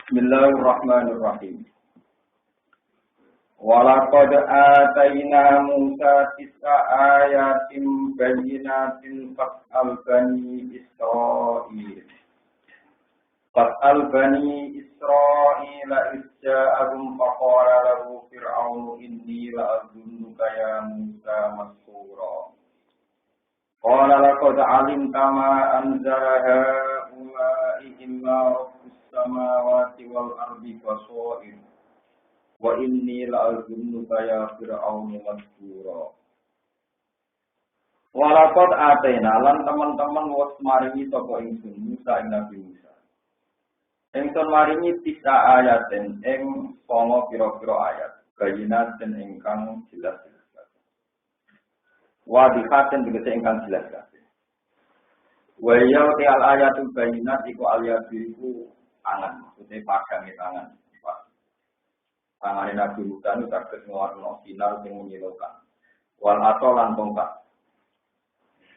Bismillahirrahmanirrahim. Walaqad atayna Musa tis'a ayatin bayyinatin fas'al bani Israil. Fas'al bani Israil isja'ahum faqala lahu fir'aunu inni la'azunnuka ya Musa masrura. Qala laqad 'alimta ma anzala ha'ula'i illa rabbus samawati wal ardi basair. Wa inni la'azunnuka ya fir'aunu masrura. Walaqad atayna lan teman-teman wis maringi sapa ingsun Musa ing Nabi Musa. Ingsun maringi tis'a ayaten ing 9 pira-pira ayat, bayinaten ingkang jelas. Wadihaten tegese ingkang jelas kabeh. Wa ya al ayatul bayinat iku aliyabiku angan, maksudnya pagange tangan. Tangane Nabi Musa itu saged ngwarno sinar sing menyilaukan. Wal atolan tongkat.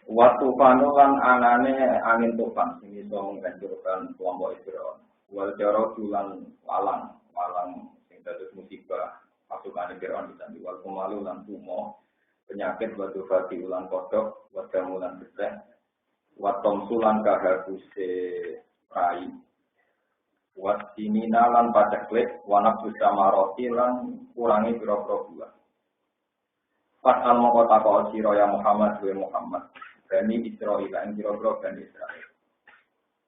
Wa tufanu lan anane angin tufan sing iso nghancurkan kelompok Israil. Wal jaro tulan walang sing dados musibah pasukan Israil bisa diwal kumalu lan tumo. Penyakit batu fati ulang kodok, wadam ulang besar, watom sulan kahaguse rai, wat sini nalan paceklik, wanak bersama roti lan kurangi biro-biro buah. Pasal mongko takok sira ya Muhammad Bani Israil lan biro-biro Bani Israil.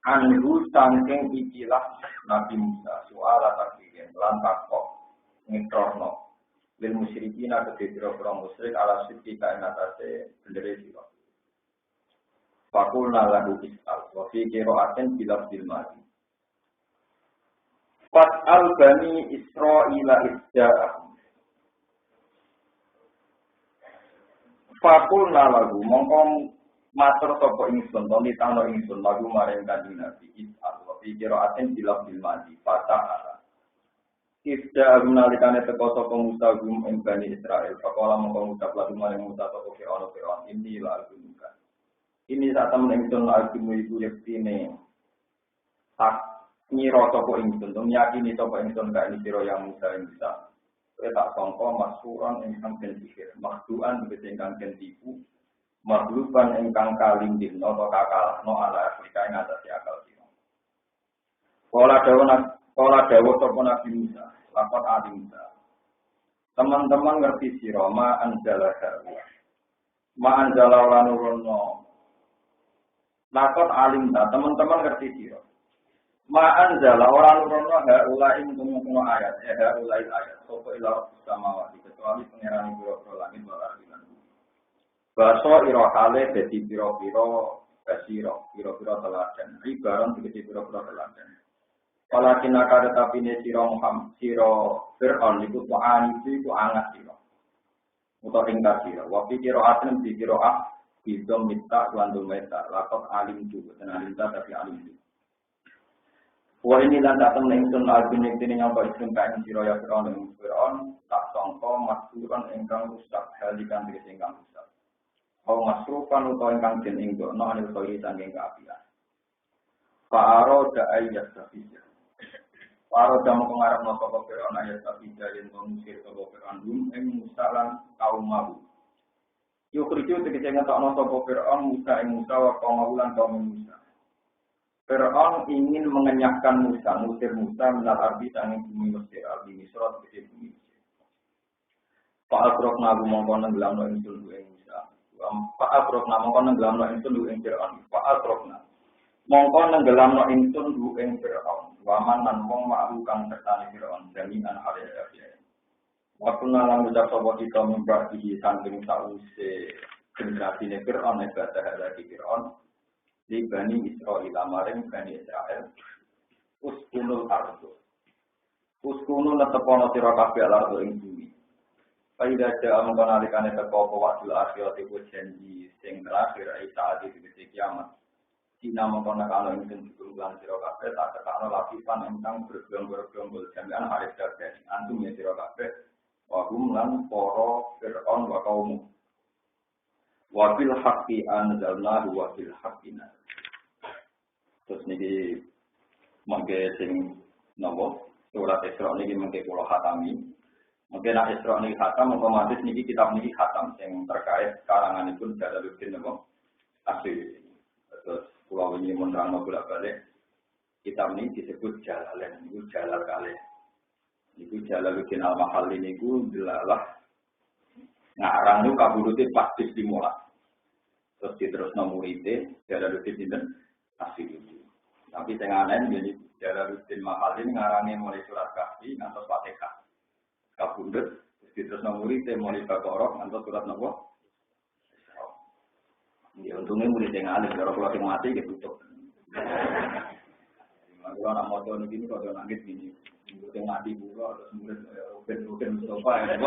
Anhu saking ikilah Nabi Musa soal takdir lan takok ngikrorno. Lil musyrikin atau biro-biro musyrik ala syirki kain atase bendere sira. Fakulna lahu is'al wa fi qira'atin bilaf bil madi. Fas'al bani Israila isja'ahum. Fakulna lahu mongko matur sapa ingsun to ditano ingsun lagu maring kanjeng Nabi is'al wa fi qira'atin bilaf bil madi. Fata'ala Ibda menalikane teko sapa Musa gum ing Bani Israil. Pakola mongko ngucap lagu maring Musa sapa Fir'aun ini la agungka. Ini sak temen ingsun agungmu iku yektine. Tak nyira sapa ingsun, nyakini sapa ingsun ka ini sira yang Musa ing bisa. Kowe tak sangka masuran ingkang den pikir, makduan tegese ingkang den tipu, maghluban ingkang kalindhin utawa kakalahno ala Afrika ing atase akal sira. Kala dawuh sapa Nabi Musa, lapor alimta. Teman-teman ngerti sira ma anzala hawa. Ma anzala lan nurono. Lapor alimta, teman-teman ngerti sira. Ma anzala ora nurono haula ing kuno ayat, haula ayat. Sapa ila samawati kecuali pangeran biro-biro langit wal ardi lan bumi. Baso ira hale dadi pira-pira kasira, pira-pira teladan. Ibaran tegese pira-pira teladan. Walakin akar tapi ne siro Muhammad siro Fir'aun itu tu'ani itu angat siro. Untuk ingkar siro. Wafi kiro atem di kiro bidom mita landum meta. Lakot alim juga. Dan alimta tapi alim juga. Wah ini dan datang lengsun albin ini nyampa isun kain siro ya Fir'aun tak songko maksuran engkang rusak. Halikan diri engkang rusak. Kau masrukan atau engkang jen inggo. No anil koi sangking keapian. Fa'aro da'ayyat safijah. Para jamu pengarap no sapa Fir'aun ayat tapi yen mengusir sapa Fir'aun ing Musa lan kaum mau. Yo kriju tegese ngetokno sapa Fir'aun Musa ing Musa wa kaum lan kaum Musa. Fir'aun ingin mengenyahkan Musa, ngusir Musa minal ardi sanging bumi Mesir, ardi Misra tegese bumi Mesir. Pak Abrokna mongko nenggelamno ingsun ing Musa. Pak Abrokna mongko nenggelamno ingsun ing Fir'aun. Pak Abrokna mongko nenggelamno ingsun ing Fir'aun. Waman lan wong ma'ru kang sertane Fir'aun jami'an alaiya ya. Waktu nalang ucap sapa kita membagi saking sause generasine Fir'aun ibadah lagi Fir'aun di Bani Israil maring Bani Israil uskunul ardo. Uskunul netepono sira kabeh ardo ing bumi. Faida ja mongko nalikane teko apa waktu akhirat iku janji sing terakhir saat iki kiamat. Cina mengkonak kalau ini kesimpulan sirokabe tak terkano lapisan tentang bergelombol jami'an haris darjani antum ya sirokabe wahum lan poro Fir'aun wa kaumu wabil haqqi anzalnahu wabil haqqina. Terus Terus niki mangke sing nopo surat Isra niki mangke kula khatami. Mungkin nak Isra niki khatam otomatis niki kitab niki khatam yang terkait karanganipun Jalaluddin nopo asli. Terus kula wingi mun nerangno bolak-balik kitab ini disebut Jalalain, itu Jalal kalih. Itu Jalaluddin Al-Mahalli niku delalah ngarang niku kabudute pas dimulai. Terus diterusno muridé Jalaluddin dinten Asyuti. Tapi sing aneh jadi Jalaluddin Mahalli ngarange mulai surat Kahfi ngantos Fatihah. Kabudut terus diterusno muridé mulai Baqarah ngantos surat napa? Ya untungnya murid sing alim karo kula sing mati gitu tutup. Kalau anak motor ini kalau nangis gini, yang mati pula terus mungkin Mustafa ya,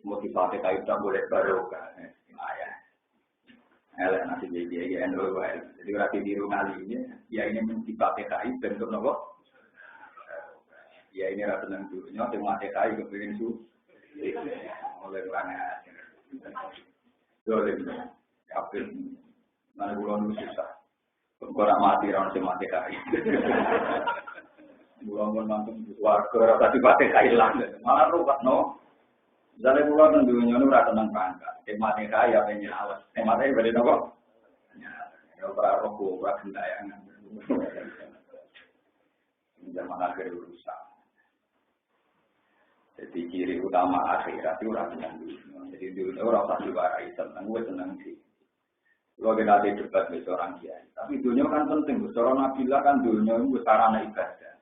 motivasi kayu tak boleh barokah, ayah, elek nasi jadi endo, jadi berarti di rumah ini, ya ini motivasi kayu bentuk nopo, ya ini rasa senang dulunya, yang mati kayu kepingin su, oleh orangnya, boleh, kapil, mana bulan susah. Orang mati, orang mati kai. Bulan mantung warga, tapi pakai kai lah. Malah rupak no. Jadi bulan dunia nu rasa tenang pangkat. Mati kai apa yang awas? Mati beri nopo. Ya para rokok, para kendayangan. Zaman akhir rusak. Jadi ciri utama akhirat itu orang tenang dulu. Jadi dulu orang pasti warai tenang, gue tenang sih. Kalau kita ada debat dengan seorang kiai, tapi dunia kan penting. Seorang nabilah kan dunia itu sarana ibadah.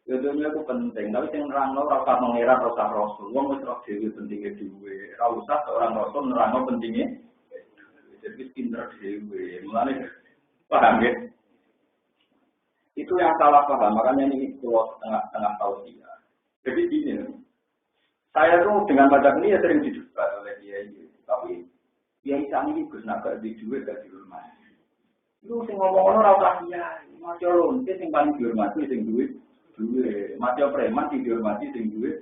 Ya dunia itu penting, tapi yang nerangno rasa mengira rasa rasul. Wong wis roh dhewe pentingnya dhewe. Ora usah seorang rasul nerangno pentingnya. Jadi pinter dhewe. Mulane paham ya? Itu yang salah paham. Makanya ini kalau tengah tahu dia. Jadi gini, saya tuh dengan macam ini ya sering didebat oleh dia, tapi dia ini Gus naga di duit gak dihormati. Lu sing ngomong ora usah kiai, maca lonte sing paling dihormati sing duit. Maca preman sing dihormati sing duit.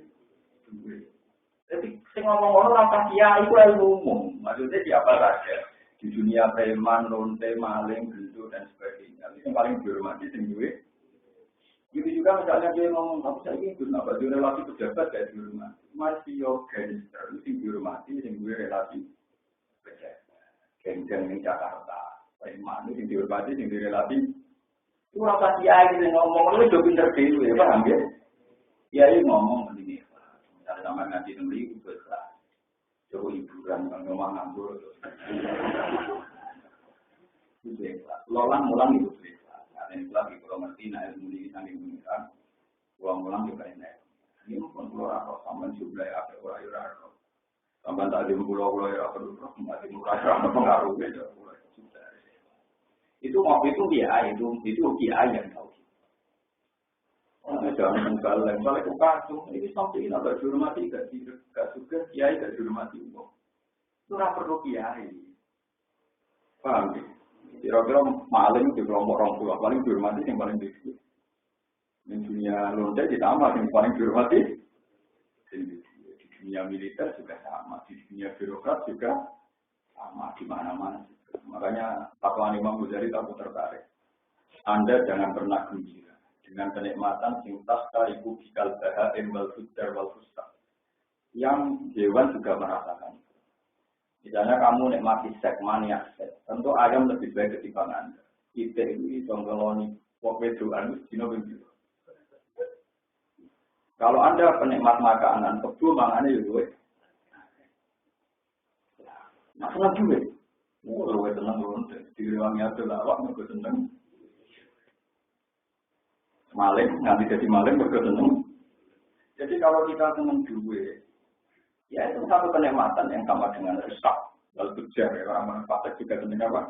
Jadi sing ngomong ora usah kiai iku ilmu umum. Maksudnya siapa saja di dunia preman, lonte, maling, gendut dan sebagainya. Sing paling dihormati sing duit. Itu juga misalnya dia ngomong apa saya ini Gus naga di relasi pejabat gak dihormati. Masih yo gangster sing dihormati sing duit relasi geng-geng di Jakarta, preman itu dihormati, yang direlati. Itu apa kiai yang ngomong, lu juga pinter dulu ya, paham ya? Kiai ngomong begini, misalnya sama ngaji nembeli, itu ikhlas. Coba hiburan, kalau ngomong ngambur, itu ikhlas. Lolang-lolang itu ikhlas. Karena ikhlas, kalau ngerti, nah ilmu ini sambil mengira, ulang-ulang juga enak. Ini pun keluar roh, sama jumlah apa orang-orang roh. Sampai tak pulau ya perlu mati murah pengaruh beda. Itu kiai itu kiai yang tahu. Jangan menggaleng itu kacung. Ini sampai ini agak dihormati gak juga kiai gak dihormati umum. Itu tidak perlu kiai. Paham ya? Kira-kira maling di kelompok orang tua paling dihormati yang paling tinggi. Di dunia lonte ditambah yang paling dihormati. Dunia militer juga sama, di dunia birokrat juga sama, di mana-mana. Makanya Pakuan Imam Ghazali tak tertarik. Anda jangan pernah gembira dengan kenikmatan sintas karibu bikal baha embal fudar wal fustaq. Yang hewan juga merasakan. Misalnya kamu nikmati seks, mania seks, tentu ayam lebih baik ketimbang Anda. Kita ini tonggeloni, wokwedoan, dino begitu. Kalau Anda penikmat makanan, kebun mangannya juga. Nah, senang juga. Lu senang lonte. Di ruangnya ada lawak, mereka senang. Maling, nanti jadi maling, mereka senang. Jadi kalau kita senang duit, ya itu satu kenikmatan yang sama dengan rusak. Lalu kejar, orang manfaat juga senang apa?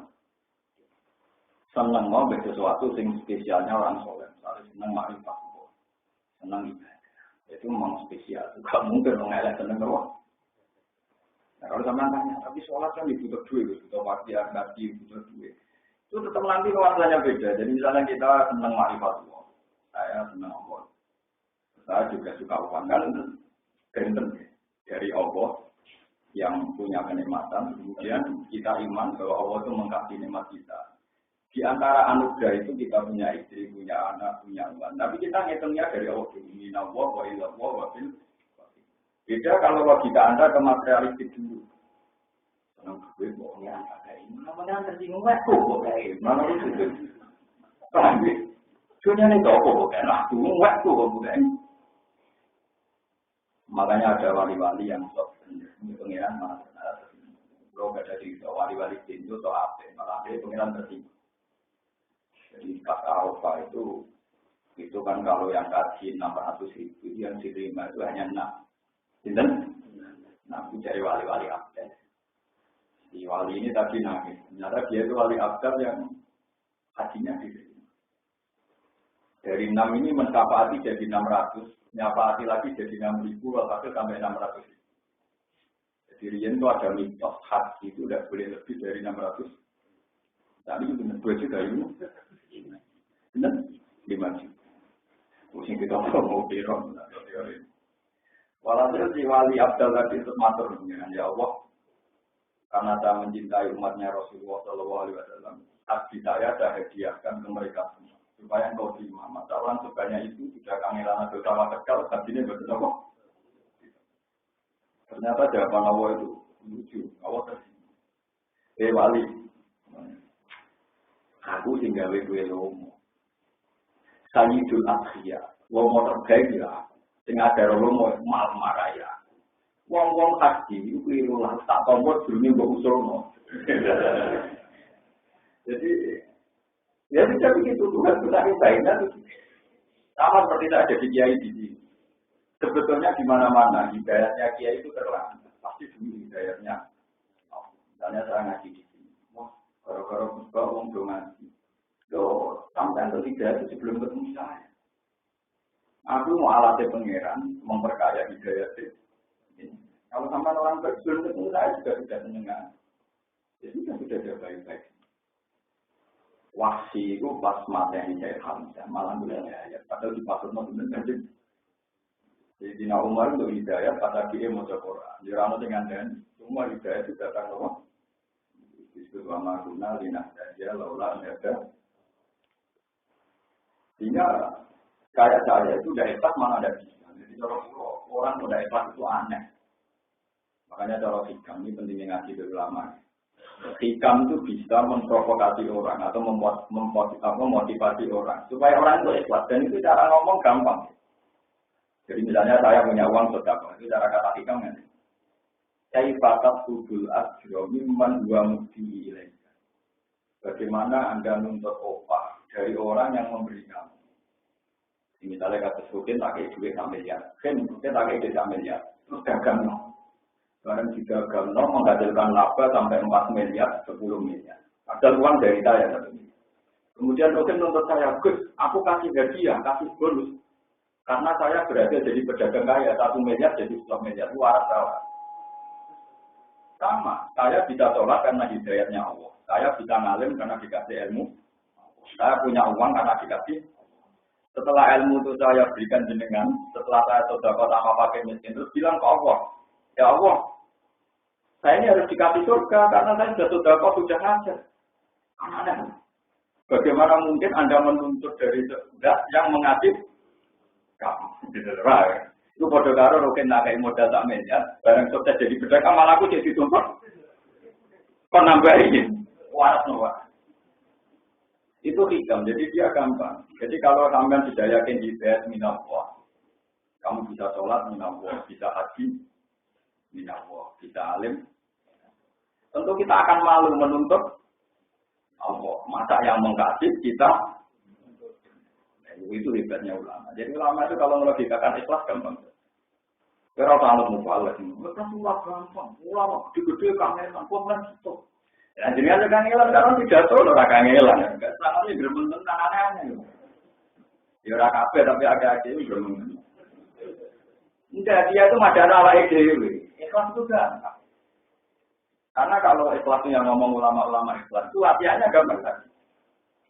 Senang mau sesuatu yang spesialnya orang soleh. Misalnya senang makrifat, senang ibadah. Itu memang spesial. Gak mungkin mengelak senang doang. Nah kalau sama tanya, tapi sholat kan dibutuh duit, butuh waktu yang ngaji, butuh duit. Itu tetap nanti nuansanya beda. Jadi misalnya kita senang makrifat Allah, saya senang Allah. Saya juga suka uang kan, ganteng dari Allah yang punya kenikmatan. Kemudian kita iman bahwa Allah itu mengkasih nikmat kita. Di antara anugerah itu kita punya istri, punya anak, punya uang. Tapi kita ngitungnya dari Allah dulu. Minallah wa ilallah wa bil. Beda kalau logika Anda ke materialistik dulu. Senang gue bohongnya kayak ini. Namanya tersinggung aku kayak ini. Mana itu? Paham ya? Dunia ini kok kayak lah. Tunggu waktu kayak ini. Makanya ada wali-wali yang sok ini pengiran malah tersinggung. Kalau gak ada di wali-wali itu atau apa? Malah dia pengiran tersinggung. Jadi kata Alfa itu kan kalau yang kaji 600.000 yang diterima itu hanya 6. Nah, cari wali-wali abad. Si wali ini tadi nangis. Ternyata dia itu wali abad yang hajinya diterima. Dari 6 ini mencapai jadi 600, nyapaati lagi jadi 6.000, waktu sampai 600. Jadi Rian itu ada mitos haji itu tidak boleh lebih dari 600. Tadi itu benar 2 juta ini. Benar? 5 juta. Mungkin kita mau dirong. Walhasil si wali Abdal tadi itu matur dengan ya Allah, karena saya mencintai umatnya Rasulullah SAW, hati saya hadiahkan ke mereka semua supaya engkau terima. Masalah sukanya itu sudah kangelan atau sama kekal, hatinya betul apa? Ternyata jawaban Allah itu lucu. Allah tersinggung. Wali, aku tinggal gue lomo. Sayyidul Akhiyah, lomo terbaik ya. Sing ada lomo mal maraya. Wong-wong haji itu keliru lah, tak tombol jurumi mbok usulno. Jadi ya bisa begitu, Tuhan sudah baiknya itu. Sama seperti ada di kiai di sini. Sebetulnya di mana-mana hidayahnya kiai itu terang. Pasti dulu hidayahnya. Misalnya saya ngaji di sini. Wah, gara-gara musbah wong do ngaji. Sampai ketiga itu sebelum ketemu saya. Aku mau alatnya pangeran, memperkaya hidayah itu. Kalau sama orang sebelum ketemu saya juga sudah senang. Jadi sudah ada baik-baik. Wahsi itu pas materi saya Hamzah, malah bilang ya, padahal di pasar mau benar kan. Jadi Dina Umar untuk hidayah, pada dia mau Quran. Di rano dengan dan semua hidayah sudah datang loh. Disebut wama guna linah saja, laulah ada. Sehingga kayak saya itu udah hebat mana ada bisa. Jadi orang udah hebat itu aneh. Makanya cara hikam ini pentingnya ngaji dari ulama. Hikam itu bisa memprovokasi orang atau memotivasi orang supaya orang itu ikhlas. Dan itu cara ngomong gampang. Jadi misalnya saya punya uang sedekah, itu cara kata hikam kan. Kaifatat sudul ajro mimman huwa mufti ilaika. Bagaimana Anda menuntut upah dari orang yang memberi kamu? Misalnya kata Sukin tak kayak duit sampai ya, kan kita tak kayak duit sampai ya, terus dagang no. Barang jika dagang no menghasilkan laba sampai 4 miliar, 10 miliar. Ada uang dari saya satu. Kemudian Sukin menuntut saya, Gus, aku kasih hadiah, kasih bonus, karena saya berada jadi pedagang kaya 1 miliar jadi 10 miliar, waras saya. Sama, saya bisa sholat karena hidayahnya Allah. Saya bisa ngalim karena dikasih ilmu. Saya punya uang karena dikasih. Setelah ilmu itu saya berikan jenengan, setelah saya sedekah sama pakai miskin, terus bilang ke Allah, ya Allah, saya ini harus dikasih surga karena saya sudah sedekah sudah ngajar. Aneh. Bagaimana mungkin Anda menuntut dari surga yang mengadib kamu? Itu bodoh karo roken nak kayak modal tak miliar, barang sukses jadi pedagang malah aku jadi tuntut. Kau nambahin, waras noah. Itu hikam, jadi dia gampang. Jadi kalau sampean sudah yakin di bed minallah, kamu bisa sholat minallah, bisa haji minallah, bisa alim. Tentu kita akan malu menuntut Allah. Masa yang mengkasih kita, itu hebatnya ulama. Jadi ulama itu kalau melogikakan ikhlas gampang. Kalau tahu mubalak, mereka semua gampang. Ulama gede-gede kangenan, bukan gitu. Ya, jadi ada kangelan karena tidak tahu orang kangelan. Enggak salah ini bermenang aneh-aneh. Ya orang kafe tapi ada aja ini bermenang. Enggak, dia itu madana ala ide. Ikhlas itu gampang. Karena kalau ikhlas itu yang ngomong ulama-ulama ikhlas itu latihannya gampang kan.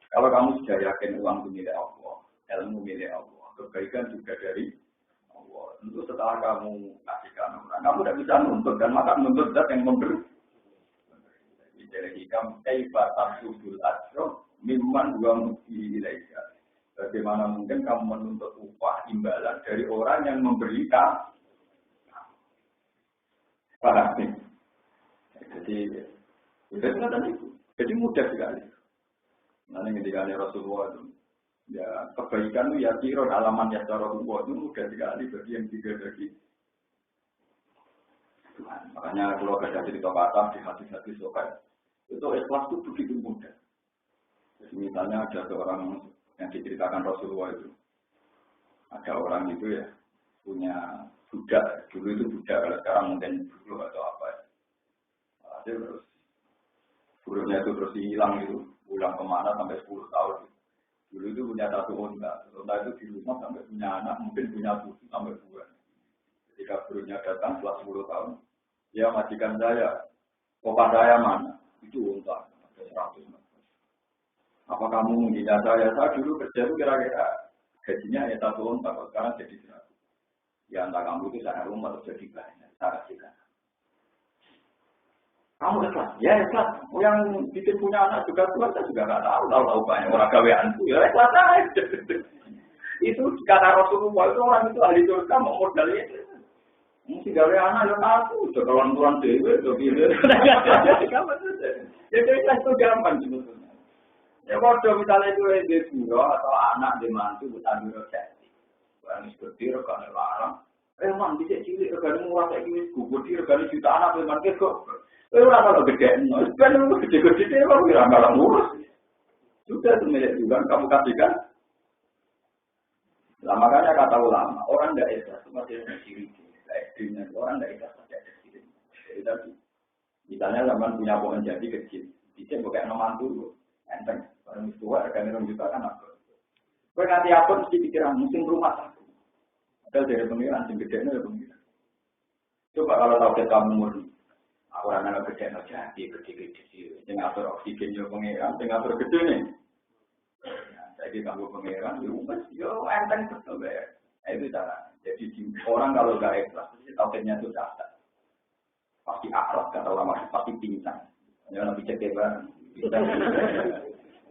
Kalau kamu sudah yakin uang itu milik Allah, ilmu milik Allah, kebaikan juga dari Allah. Tentu setelah kamu kasihkan orang, kamu tidak bisa nuntut dan maka menuntut yang memberi. Dari hikam kaifa tasudul ajro mimman man dua muti ilaika. Bagaimana mungkin kamu menuntut upah imbalan dari orang yang memberikan? Paham nih? Jadi itu tadi. Jadi mudah sekali. Nanti ketika Rasulullah itu, ya kebaikan itu ya kira alaman ya cara hukum itu mudah sekali bagi yang tidak dari Tuhan. Makanya kalau ada cerita patah di hati-hati sokai, itu ikhlas itu begitu mudah. Jadi misalnya ada seorang yang diceritakan Rasulullah itu, ada orang itu ya punya budak, dulu itu budak, kalau sekarang mungkin dulu atau apa ya. Terus burungnya itu terus hilang itu, pulang kemana sampai 10 tahun. Dulu itu punya satu unta itu di rumah sampai punya anak, mungkin punya cucu sampai 2. Ketika burungnya datang setelah 10 tahun, dia majikan saya, kopa saya mana? Itu unta, ada 100 meter. Apa kamu menghina saya? Saya dulu kerja itu kira-kira gajinya ya 1 unta, kalau sekarang jadi 100. Ya entah kamu itu saya rumah atau jadi banyak, saya kasihkan. Kamu ikhlas? Ya ikhlas. Yang bikin punya anak juga Tuhan, saya juga nggak tahu banyak orang gaweanku. Ya ikhlas aja. Itu kata Rasulullah itu orang itu ahli surga mau modal itu. Mesti gawe anak yang aku, jalan-jalan dewe, jadi ikhlas itu gampang sebetulnya. Ya kalau misalnya itu di surga atau anak di mantu bukan di resepsi, barang seperti rekan larang. Man bisa cilik rekan murah kayak gini, gugur di rekan juta anak memang kok. Orang kalau gede, kan gede-gede itu orang kira malah ngurus. Sudah milik juga kamu kasihkan. Nah, makanya kata ulama, orang tidak ikhlas itu masih ada ciri. Ekstrimnya orang tidak ikhlas masih ada ciri. Jadi tadi, misalnya zaman punya pohon jadi kecil, bisa bukan nomor dulu, enteng. Orang tua rekan orang juta kan apa? Kau nanti apa mesti pikiran musim rumah satu. Ada dari pengiran, sing gede ada pengiran. Coba kalau tahu kita murni. Orang anak gede jadi gede-gede, yang atur oksigen yo pengeran, yang atur gede nih. Jadi kamu pengeran, yo enteng betul ya. Itu cara. Jadi orang kalau nggak ikhlas, tauhidnya itu dasar. Pasti akhlak kata lama, pasti pingsan. Jangan lebih cek bareng.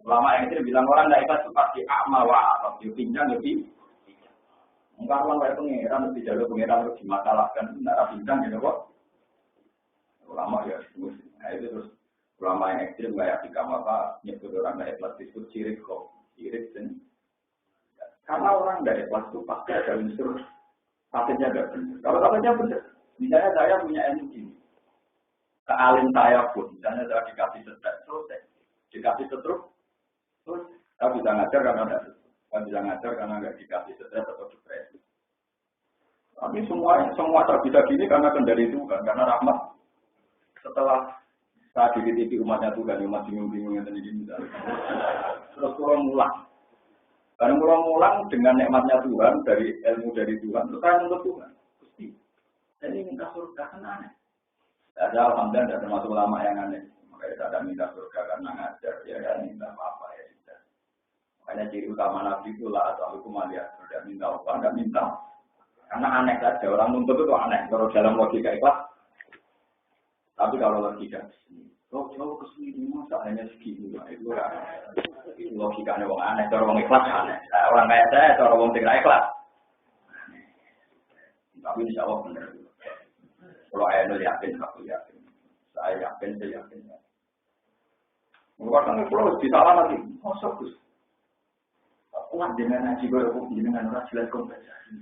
Lama yang itu bilang orang nggak ikhlas pasti akma wa atau yo pingsan lebih. Enggak orang kayak pengeran, lebih jalur pengeran lebih dimasalahkan, nggak pingsan gitu kok. Ulama ya, nah itu terus ulama yang ekstrim kayak di kamar apa nyebut orang dari ikhlas disebut sirik kok, sirik dan karena orang dari ikhlas itu pasti ada unsur takutnya nggak benar. Kalau takutnya benar, misalnya saya punya ilmu ini, kealim saya pun, misalnya saya dikasih stres, selesai, dikasih setruk, terus saya bisa ngajar karena ada, saya bisa ngajar karena nggak dikasih stres atau depresi. Tapi semua tak bisa gini karena kendali Tuhan, karena rahmat. Setelah saya dititipi umatnya Tuhan, umat bingung-bingung yang tadi misalnya. Terus kurang mulang. Karena kurang mulang dengan nikmatnya Tuhan, dari ilmu dari Tuhan, terus saya menuntut Tuhan. Pasti. Jadi minta surga kan aneh. Ada alhamdulillah, ada termasuk ulama yang aneh. Makanya ada minta surga karena ngajar, ya kan minta apa ya sudah. Makanya ciri utama Nabi itu lah, atau hukum aliyah. Tidak minta apa, tidak minta. Karena aneh saja, orang nuntut itu aneh. Kalau dalam logika ikhlas. Tapi kalau logika jauh ke sini masa hanya segini, itu logikanya orang aneh, cara orang ikhlas aneh. Orang kayak saya, cara orang tidak ikhlas. Tapi insya Allah benar. Kalau ayah yakin, aku yakin. Saya yakin, saya yakin. Mengatakan kalau bisa lagi, masuk terus. Kuat dengan ngaji berhubung dengan orang jelas kompensasi.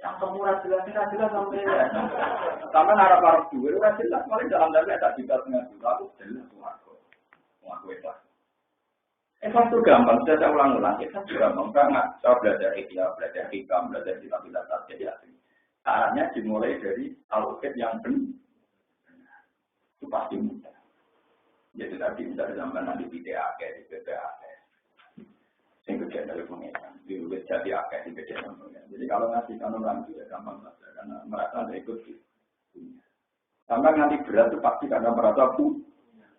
Yang semurah jelas sampai sampai narap-narap dua itu jelas, malah dalam dalamnya tak bisa dengan aku jelas ngaku ikhlas. Ikhlas itu gampang, saya ulang-ulang. Ikhlas itu gampang, karena saya belajar ikhlas, belajar hikam, belajar kitab-kitab jadi asing. Caranya dimulai dari tauhid yang benar. Itu pasti mudah. Jadi tadi bisa zaman nanti di DAK, di BPAK. Yang kerja dari pengeran, diulis jadi akeh di kerja dari pengeran. Jadi kalau ngasihkan orang itu ya gampang saja, karena merasa ada ikut punya. Sampai nanti berat itu pasti karena merasa punya.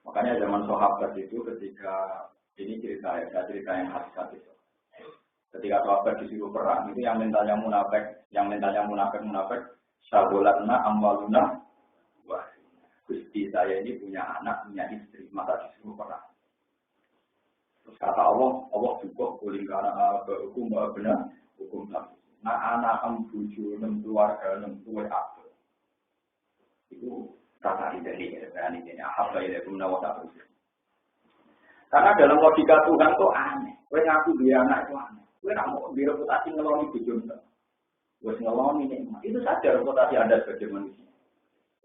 Makanya zaman sahabat itu ketika ini cerita yang hadis-hadis. Ketika sahabat disuruh perang itu yang mentalnya munafik, sabolatna amwaluna, wah, Gusti saya ini punya anak, punya istri, masa disuruh perang. Allah juga kuling karena hukum benar hukum tak. Nah anak buju nem keluarga nem tuwe apa? Itu kata ini ini apa ya menawar. Karena dalam logika Tuhan itu aneh. Kowe ngaku dia anak itu aneh. Kowe nggak mau direputasi ngeloni bojo enggak. Wes ngeloni nikmat. Itu saja reputasi Anda sebagai manusia.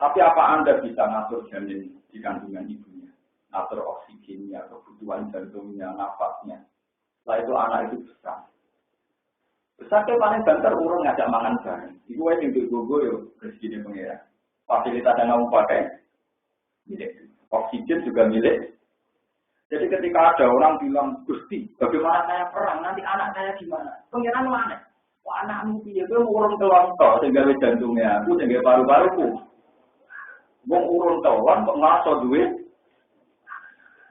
Tapi apa Anda bisa ngatur janin di kandungan ibunya? Ngatur oksigennya, kebutuhan jantungnya, nafasnya. Setelah itu anak itu besar. Besar ke paling banter urung ngajak mangan bareng. Iku wae sing gogo yo rezekine pengira. Fasilitas yang kamu pakai milik. Oksigen juga milik. Jadi ketika ada orang bilang, Gusti, bagaimana saya perang? Nanti anak saya gimana? Pengiran mana? Wah anakmu piye? Gue urung telontok, sehingga jantungnya aku, sehingga paru-paruku. Gue urung telon, kok ngaso duit?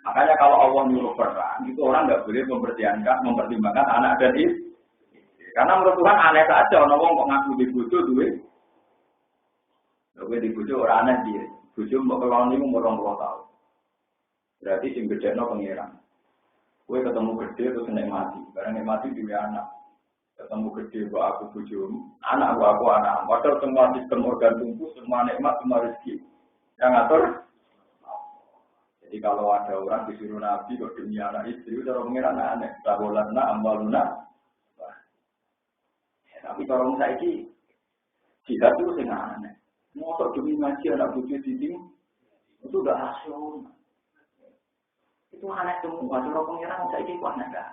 Makanya kalau Allah nyuruh perang, itu orang nggak boleh mempertimbangkan anak dan istri. Karena menurut Tuhan aneh saja, orang kok ngaku dibujuk duit. Gue dibujuk orang aneh dia. Bujuk mau kelon ini umur 20 tahun. Berarti sing gedekno pangeran. Kowe ketemu gede terus nek mati. Barang nek mati dhewe anak. Ketemu gede kok aku bojomu, anak aku anak. Padahal semua sistem organ tubuh, semua nikmat, semua rezeki. Yang ngatur. Jadi kalau ada orang disuruh nabi kok demi anak istri, cara pangeran aneh. Tabolana amwaluna. Tapi kalau saiki jihad itu sing aneh. Mosok demi ngaji anak bojo diting itu udah rasional. Itu anak semua, cara pengiran saya ini anak dah.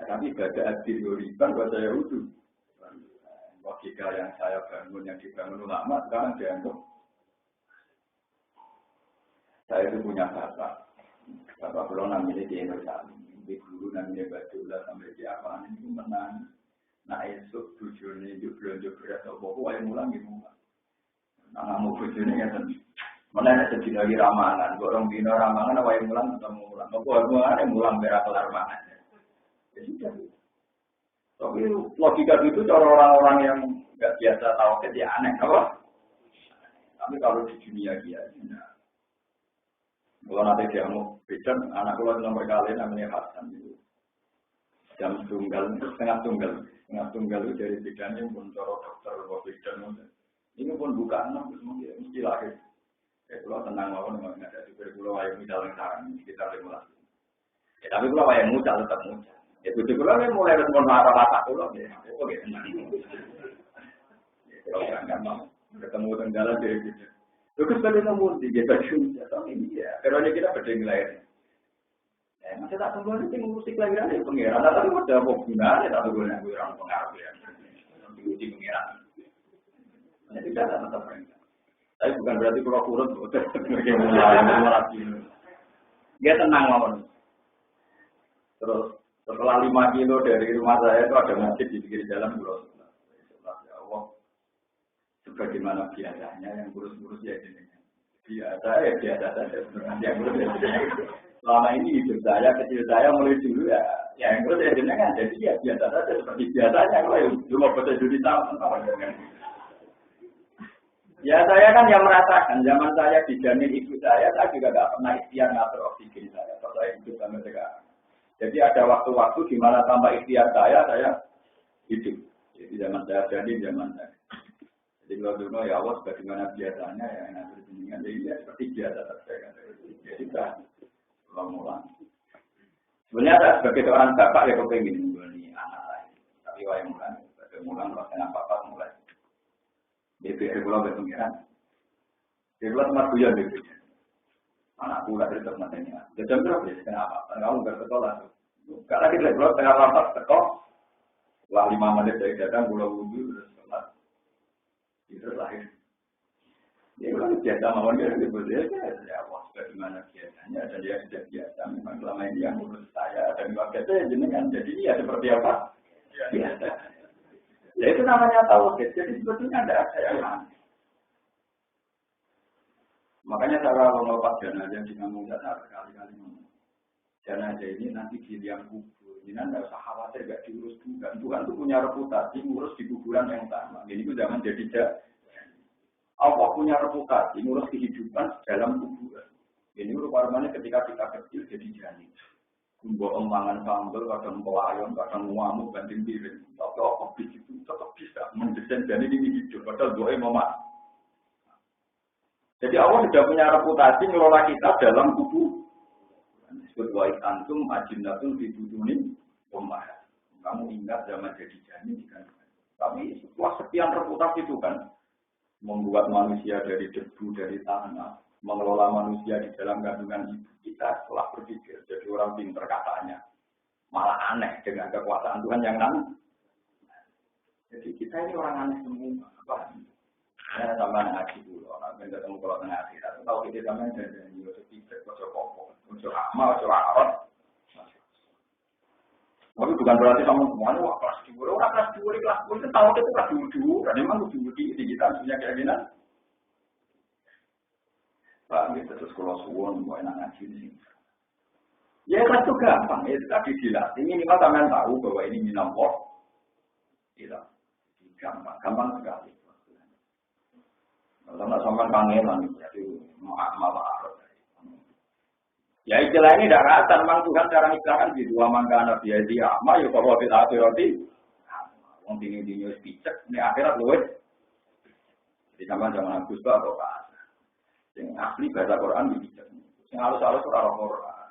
Tapi pada adil yuriban, pada saya utuh. Logika yang saya bangun, yang dibangun ulama, sekarang dianggap. Saya itu punya bapak. Bapak belum namanya di Indonesia. Di guru namanya Badullah sampai di apa ini menang. Nah esok tujuannya juga belum berat atau bohong, yang mulang gitu. Nah kamu tujuannya ya tentu. Mana ada sedih lagi ramalan, orang bina ramalan apa yang mulang ketemu mulang, apa yang mulang berak kelar mangan. Ya sudah. Tapi logika itu cara orang-orang yang nggak biasa tahu dia aneh, apa? Tapi kalau di dunia dia, kalau nanti dia mau bicara, anak keluar nomor kali namanya Hasan itu jam tunggal, setengah tunggal itu dari bidangnya pun cara dokter atau bidan, ini pun bukan mesti lahir. Kalau tenang mau memang ada super pulau ayam muda lengkap sekitar 15. Tapi pulau ayam muda tetap muda. Itu pulau yang mulai respon apa pulau ya. Oke tenang. Kalau nggak mau ketemu tenggalan dari itu. Terus kalau nemu di kita juga, tapi ini ya. Karena kita berdengklai. Masih tak tunggu nanti musik lagi ada pengiran. Tapi udah mau gunanya tak tunggu nanti orang pengaruh ya. Diuji pengiran. Jadi kita tetap berengkap. Tapi bukan berarti kurang-kurang dia tenang lawan. Terus setelah 5 kilo dari rumah saya itu ada masjid di pinggir jalan Pulau. Ya Allah, sebagaimana biasanya yang kurus-kurus ya jenengan. Biasa saja sebenarnya yang kurus ya jenengan. Selama ini hidup saya, kecil saya mulai dulu ya yang kurus ya jenengan. Jadi ya biasa saja seperti biasanya kalau cuma bahasa Indonesia sama dengan. Ya saya kan yang merasakan, zaman saya dijamin ibu saya juga nggak pernah ikhtiar ngatur oksigen saya, kalau saya hidup sampai sekarang. Jadi ada waktu-waktu di mana tanpa ikhtiar saya hidup. Jadi zaman saya zaman saya. Jadi kalau dulu ya Allah sebagaimana biasanya ya ngatur jenengan, jadi ya seperti biasa saja. Jadi kan ulang-ulang. Sebenarnya sebagai seorang bapak ya kepengen mengguni anak lain, tapi wayang mulan, mulan kalau dengan bapak mulai. DPR pulau berpengiran. Dia pulau tempat bujan DPR. Anakku nggak dari tempat ini. Dia jam berapa? Kenapa? Kamu nggak sekolah. Karena kita pulau tengah rapat sekolah. Setelah 5 menit dari datang pulau wudhu terus sekolah. Itu lahir. Dia pulau biasa mau dia ya Allah bagaimana biasanya dan dia sudah biasa. Memang selama ini yang ngurus saya dan keluarga saya jenengan. Jadi dia seperti apa? Biasa. Ya itu namanya tauhid. Jadi sebetulnya tidak ada yang aneh. Makanya saya melepas jenazah di kampung dasar sekali-kali ngomong. Jenazah ini nanti di liang kubur. Ini tidak usah khawatir, tidak diurus Tuhan. Tuhan itu punya reputasi ngurus di kuburan yang sama. Ini itu jangan jadi Allah punya reputasi ngurus kehidupan dalam kuburan. Ini rupa-rupanya ketika kita kecil jadi janin. Mbok emangan sambel, kadang pelayon, kadang ngamuk, banding piring. Tapi apa itu tetap bisa mendesain dan ini hidup. Padahal doa memat. Jadi Allah sudah punya reputasi ngelola kita dalam kubu. Disebut wa'id antum ajinatun fituduni ummah. Kamu ingat zaman jadi janin kan? Tapi setelah sekian reputasi itu kan, membuat manusia dari debu, dari tanah, mengelola manusia di dalam kandungan ibu kita setelah berpikir jadi orang pinter katanya malah aneh dengan kekuasaan Tuhan yang nanti. Jadi kita ini orang aneh semua. Apa? Saya sama ngaji dulu, orang yang ketemu kalau tengah akhirat. Tahu kita sama yang jadi udah pikir, udah kokoh, udah amal, udah akhirat. Tapi bukan berarti kamu semuanya wah kelas 2, orang kelas 2 di kelas 2 itu tahu itu kelas 2 dan memang udah di kita punya keinginan. Pak, kita terus kalau suwon mau enak ngaji sih. Ya kan itu gampang, itu tadi dilatih. Minimal kalian tahu bahwa ini minamor. Tidak, gampang sekali. Kalau nggak sampai kangenan, jadi malah. Ya istilah ini tidak rasa, memang Tuhan cara istilahkan di dua mangga nabi dia ama, yuk kalau tidak roti, orang dini picek, ini akhirat luwes. Di zaman Agus atau apa? Yang asli bahasa Quran dipicek, yang halus-halus orang Quran.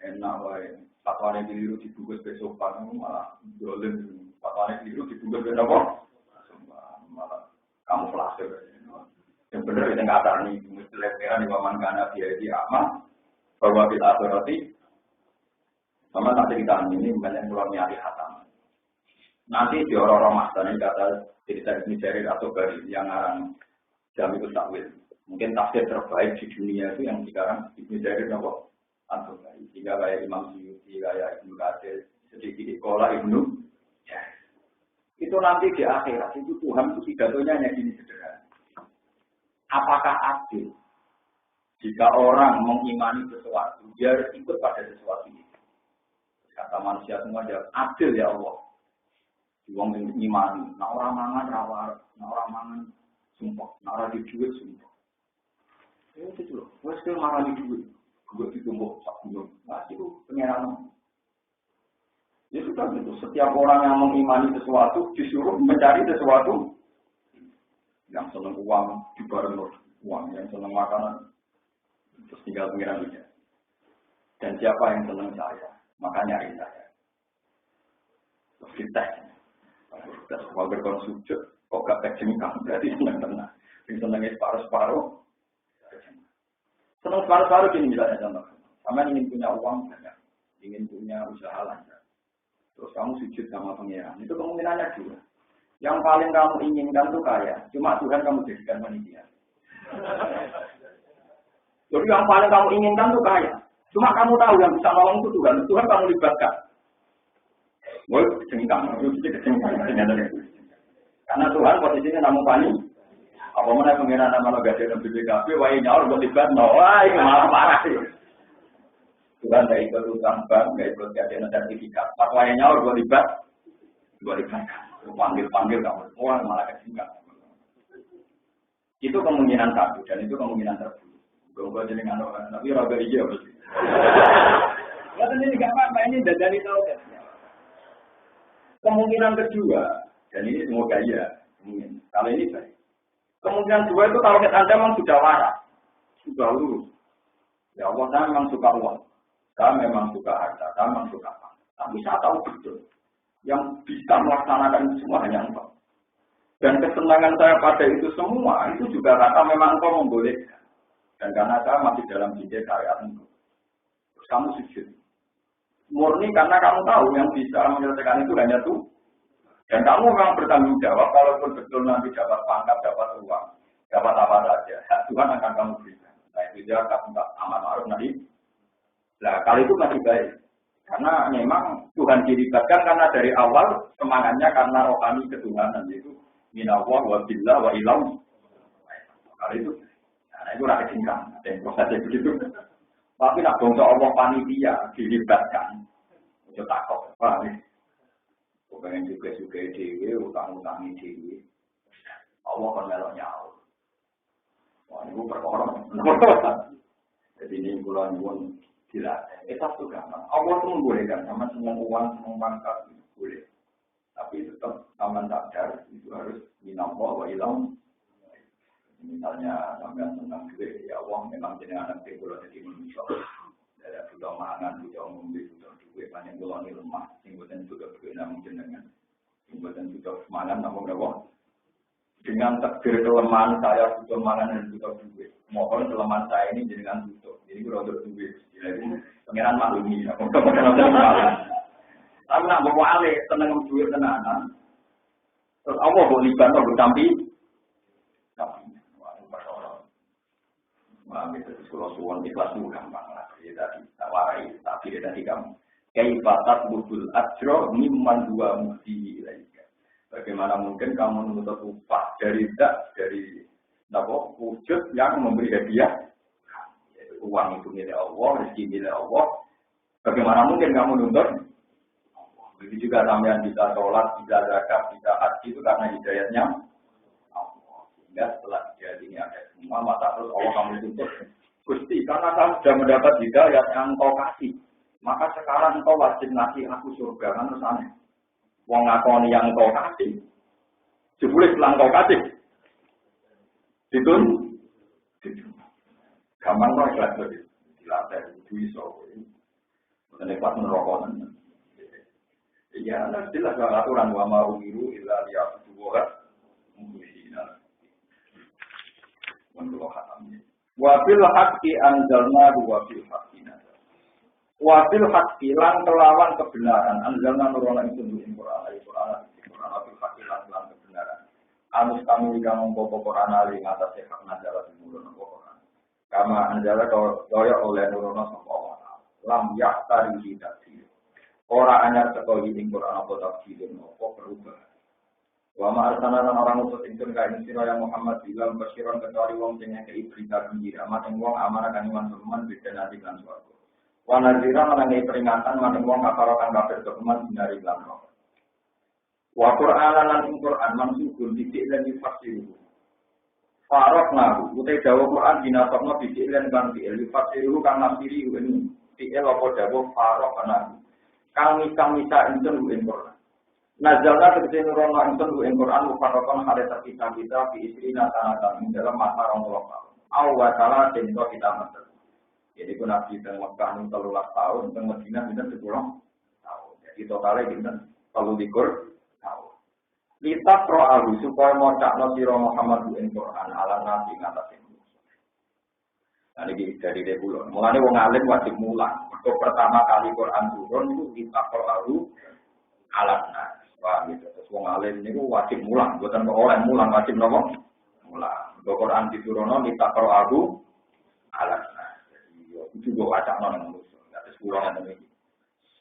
Enak wae, fatwane keliru dibungkus besok pagi malah dolen, fatwane keliru dibungkus besok apa? Malah kamuflase. Yang benar itu nggak ada nih, mesti leperan di waman kana dia ama. Bahwa kita berarti sama nanti kita ini banyak keluar nyari hatam. Nanti di orang-orang masa ini kata cerita ini dari atau dari yang ngarang jam itu takwil. Mungkin tafsir terbaik di dunia itu yang sekarang ini dari nopo atau dari jika kayak Imam Suyuti kayak Ibnu Katsir sedikit sekolah Ibnu. Ya. Itu nanti di akhirat itu Tuhan itu pidatonya hanya gini sederhana. Apakah adil? Jika orang mengimani sesuatu, dia harus ikut pada sesuatu itu. Kata manusia semua jawab, adil ya Allah. Orang mengimani, nah orang mangan rawar, nah orang mangan sumpah, nah orang di duit sumpah. Itu loh, wes kalau marah di duit, gue ditumbuk sak gunung, nah itu pengenalan. Ya sudah gitu, setiap orang yang mengimani sesuatu disuruh mencari sesuatu yang senang uang, dibareng uang, yang senang makanan. Terus tinggal pengiran saja. Dan siapa yang senang saya, maka nyari saya. Terus kita, kalau berkonsumsi, kok gak kecengkang, berarti senang tenang. Yang senangnya separuh-separuh. Senang separuh-separuh gini misalnya contoh. Sama ingin punya uang banyak, ingin punya usaha lancar. Terus kamu sujud sama pengiran, itu kemungkinannya dua. Yang paling kamu inginkan tuh kaya, cuma Tuhan kamu jadikan panitia. Jadi yang paling kamu inginkan itu kaya. Cuma kamu tahu yang bisa nolong itu Tuhan. Tuhan kamu libatkan. Woi, kecengkang. Karena Tuhan posisinya namun panik. Apa mana pengiran nama lembaga dan BPKB, wah nyaur buat libat. Wah, ini malah parah sih. Tuhan tidak ikut utang bank, tidak ikut kajian sertifikat. Pak wah nyaur buat libat. Panggil kamu. Wah, malah kecengkang. Itu kemungkinan satu dan itu kemungkinan terburuk. Gue jadi nggak tapi raga iya betul. Lalu ini nggak apa-apa ini dari tahu kan. Kemungkinan kedua dan ini semoga iya mungkin. Kalau ini baik. Kemungkinan kedua itu kalau Anda memang sudah waras, sudah lurus. Ya Allah saya memang suka uang, saya memang suka harta, saya memang suka apa. Tapi saya tahu betul yang bisa melaksanakan semua hanya Engkau. Dan kesenangan saya pada itu semua itu juga kata memang Engkau membolehkan. Dan karena saya masih dalam ide syariat itu, terus kamu sujud. Murni karena kamu tahu yang bisa menyelesaikan itu hanya Tuhan. Dan kamu memang bertanggung jawab, kalaupun betul nanti dapat pangkat, dapat uang, dapat apa saja, Tuhan akan kamu berikan. Nah itu dia akan amat ma'ruf nanti. Nah kali itu masih baik. Karena memang Tuhan dilibatkan karena dari awal semangatnya karena rohani ketuhanan, yaitu minallah wa billah wa ilam. Kali itu. Nah, itu rakyat singkang, ada yang prosesnya begitu. Tapi nak bangsa Allah panitia dilibatkan, itu takut, paham ya? Pengen juga dewi, utang-utangi dewi. Allah kan melok nyawa. Wah, itu perkara. Jadi ini bulan dilatih. Etos itu gampang. Allah itu membolehkan sama senang uang, senang pangkat itu boleh. Tapi tetap taman sadar itu harus minallah wa ilam. Misalnya sampai senang duit, ya Allah memang jadi anak kalau jadi manusia. Ada butuh mangan, butuh ngombe, butuh duit, banyak bulan di rumah. Singgutan butuh duit namun jenengan. Singgutan butuh mangan namun berapa? Dengan takdir kelemahan saya butuh mangan dan butuh duit. Mohon kelemahan saya ini jenengan butuh. Jadi kalau butuh duit, jadi pengiran maklumi. Tapi nak bawa alih, tenang duit tenanan. Terus Allah boleh libat atau bertampi. Wah, itu kalau suwon ikhlas itu gampang lah. Jadi tadi tawarai, tapi dia tadi kamu. Kaifatat budul ajro mimman dua mukti ilaika. Bagaimana mungkin kamu menuntut upah dari wujud yang memberi hadiah? Uang itu milik Allah, rezeki milik Allah. Bagaimana mungkin kamu menuntut? Begitu juga sampean bisa sholat, bisa zakat, bisa haji itu karena hidayahnya Allah. Sehingga setelah hidayah ini ada semua, maka terus Allah kamu tuntut. Gusti, karena kamu sudah mendapat hidayah yang engkau kasih, maka sekarang engkau wajib ngasih aku surga. Kan terus aneh. Wong ngakoni yang engkau kasih, jebule setelah engkau kasih, ditun, gampang kok ikhlas tadi, dilatih, bisa, bukan ikhlas menerokokan. Iya, nah jelas aturan wa ma umiru illa liya'buduha mukhlishina. Menurut hatamnya. Wa bil haqqi anzalna wa bil haqqi nazal. Wa bil haqqi lan kelawan kebenaran anzalna nurana ingsun ing Quran Al-Quran bil haqqi lan kebenaran. Anus kami kang mongko Quran ali ngatasé hak nazal nurana Quran. Kama anzala kaya oleh nurana sapa Allah. Lam yahtari hidati. Orang anyar teko ing Quran apa tafsirin apa perubahan. Wa ma arsalna orang utus ingsun ka ing sira ya Muhammad bilang basiron kecuali wong sing ngekeki berita gembira mateng wong amanah kan iman teman beda nanti lan swarga. Wa nazira menangi peringatan mateng wong kafir kang kafir teman dari lan roh. Wa Qur'anan lan Quran mansukun didik lan difasiru. Farok nahu utai dawuh Quran dinasabna didik lan kan difasiru kang nafsiri ini dikel apa dawuh farok nahu. Kami tak insun ing Quran. Nazalna tegese nurono insun ing Quran mufarraqan hale kita fi istri nasanatan ing dalam masa 20 tahun. Aw wa ta'ala dento kita mater. Jadi ku nabi teng Mekah 13 tahun, teng Madinah pinten 10 tahun. Jadi totale pinten 23 tahun. Kita pro'alu supaya mocakno sira Muhammad ing Quran ala nabi ngatasé. Nah, ini dari debulon. Mulanya wong alim wajib mulang. Untuk pertama kali Quran turun itu kita perlu alatnya. Wah, gitu. Terus wong alim itu wajib mulang. Bukan orang mulang wajib nopo mulang. Untuk Quran diturunno kita perlu alatnya. Jadi itu juga wajib nang manusia. Terus pulang ngene iki.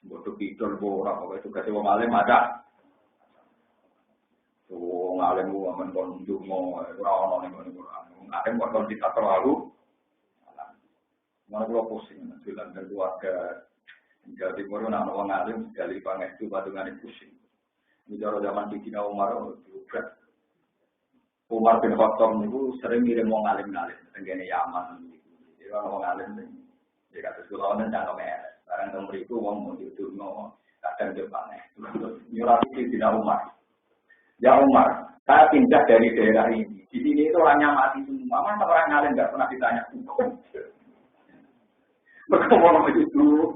Bodoh pidol ora kok itu kasih wong alim ada. Wong alim ku amen kon ndonga ora ono ning Quran. Wong alim kok kita perlu mana kalau pusing, bilang keluarga tinggal di Timur, nak orang alim sekali panggil itu batungan pusing. Bicara zaman di Cina Umar juga, Umar bin Khattab itu sering ngirim orang alim, tenggine Yaman. Jadi orang alim ini, dia kata sekolah orang jangan merah. Sekarang tempat itu orang mau diudur mau kadang depannya. Nyurat di Cina Umar. Ya Umar, saya pindah dari daerah ini. Di sini itu orangnya mati semua. Masa orang alim nggak pernah ditanya. Berkomunikasi itu,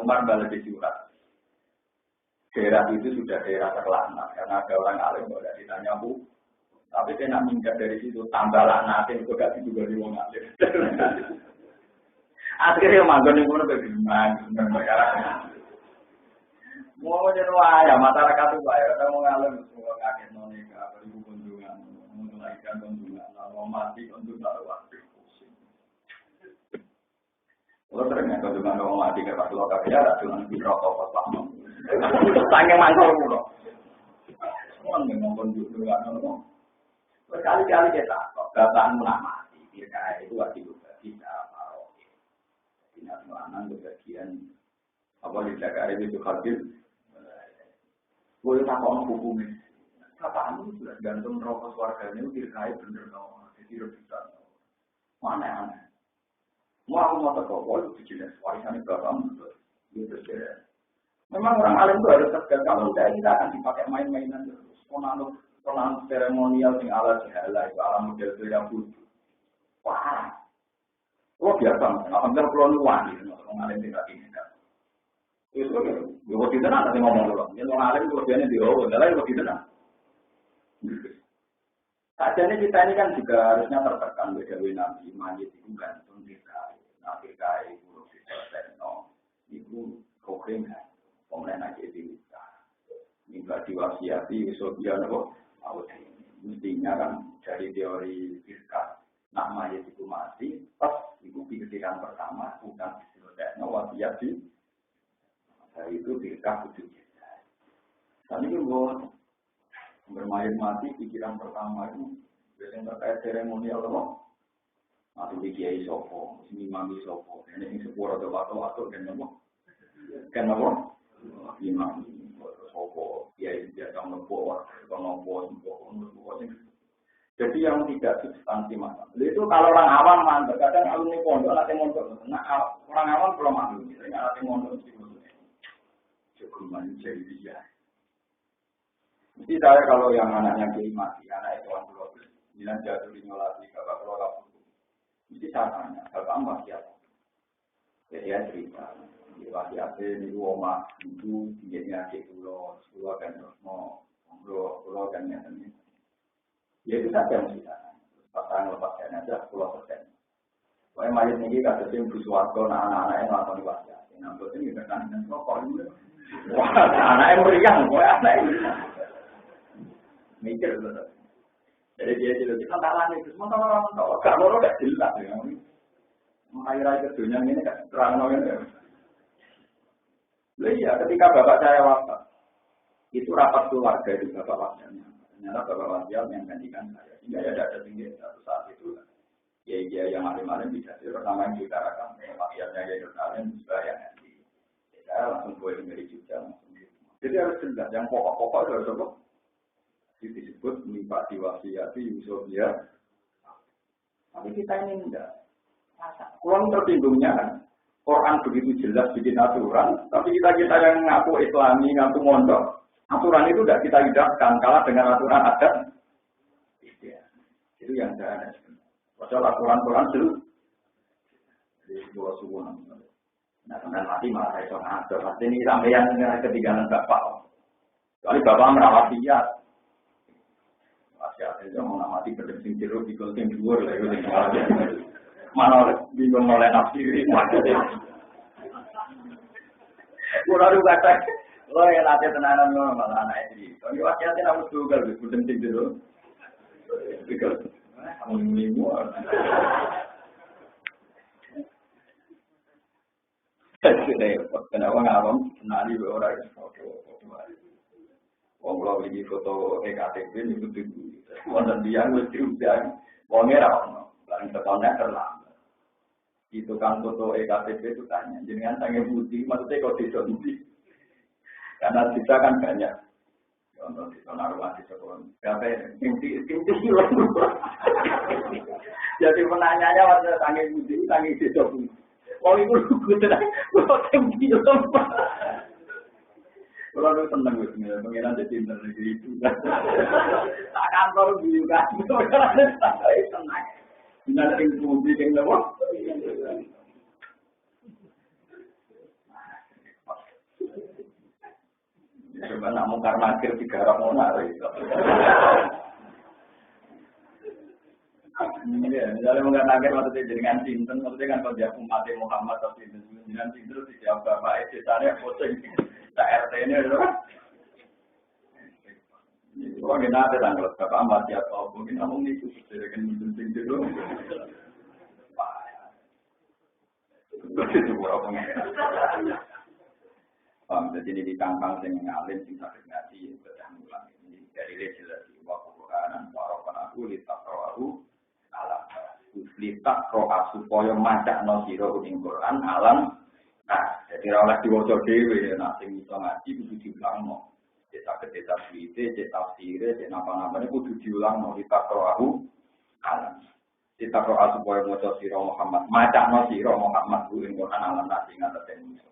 Umar balik di surat. Daerah itu sudah daerah terlaknat karena ada orang alim tidak ditanya bu. Tapi saya nak minggat dari situ tambah laknatin juga juga di wong alim. Akhirnya manggon yang mana bagaimana? Mau jadi waya masyarakat itu waya. Kita mau ngalim semua kaget nonika, beribu kunjungan, menunaikan kunjungan, mau mati kunjungan waktu. Kalau ternyata kalau dengan orang mati ke pas lokal dia ada dengan birokok pas lama. Tanya mangkal mulu. Semua memang konjuktur kan ngomong. Berkali-kali kita dataan mulai mati. Kira itu wajib juga kita mau. Tidak melanan kebagian apa dijaga itu hadir. Boleh tak orang hukumnya. Dataan itu sudah gantung rokok warganya itu kira bener no. Jadi rebutan. Mana-mana. Mau teko, itu jelas warisan bapakmu. Gitu ya. Memang orang alim itu harus tegas. Kalau tidak kita akan dipakai main-mainan terus. Penanut seremonial yang ala jahala itu alam model itu yang butuh. Wah, biasa. Alhamdulillah pulau luar gitu. Orang alim tidak ini kan. Itu kan, kalau tidak nanti ngomong dulu. Yang orang alim itu biasanya diawal, lain kalau tidak nanti. Sajanya kita ini kan juga harusnya tertekan beda nabi majid itu gantung dirkai, nabi kai buruk selesai itu kokeng kan, kemudian aja diminta, minta diwasiati usobian kok, mestinya kan dari teori firqah, nak majid itu mati, pas ibu pikiran pertama bukan selesai wasiati, dari itu firqah itu kita, tadi juga bermain mati pikiran pertama itu biasanya terkait seremonial loh. Atau di kiai sopo, imam sopo, ini sepuluh atau dan nopo, kan nopo, imam sopo, kiai jadang nopo, nopo. Jadi yang tidak substansi mana. Itu kalau orang awam mantap, kadang alumni pondok nanti mondok, nah orang awam belum maklum, misalnya nanti mondok mesti cukup manusia dia. Mesti saya kalau yang anaknya kiai mati, anak itu orang pulau, bilang jatuh di nyolati, bapak pulau lapor. Mesti saya tanya, bapak mbak siapa? Jadi dia cerita, di wasiat ini oma itu tingginya adik pulau kan terus mau pulau kan nyatanya. Ya itu saja mesti saya. Pasangan lepaskan aja pulau %. Pokoknya mayat ini kasusnya bersuarga, anak-anak yang nonton di wasiat. Yang itu juga kan rokok itu. Wah, anak yang meriang, anak yang mikir betul. Jadi dia kita talani itu semua orang tahu. Kalau orang tidak jelas ya, mengairi ke dunia ini kan terang ya. Iya, ketika bapak saya wafat, itu rapat keluarga di bapak wasiatnya. Ternyata bapak wasiat yang gantikan saya. Sehingga ada tinggi satu saat itu. Ya yang alim-alim bisa. Pertama yang diutarakan, wasiatnya ya kalian juga yang nanti. Saya langsung boleh dari Jogja. Jadi harus jelas. Yang pokok-pokok itu harus apa? Itu disebut melimpati wasiati usobia. Tapi kita ini enggak. Kurang tertinggungnya kan. Quran begitu jelas bikin aturan, tapi kita yang ngaku Islami, ngaku mondok, aturan itu tidak kita hidupkan, kalah dengan aturan adat. Itu yang saya ada. Padahal aturan-aturan dulu. Jadi dua subuh namanya. Nah, sampai mati malah saya ada. Pasti ini sampai yang ketinggalan bapak. Kali bapak merawat dia. Wasiat itu mau mati berdemsing jeruk di kulting dhuwur lah itu. Mana bingung oleh nafsi ini maksudnya. Kurang kata, lo yang latih tenanan lo malah anak ini. Tapi wasiatnya harus juga berdemsing jeruk. Because minggu. Kenapa ngawam kenali orang foto. Kalau ini foto EKTP ini betul. Wonten dia mesti udah wongnya rawon. Barang sekolah terlambat. Itu kan foto EKTP itu tanya. Jenengan sange putih, maksudnya kok disonti. Karena kita kan banyak. Contoh di zona rumah di sekolah. Siapa inti. Jadi penanyanya waktu sange putih, sange disonti. Oh itu lugu tenang. Kok tinggi lompat. Kalau lu seneng gitu, pengiran jadi internet itu. Tak kantor juga, saya senang. Nanti publik yang lewat. Coba nak mungkar nakir tiga orang mana? Misalnya mungkar nakir maksudnya dengan cinten, maksudnya kan kalau dia umat Muhammad atau dengan cinten tidak bapak itu saya posting. RT ini adalah orang yang ada tanggal berapa mati atau mungkin namun itu sudah kan penting dulu. Itu orang pengen. Jadi ini ditangkang dengan alim sing sakit ngaji berjambulan ini dari legislasi waktu Quran warokan aku litak rohahu alam litak roha supaya macak nosiro uning Quran alam. Nah, jadi oleh diwaca dhewe nek sing iso ngaji kudu diulangno. Cetak-cetak wite, cetak sire, cetak napa-napane kudu diulangno ditakroahu alam. Kita doa supaya maca sira Muhammad, macakno sira Muhammad ku ing Quran alam nasi ngatasé manusa.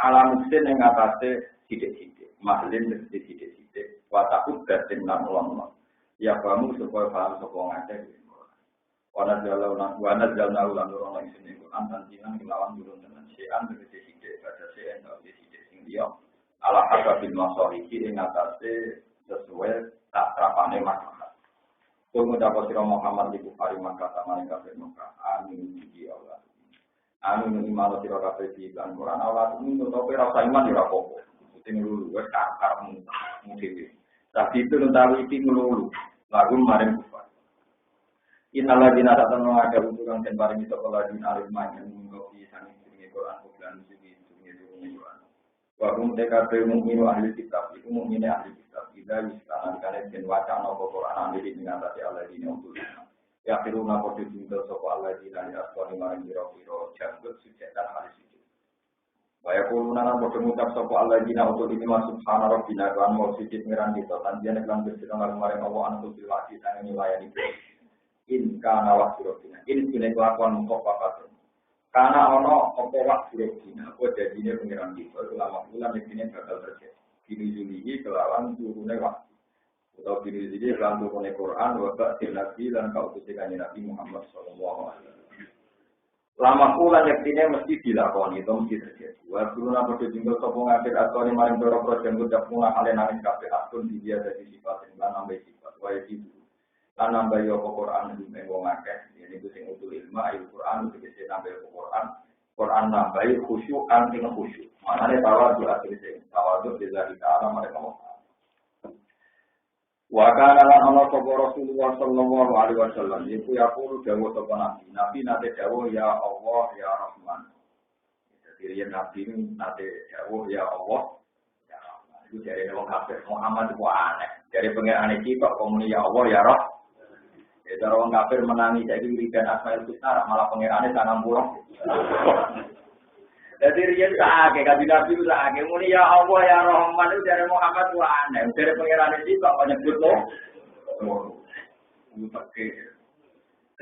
Alam muksin ing ngatasé sithik-sithik, mahlin sithik-sithik, wa takut datin lan ulama. Ya kamu supaya paham sapa ngakeh. Wana jalna ulang orang lain sini Quran dan jinan dilawan turun dengan sean sithik-sithik, pada sean atau sithik sing liya. Ala hasabil masaliki ing ngatasé sesuai tak trapane masalah. Kul ngucap sira Muhammad di Bukhari Makkah samane kafir Makkah. Amin ya Allah. Amin iman sira kafir di lan Quran Allah ini untuk rasa iman ora apa-apa. Sing lulu wis karepmu dhewe. Tapi itu nentawi iki ngelulu. Lagu maring kufar. Innalladzina tatanu ada uturan den paring sapa lagi alim manyen mungko di sang jenenge Quran bukan sing jenenge Quran. Wa hum tekabe mukminu ahli kitab iku mukmine ahli kitab. Ida istana kalian den wacana Quran diri ing atase Allah dine utul. Ya firuna podo jintel sapa Allah dina aswani marang pira-pira janggut sujetan hari sujud. Wa yaquluna lan podo ngucap sapa Allah dina utul ini subhana rabbina kan mau sujud ngiran kita tanjane lan bersih marang Allah anu dilati tang nilayani. In kana wasirofina, in kene kelakuan mengkopakat. Karena ono apa wasirofina, apa jadinya pengiran kita, ulama bulan ini bakal terjadi. Diri-diri kelawan turunnya waktu. Atau diri-diri kelawan turunnya Quran, wabak silaki dan kautusikannya Nabi Muhammad SAW. Lama bulan yaktinya mesti dilakoni, itu mesti terjadi. Waktu nak berdua sopong akhir atau ni maring dorong yang udah mulai kalian nangis kafe akun di dia dari sifat yang nambah sifat, wajib itu. Lan nambah yo Quran ing wong akeh yen iku sing utul ilmu ayo Quran iki nambah Quran nambah khusyuk ing khusyuk manane tawadhu asline tawadhu lillahi ta'ala mereka mau wa kana lan ana sapa Rasulullah sallallahu alaihi wasallam iku yaqulu dawuh sapa nabi nate dawuh ya Allah ya Rahman jadi yen nabi nate dawuh ya Allah ya Rahman itu dari wong kafir Muhammad ku aneh dari pengerane kita kok muni ya Allah ya Rahman. Ya orang kafir menangi jadi wiridan Asmaul Husna malah pangerane 60. Jadi riyen sakake kanjeng Nabi ku sakake muni ya Allah ya Rahman itu dari Muhammad ku aneh dari pangerane iki kok nyebut lo. Utake.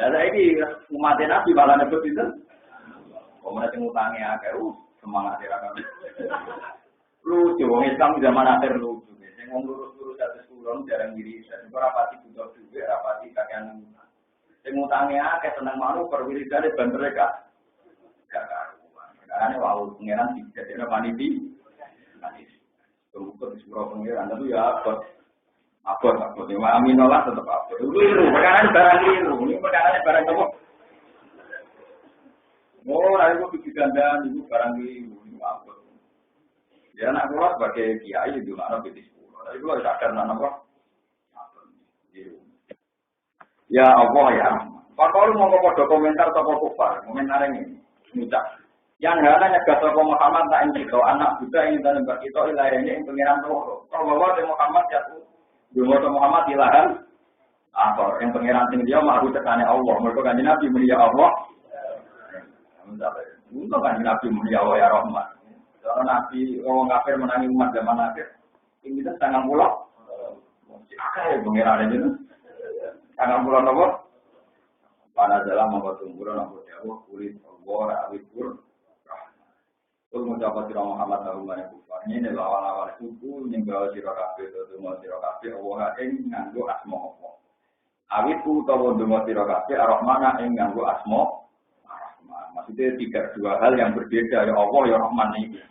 Lah iki umat Nabi malah nyebut itu. Omone sing utange akeh semangat ra kabeh. Lucu wong Islam zaman akhir lucu. Sing wong lurus-lurus atus kulon jarang wiridan. Ora pati butuh duwe, ora pati kakean. Sing utange akeh seneng manuver wiridane ben mereka. Gak karuan. Karena wau pangeran didadekno panitia. Kemudian di surau pangeran itu ya abot. Aminolah tetap abot. Liru, perkara barang liru. Ini perkara barang apa? Oh, itu digandaan itu barang liru. Ini abot. Ya anak keluar sebagai kiai itu mana betis. Tapi kalau sadar apa? Ya Allah ya. Pak Paul mau komentar toko kufar, komentar ini mudah. Yang hanya nyegah toko Muhammad tak ingin kalau anak Buddha ingin tembak itu ilahnya yang pengiran Tuhan. Kalau bahwa Muhammad jatuh, belum Muhammad ilahan. Atau yang pengiran tinggi dia mahu tekannya Allah. Mereka kan Nabi mulia Allah. Untuk kan Nabi mulia Allah ya Rahman. Kalau Nabi orang kafir menangi umat zaman akhir, ini kita sangat pulau. Oke, pengiran itu. Sangat pulau nopo. Pada dalam membuat tumburan nopo jauh kulit Allah awibur. Kalau mencapai sirah Muhammad Allahumma kufar ini lawan-lawan suku yang bawa sirah kafir atau mau sirah kafir Allah yang nganggo asma Allah. Awibu atau mau sirah kafir Ar-Rahman yang nganggo asma Ar-Rahman. Maksudnya dua hal yang berbeda ya Allah ya Rahman ini.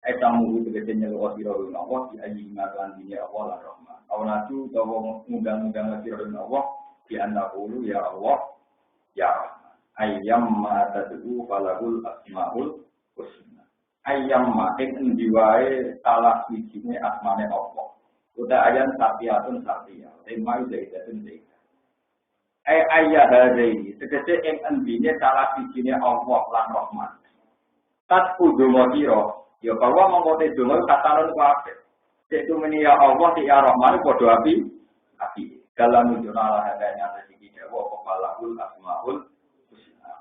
Tamu itu biasanya lu sirah Allah di ayat matan dunia Allah lah Rahman. Awnatu atau ngundang-ngundang sirah Allah di anak ulu ya Allah ya Rahman. Ayyam ma tad'u falahul asmaul husna. Ayyam ma ing diwae salah wijine asmane Allah. Uta ayan sapiatun sapia. Tema zaidatun zaid. Ayya hadai tegese ing endine salah wijine Allah lan Rahman. Tat kudu motiro ya bahwa mengkote donga katalon kuwi. Cek meni ya Allah ti ya Rahman padha api. Dalam jurnal hadanya rezeki dewa kepalahul asmaul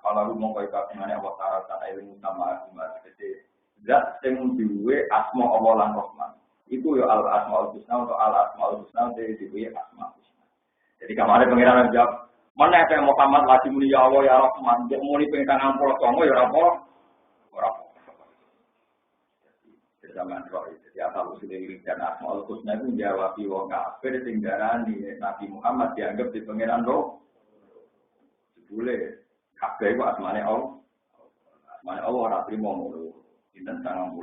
kalau mongko ikatane Allah taala ta ilmu sama gede zat sing duwe asma Allah lan Rahman iku ya al asmaul husna atau al asmaul husna duwe asma husna. Jadi kamane pengiran jawab Mana ada Muhammad lagi muni ya Allah ya Rahman, dia muni pengen tangan pulau songo ya Rahman. Zaman roh itu ya kalau sudah diberikan asmaul husna itu menjawab wong kafir sing darani Nabi Muhammad dianggap di pangeran roh. Boleh kabeh ku asmane Allah. Asmane Allah ora trimo ngono. Dinten 90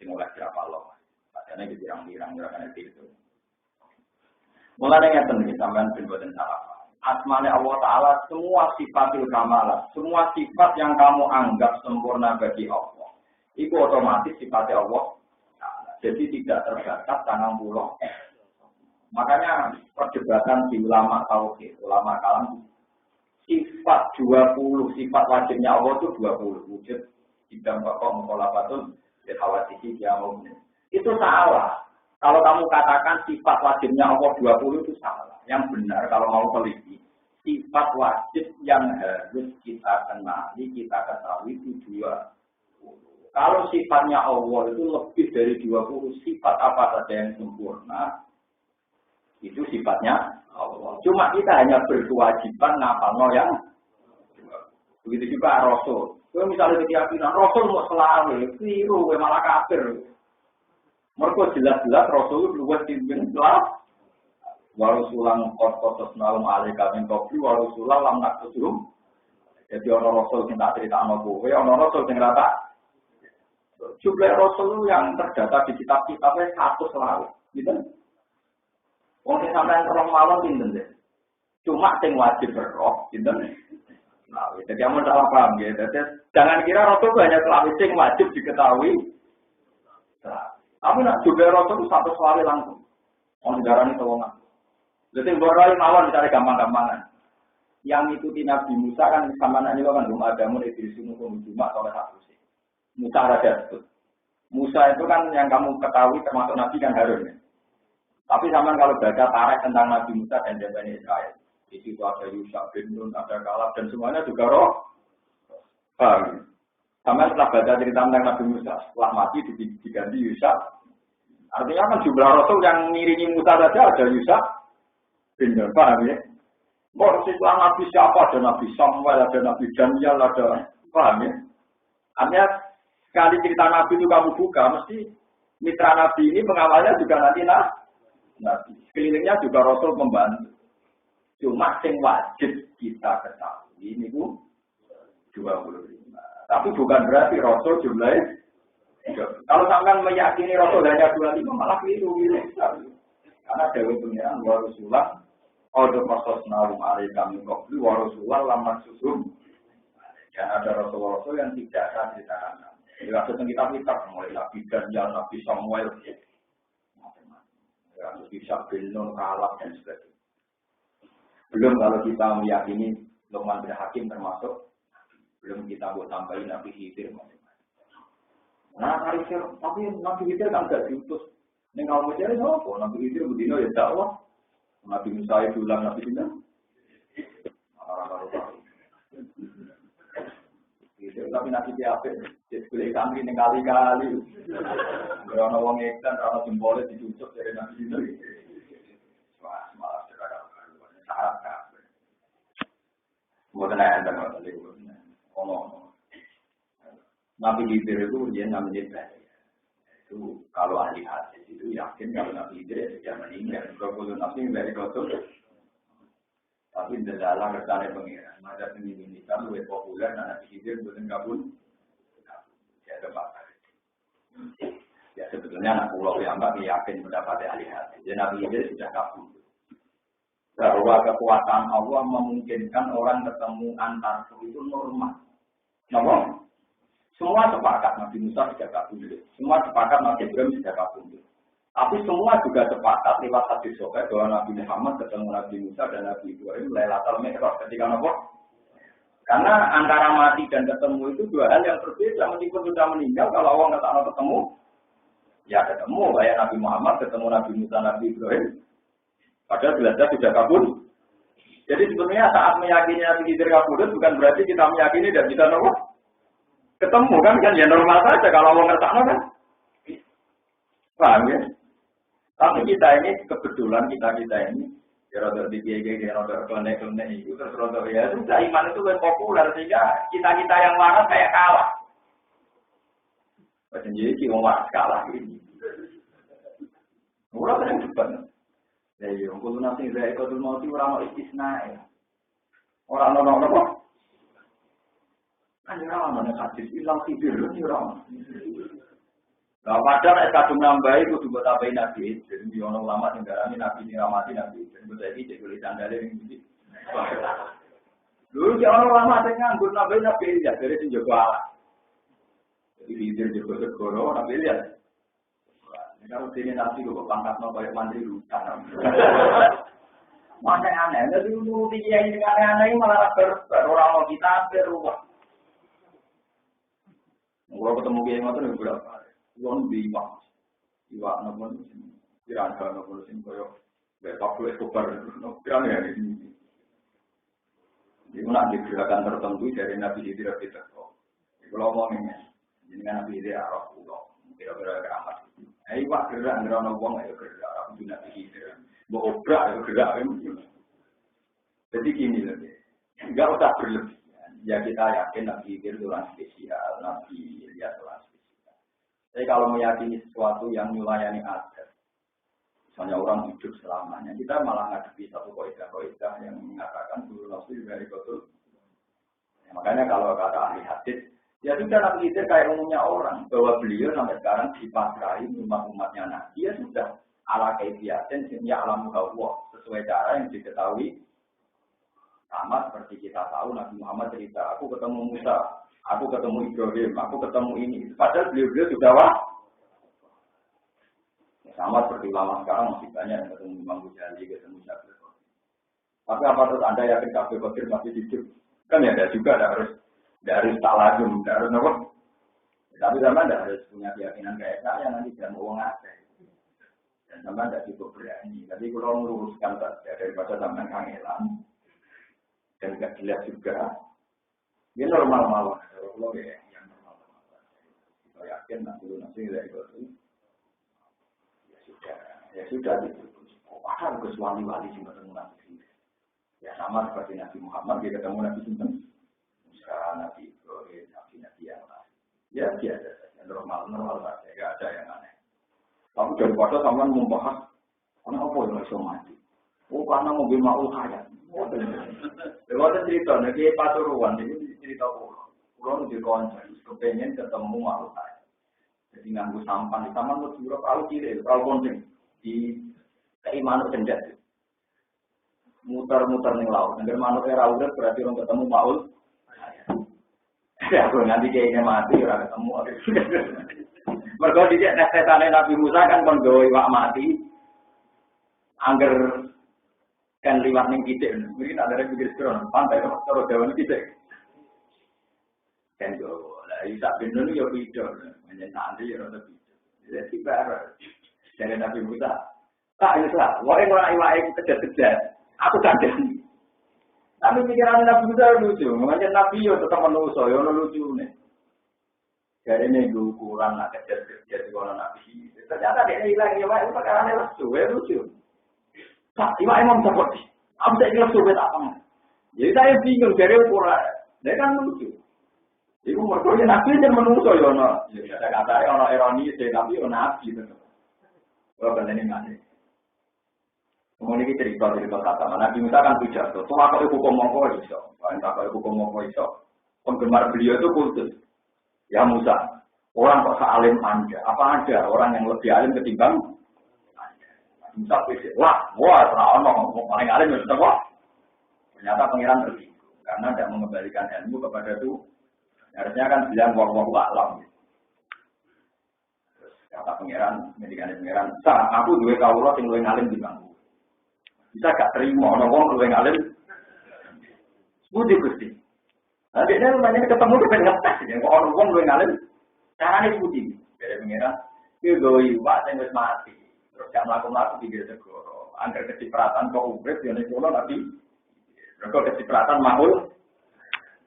sing oleh siapa Allah. Padane pirang-pirang gerakan itu. Mulane ngeten iki sampean ben boten salah. Asmane Allah Ta'ala semua sifatil kamalah, semua sifat yang kamu anggap sempurna bagi Allah. Itu otomatis sifatnya Allah. Jadi tidak terbatas tangan pulau. Makanya perdebatan di ulama tauhid, ulama kalam sifat 20, sifat wajibnya Allah itu 20 wujud. Idam bapak mukolafatun dihawatihi diamumnya. Itu salah. Kalau kamu katakan sifat wajibnya Allah 20 itu salah. Yang benar kalau mau teliti, sifat wajib yang harus kita kenali, kita ketahui itu 20. Kalau sifatnya Allah itu lebih dari 20 sifat apa saja yang sempurna, itu sifatnya Allah. Cuma kita hanya berkewajiban ngapalno yang begitu juga Rasul. Kalau misalnya keyakinan Rasul mau selalu, keliru, malah kafir. Mereka jelas-jelas Rasul luwes pimpin selah. Warusulang kotos nalum alika min qabli warusulang lam nakusum. Jadi orang Rasul yang tak cerita sama gue, orang Rasul yang rata. Jumlah Rasul yang terdata di kitab-kitabnya 100 selalu, gitu. Mungkin sampai orang malam pinten deh. Cuma yang wajib berroh, gitu. Nah, jadi kamu salah paham, gitu. Jangan kira Rasul itu hanya selalu yang wajib diketahui. Tapi nak jumlah Rasul itu 100 selalu langsung. Orang negara ini tolongan. Jadi berroh mawon dicari gampang-gampangan. Yang ikuti Nabi Musa kan sama Nabi kan belum ada mulai dari sunu cuma oleh satu. Musa ada sebut. Musa itu kan yang kamu ketahui termasuk Nabi kan Harun. Ya? Tapi sama kalau baca tarikh tentang Nabi Musa dan Bani Israel, di situ ada Yusuf bin Nun, ada Kalab dan semuanya juga roh. Sama setelah baca cerita tentang Nabi Musa, setelah mati diganti Yusuf. Artinya kan jumlah Rasul yang ngiringi Musa saja ada Yusuf bin Nun, paham ya? Mau setelah Nabi siapa? Ada Nabi Samuel, ada Nabi Daniel, ada paham ya? Artinya sekali cerita Nabi itu kamu buka, mesti mitra Nabi ini pengawalnya juga nanti Nabi. Sekelilingnya juga Rasul membantu. Cuma yang wajib kita ketahui ini Bu 25. Tapi bukan berarti Rasul jumlahnya. Kalau sampai meyakini Rasul hanya 25 malah keliru. Karena Dewi Pengiran Warusulah Odo Pasos Nalum Alaikami Kopli Warusulah Lamar Susum. Dan ada Rasul-Rasul yang tidak ada ceritakan. Kasus yang kita mulai Nabi Daniel, Nabi Samuel, kasus Yusuf bin Nun, Kalab dan sebagainya. Belum kalau kita meyakini Luqman bin Hakim termasuk, belum kita buat tambahin Nabi Khidir. Nah, tapi Nabi Khidir kan tidak diutus. Ini kalau mau cari apa? Nabi Khidir begini ya dakwah. Nabi Musa itu ulang Nabi Khidir. Tapi nanti dia apa? Dia boleh kami kali-kali. Kalau orang ngekan, orang jempolnya dicucuk dari nabi itu. Wah, malah sekarang syarat kafe. Bukan ada tadi. Ngomong. Nabi Khidir itu dia namanya itu kalau ahli hadis itu yakin kalau Nabi Khidir sudah meninggal. Kalau Nabi dari Rasul. Tapi dalam rencana pengiran, masa ini kan lebih populer, anak Khidir bukan kabun, ya ada ya sebetulnya anak pulau yang tak yakin mendapat ahli hadis. Jadi Nabi Khidir sudah kabun. Bahwa kekuatan Allah memungkinkan orang ketemu antar itu normal. Normal. Semua sepakat Nabi Musa sudah kabun. Semua sepakat Nabi Ibrahim sudah kabun. Tapi semua juga sepakat lewat hadis sahih bahwa Nabi Muhammad ketemu Nabi Musa dan Nabi Ibrahim Lailatul Mi'raj ketika apa? Karena antara mati dan ketemu itu dua hal yang berbeda. Meskipun sudah meninggal, kalau orang nggak ketemu, ya ketemu kayak Nabi Muhammad ketemu Nabi Musa, Nabi Ibrahim. Padahal jelas-jelas sudah kabur. Jadi sebenarnya saat meyakini Nabi Khidir kabur bukan berarti kita meyakini dan kita nolak. Ketemu kan ya normal saja kalau orang ngertakno kan. Paham ya? Tapi kita ini kebetulan kita ini Ya rada dibiayai dia rada klenek-klenek itu terus rada ya sudah iman itu kan populer sehingga kita yang waras kayak kalah. Macam jadi ki wong waras kalah ini. Ora kan depan. Ya yo kudu nasi saya kudu mau ora mau istisna. Ora ono apa. Kan ora ono hadis ilang tidur yo ora. Nah, padahal nek kadung nambahi kudu mbok tambahi nabi. Jadi ono ulama sing darani nabi niramati nabi. Mbok saiki cek kulit sandale ning iki. Lho, ya ono ulama sing nganggur nambahi nabi ya dari sing jago Allah. Jadi lider jago segoro nabi ya. Kalau sini nabi kok pangkatno koyo mantri hutan. Mana aneh, nek nuruti kiai sing aneh-aneh malah ora ono kita berubah. Kalau ketemu kiai ngoten berapa? Wong di iwak nopo kira-kira nopo sing koyo betok kuwi super kira ya ini. Di mana di gerakan tertentu dari Nabi tidak kita kok. Kalau ngomongnya, jenengan Nabi dia arah pulau, kira-kira keramat. Iwak gerak ngerono wong ayo gerak Nabi tidak. Mbok obrak ayo gerak. Jadi gini loh. Enggak usah berlebihan. Ya kita yakin Nabi itu orang spesial, Nabi dia orang. Tapi kalau meyakini sesuatu yang melayani adat, misalnya orang hidup selamanya, kita malah ngadepi satu kaidah yang mengatakan dulu nafsu dari betul. Ya, makanya kalau kata ahli hadis, ya sudah Nabi itu kayak umumnya orang, bahwa beliau sampai sekarang dipasrahi umat-umatnya Nabi, ya sudah ala kaifiatin ya alam Allah sesuai cara yang diketahui. Sama seperti kita tahu Nabi Muhammad cerita, aku ketemu Musa. Aku ketemu Ibrahim, aku ketemu ini. Padahal beliau-beliau sudah sama seperti ulama sekarang masih banyak yang ketemu Imam Ghazali, ketemu Syekh. Tapi apa terus Anda yakin Kabeh Qadir masih hidup? Kan ya ada juga, harus tak lagi, harus apa? Tapi sama tidak harus punya keyakinan kayak saya nanti tidak mau ngasih. Dan sama tidak cukup berani. Tapi kalau meluruskan saja daripada sampai kangelan dan tidak jelas juga. Ini normal-normal, kalau yang normal-normal. Kita yakin nanti dari itu, ya sudah gitu. Ada kesuali-wali yang ketemu Nabi. Ya sama seperti Nabi Muhammad, dia ketemu Nabi Sinten. Sekarang Nabi Ibrahim, Nabi yang lain. Ya biasa saja, normal-normal saja, tidak ada yang aneh. Tapi daripada sama membahas, kenapa yang bisa mati? Oh karena mobil maul kaya. Lewat cerita, nanti Pasuruan ini cerita pulau di konser, kepengen ketemu makhluk saya. Jadi nganggu sampan di taman berjurah perahu kiri, perahu konser di keimanan cendet. Muter-muter nih laut, negara manusia raudah berarti orang ketemu makhluk. Ya, nanti kayaknya mati orang ketemu. Mereka tidak nesetannya Nabi Musa kan penggawa iwak mati, angger kan liwat ning kitik, mungkin ada yang pikir sekarang pantai terus jalan kitik. Kan go, lah isa bener yo video, menyen nanti yo ada video. Jadi baru dari Nabi Musa, tak isa, wae ora iwake kedet-kedet, aku kaget. Tapi pikiran Nabi Musa lucu, menyen Nabi yo tetap manusa yo lucu nih. Dari ini ukuran nak kedet-kedet kalau Nabi. Ternyata dia hilang ya, wae perkara lucu. Tak, iwak emang seperti, aku tak jelas sobat apa. Jadi saya bingung dari ukuran, dia kan lucu. Ibu mertuanya nabi dan menungso ya, no. Saya kata orang ironi, tapi orang nabi itu. Kalau benda ini nggak sih. Kemudian kita cerita kata, Nabi Musa kan pidato. Tuh apa ibu komongko iso, apa ibu komongko iso. Penggemar beliau itu kultus. Ya Musa, orang kok sealim Anda? Apa ada orang yang lebih alim ketimbang? Musa pikir, wah, terlalu paling alim ya sudah wah. Ternyata pangeran tersinggung karena tidak mengembalikan ilmu kepada itu. Harusnya kan bilang wah alam. Terus kata pangeran, pangeran, aku dua kaulah yang lebih alim di bangku. Bisa gak terima, orang lebih alim. Budi. Nanti dia banyak ketemu dengan ngetes, yang orang lebih alim. Caranya budi. Dari pangeran, dia doi pak yang mati. Terus yang melakukan pikir segoro, angker kecipratan kau urip yang itu tapi mereka kecipratan mahul,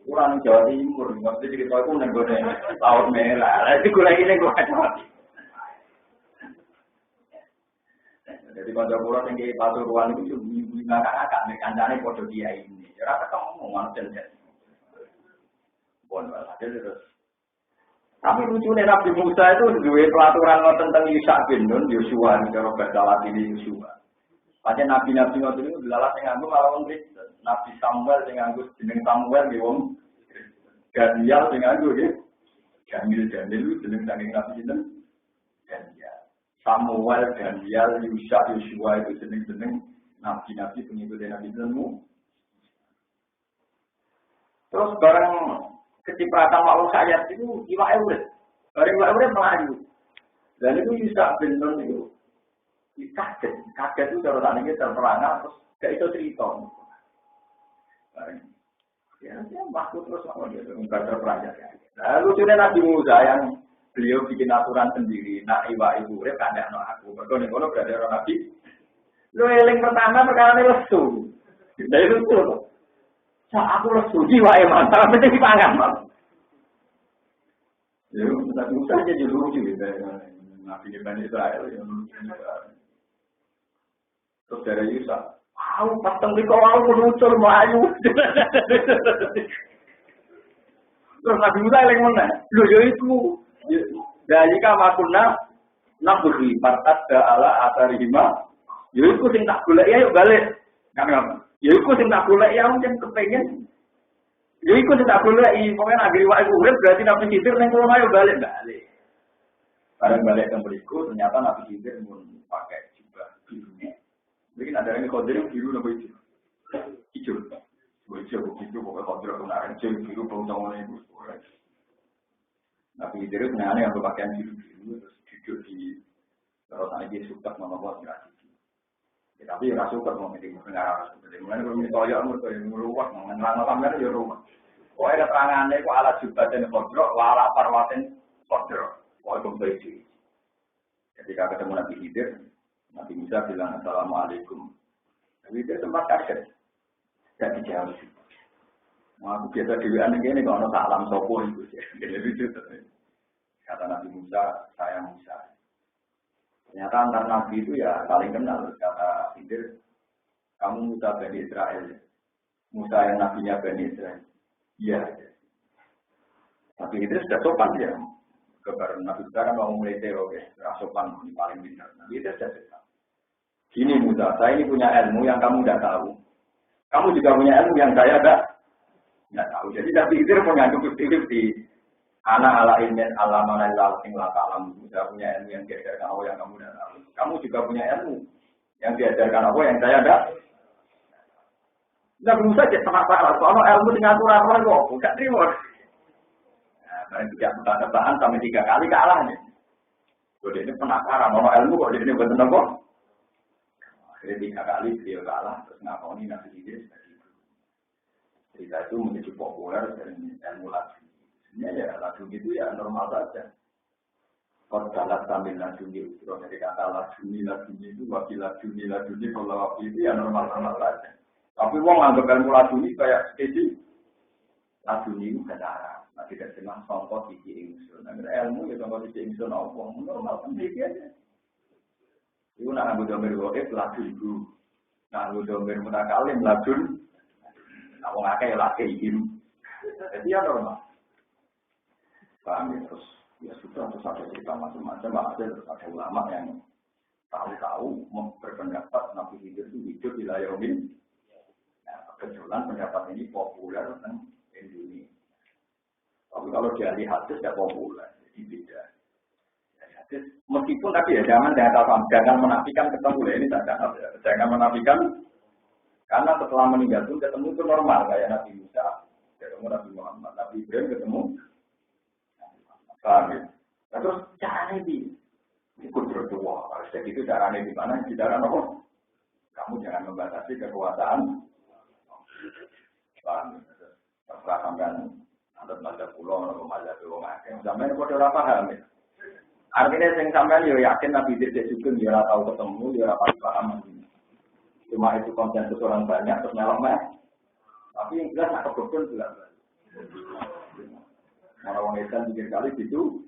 kurang Jawa Timur, maksudnya cerita itu nenggone laut merah, itu gue lagi nenggone mati. Jadi pada pulau yang kayak Pasuruan itu juga kakak nih kancane podo dia ini. Ya ketemu manusia jadi. Bon malah terus. Tapi lucunya Nabi Musa itu dua peraturan tentang Yusak bin Nun, Yosua, cara bahasa Latin Yosua. Pakai nabi-nabi waktu itu dilalat yang nganggo malah Kristen. Nabi Samuel yang nganggo jeneng Samuel di wong Daniel yang nganggo nggih. Daniel itu jeneng saking nabi sinten? Daniel. Samuel, Daniel, Yusa, Yosua itu jeneng-jeneng nabi-nabi pengikut Nabi Musa. Terus barang kecipratan makhluk hayat itu iwak urip. Barang iwak urip melayu. Dan itu Yusa bin Nun itu kaget itu cara tadi kita terperangah terus gak itu cerita. Ya, waktu terus apa dia enggak terperangah. Nah, lucunya Nabi Musa yang beliau bikin aturan sendiri. Nak iwa ibu urip kan ana aku. Mergo ning kono berada orang Nabi. Lu eling pertama perkara ne lesu. Dari itu tuh. Aku lesu jiwa mantap mesti dipangan, Mas. Ya, Nabi Musa jadi lucu gitu. Nabi Bani Israel yang terus dari Yusa, aku pas tenggelam kau meluncur melayu. Terus Nabi Musa yang mana? Lu itu dari kamakuna naburi partat ke ala atarihima. Yaitu sing tak golek ya yuk balik. Kan apa? Yaitu sing tak golek ya mungkin kepengen. Yaitu sing tak golek pokoknya akhir wae urip berarti Nabi Khidir ning kono ayo balik. Bareng balik ke beriku ternyata Nabi Khidir pun pakai jubah birunya. Mungkin ada yang Khidir yang biru apa hijau? Hijau. Hijau begitu pokoknya Khidir kemarin hijau biru bau-baunya itu. Nabi Khidir sebenarnya yang berpakaian biru-biru terus duduk di terus dia suka membuat nasi. Tapi rasa suka mau meeting dengar rasa. Jadi mulai kalau misalnya orang meluas mengenal kamera di rumah. Oh ada terangannya itu alat jubatan Khidir, wala parwaten Khidir. Oh itu ketika ketemu Nabi Khidir, Nabi Musa bilang Assalamualaikum. Nabi Khidir sempat kaget. Gak dijawab. Aku biasa dewan ini kalau salam sopo itu sih. Kata Nabi Musa, saya Musa. Ternyata antar Nabi itu ya saling kenal. Kata Khidir, kamu Musa Bani Israel. Musa yang nabinya Bani Israel. Iya. Tapi Khidir sudah sopan ya. Kebar Nabi sekarang mau mulai teori, sopan ini paling benar. Nabi itu sudah. Gini Musa, saya ini punya ilmu yang kamu tidak tahu. Kamu juga punya ilmu yang saya tidak tahu. Jadi Nabi itu punya cukup di anak ala ilmin alamana lalsing lata alam. Musa punya ilmu yang diajarkan Allah yang kamu tidak tahu. Kamu juga punya ilmu yang diajarkan Allah yang saya tidak. Nabi Musa jadi penasaran. Soalnya ilmu dengan aturan kok bukan terima. Nah, tidak bertahan sampai 3 kali kalah nih. Jadi ini penasaran, mau ilmu kok ini benar kok. Akhirnya 3 kali beliau kalah, terus ngakoni Nabi Khidir seperti itu. Cerita itu menjadi populer dari ilmu lagu. Sebenarnya ya lagu itu ya normal saja. Kalau dalam sambil lagu itu, dari kata lagu itu, wakil lagu ini, kalau wakil itu ya normal saja. Tapi wong anggap ilmu lagu ini kayak skesi. Lagu ini bukan arah. Nah, tidak cuma songkot sisi ingsun. Nah, ilmu ya songkot sisi ingsun apa? Normal kan aja. Ibu nak ambil domir goib lagu ibu. Nak ambil domir mutakalim lagu. Nak wong akeh lagi ibu. Jadi ya normal. Paham ya terus. Ya sudah terus ada cerita macam-macam. Terus ada ulama yang tahu-tahu berpendapat Nabi Khidir itu hidup di layar ini. Nah, kebetulan pendapat ini populer dan Indonesia. Tapi kalau dari hadis tidak populer, jadi beda. Dari hadis, meskipun tapi ya jangan menafikan ketemu ini jangan menafikan karena setelah meninggal pun ketemu itu normal kayak Nabi Musa, ketemu Nabi Muhammad, Nabi Ibrahim ketemu. Paham ya? Nah, terus caranya ikut berdoa. Harus jadi itu caranya di mana? Di cara apa? Kamu jangan membatasi kekuasaan. Paham ya? Terserah sampean. Untuk mazhab pulau, untuk mazhab wong akeh. Sampai ini kode ora paham ya. Artinya sing sampean yo yakin Nabi Khidir juga dia ora tahu ketemu, dia ora paham. Cuma itu konsensus orang banyak terus melok meh. Tapi yang jelas nak kebukun juga. Kalau wong edan 3 kali gitu.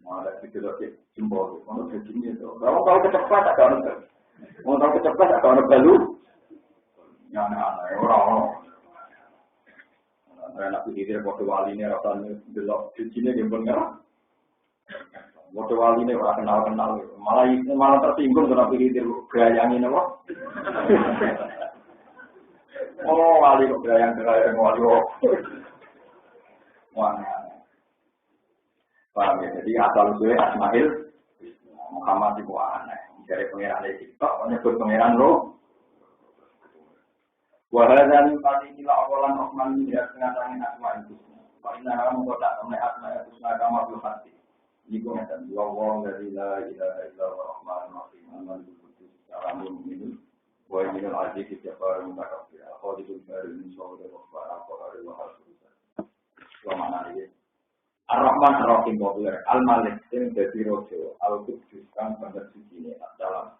Malah didelok jempol. Ono begini itu. Kalau tahu kecepatan agak ono. Mau tahu kecepatan agak ono balu. Ya anak orang. Anak pikir waktu wali ini rasanya delok begini dia bener. Waktu wali ini orang kenal malah tersinggung karena pikir gayangin apa? Oh wali kok gayang wali kok. Wah. Paham ya? Jadi asal usulnya Ismail Muhammad itu aneh. Dari pengiran dari TikTok, menyebut pengiran roh. Wahada min kila awalan Rahman ini dari tengah-tengah asma itu. Karena kamu kotak temen asma itu sengaja kamar hati. Ini pun ada dua wong dari la ilaha illallah Rahman Rahim aman kudus alamun ini. Wa minal aziz jabbar mutakabbir. Khalidul baru insyaallah wa fa'ala wa hasbuka. Wa mana ini? Ar-Rahman Ar-Rahim populer, Al-Malik sing dadi raja, Al-Qudus kang bener sujine dalam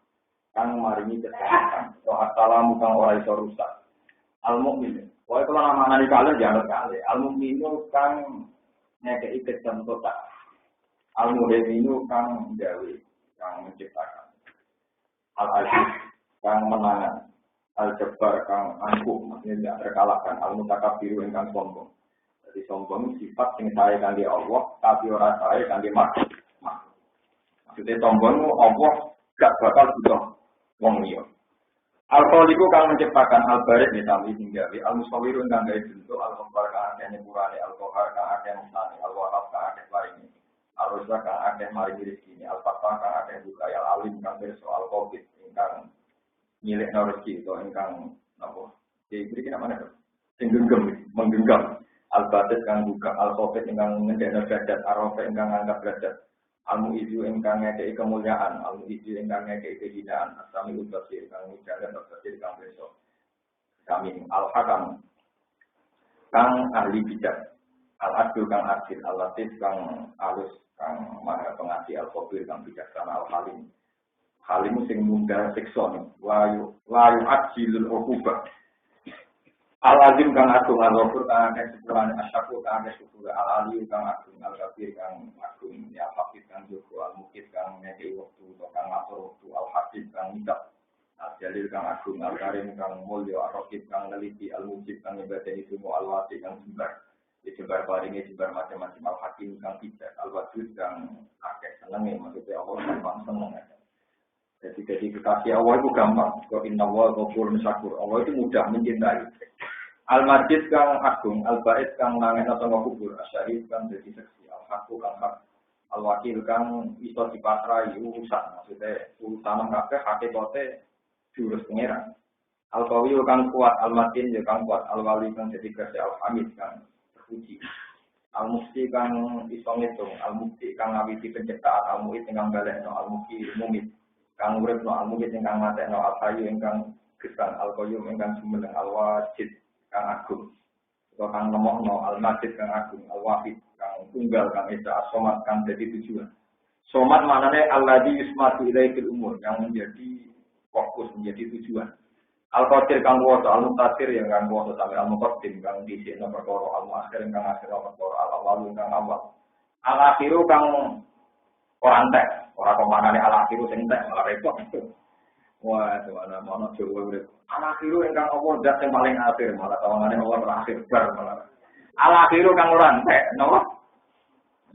kang maringi kesehatan, wa assalamu kang ora iso rusak. Al-Mukmin, wae kula namane kali jangan kali. Al-Mukminu kang ngekeki kecentotan. Al-Muhaiminu kang gawe, kang menciptakan. Al-Aziz kang menangan. Al-Jabbar kang angkuh, maksudnya tidak terkalahkan. Al-Mutakabbir kang sombong. Jadi sombong sifat yang saya kandil Allah, tapi orang saya kandil makhluk. Maksudnya sombong Allah gak bakal butuh wong liya. Al-Khaliqu kang menciptakan al-barik ditami hinggawi, al-musawiru kang gawe bentuk, al-khabar kang akeh nyepurane, al-qahar kang akeh mustani, al-wahab kang akeh maringi, al-rusha kang akeh maringi rezeki, al-fatah kang akeh buka, al-alim kang pirsa, al-qabid ingkang nyilekno rezeki utawa ingkang napa? Iki namanya sing menggenggam. Al-Batis kang buka, Al-Khofit ingkang ngendhekno derajat, Ar-Rafi ingkang nganggap derajat, Al-Mu'izzu ingkang ngekeki kemuliaan, Al-Mu'izzu ingkang ngekeki kehinaan, As-Sami Al-Basir kang mijalan Al-Basir kang pirsa. Kami Al-Hakam kang ahli bijak, Al-Adil kang adil, Al-Latif kang alus kang maha pengasih, Al-Khabir kang bijaksana, Al-Halim. Halim sing munggah siksa, layu ajilul uqubah. Al-Azim kang agung, Al-Ghafur kang akeh sepurane, Asy-Syakur kang akeh syukur, Al-Ali kang agung, Al-Kabir kang agung, Al-Hafid kang jogo, Al-Mukid kang ngekeki wektu, kang ngatur wektu, Al-Hafiz kang ngidak, Al-Jalil kang agung, Al-Karim kang mulya, Ar-Raqib kang neliti, Al-Mujib kang nyebadani semua, Al-Wasi kang jembar, disebar paringe jembar macam-macam, Al-Hakim kang bijak, Al-Wadud kang akeh senenge, maksudnya Allah gampang seneng. Jadi kekasih Allah itu gampang. Kalau inna Allah ghafurun syakur, Allah itu mudah mencintai. Al-Majid kang agung, Al-Ba'id kang nangena sama kubur, Asy-Syahid kang dadi saksi, Al-Haqqu kang hak, Al-Wakil kang iso dipasrahi urusan, maksudnya urusan kabeh hakikate jurus pengeran. Al-Qawi kang kuat, Al-Matin kang kuat, Al-Wali kang dadi kerja, Al-Hamid kang terpuji. Al-Mufti kang iso ngitung, Al-Mufti kang ngawiti penciptaan, Al-Mu'id kang balekno, Al-Muqi mumit kang uripno, Al-Mumit kang matekno, Al-Hayyu kang gesang, Al-Qayyum kang jumeneng, Al-Wajid kang agung, kang nemokno, Al-Majid kang agung, Al-Wahid kang tunggal, kang esa, As-Somad kang jadi tujuan. Somad maknanya alladzi yusmatu ilaikil umur, yang menjadi fokus, menjadi tujuan. Al-Qadir kang kuwasa, Al-Muqtadir yang kang kuwasa sampai Al-Muqaddim kang dhisikno perkara, Al-Muakhir kang akhirno perkara, Al-Awwal kang awal. Al-Akhiru kang ora entek. Ora pemanane al-akhiru sing entek malah repot. Wah, mana Jawa urip. Al-akhiru ingkang apa zat sing paling akhir malah tawangane Allah terakhir bar malah. Al-akhiru kang ora entek, napa?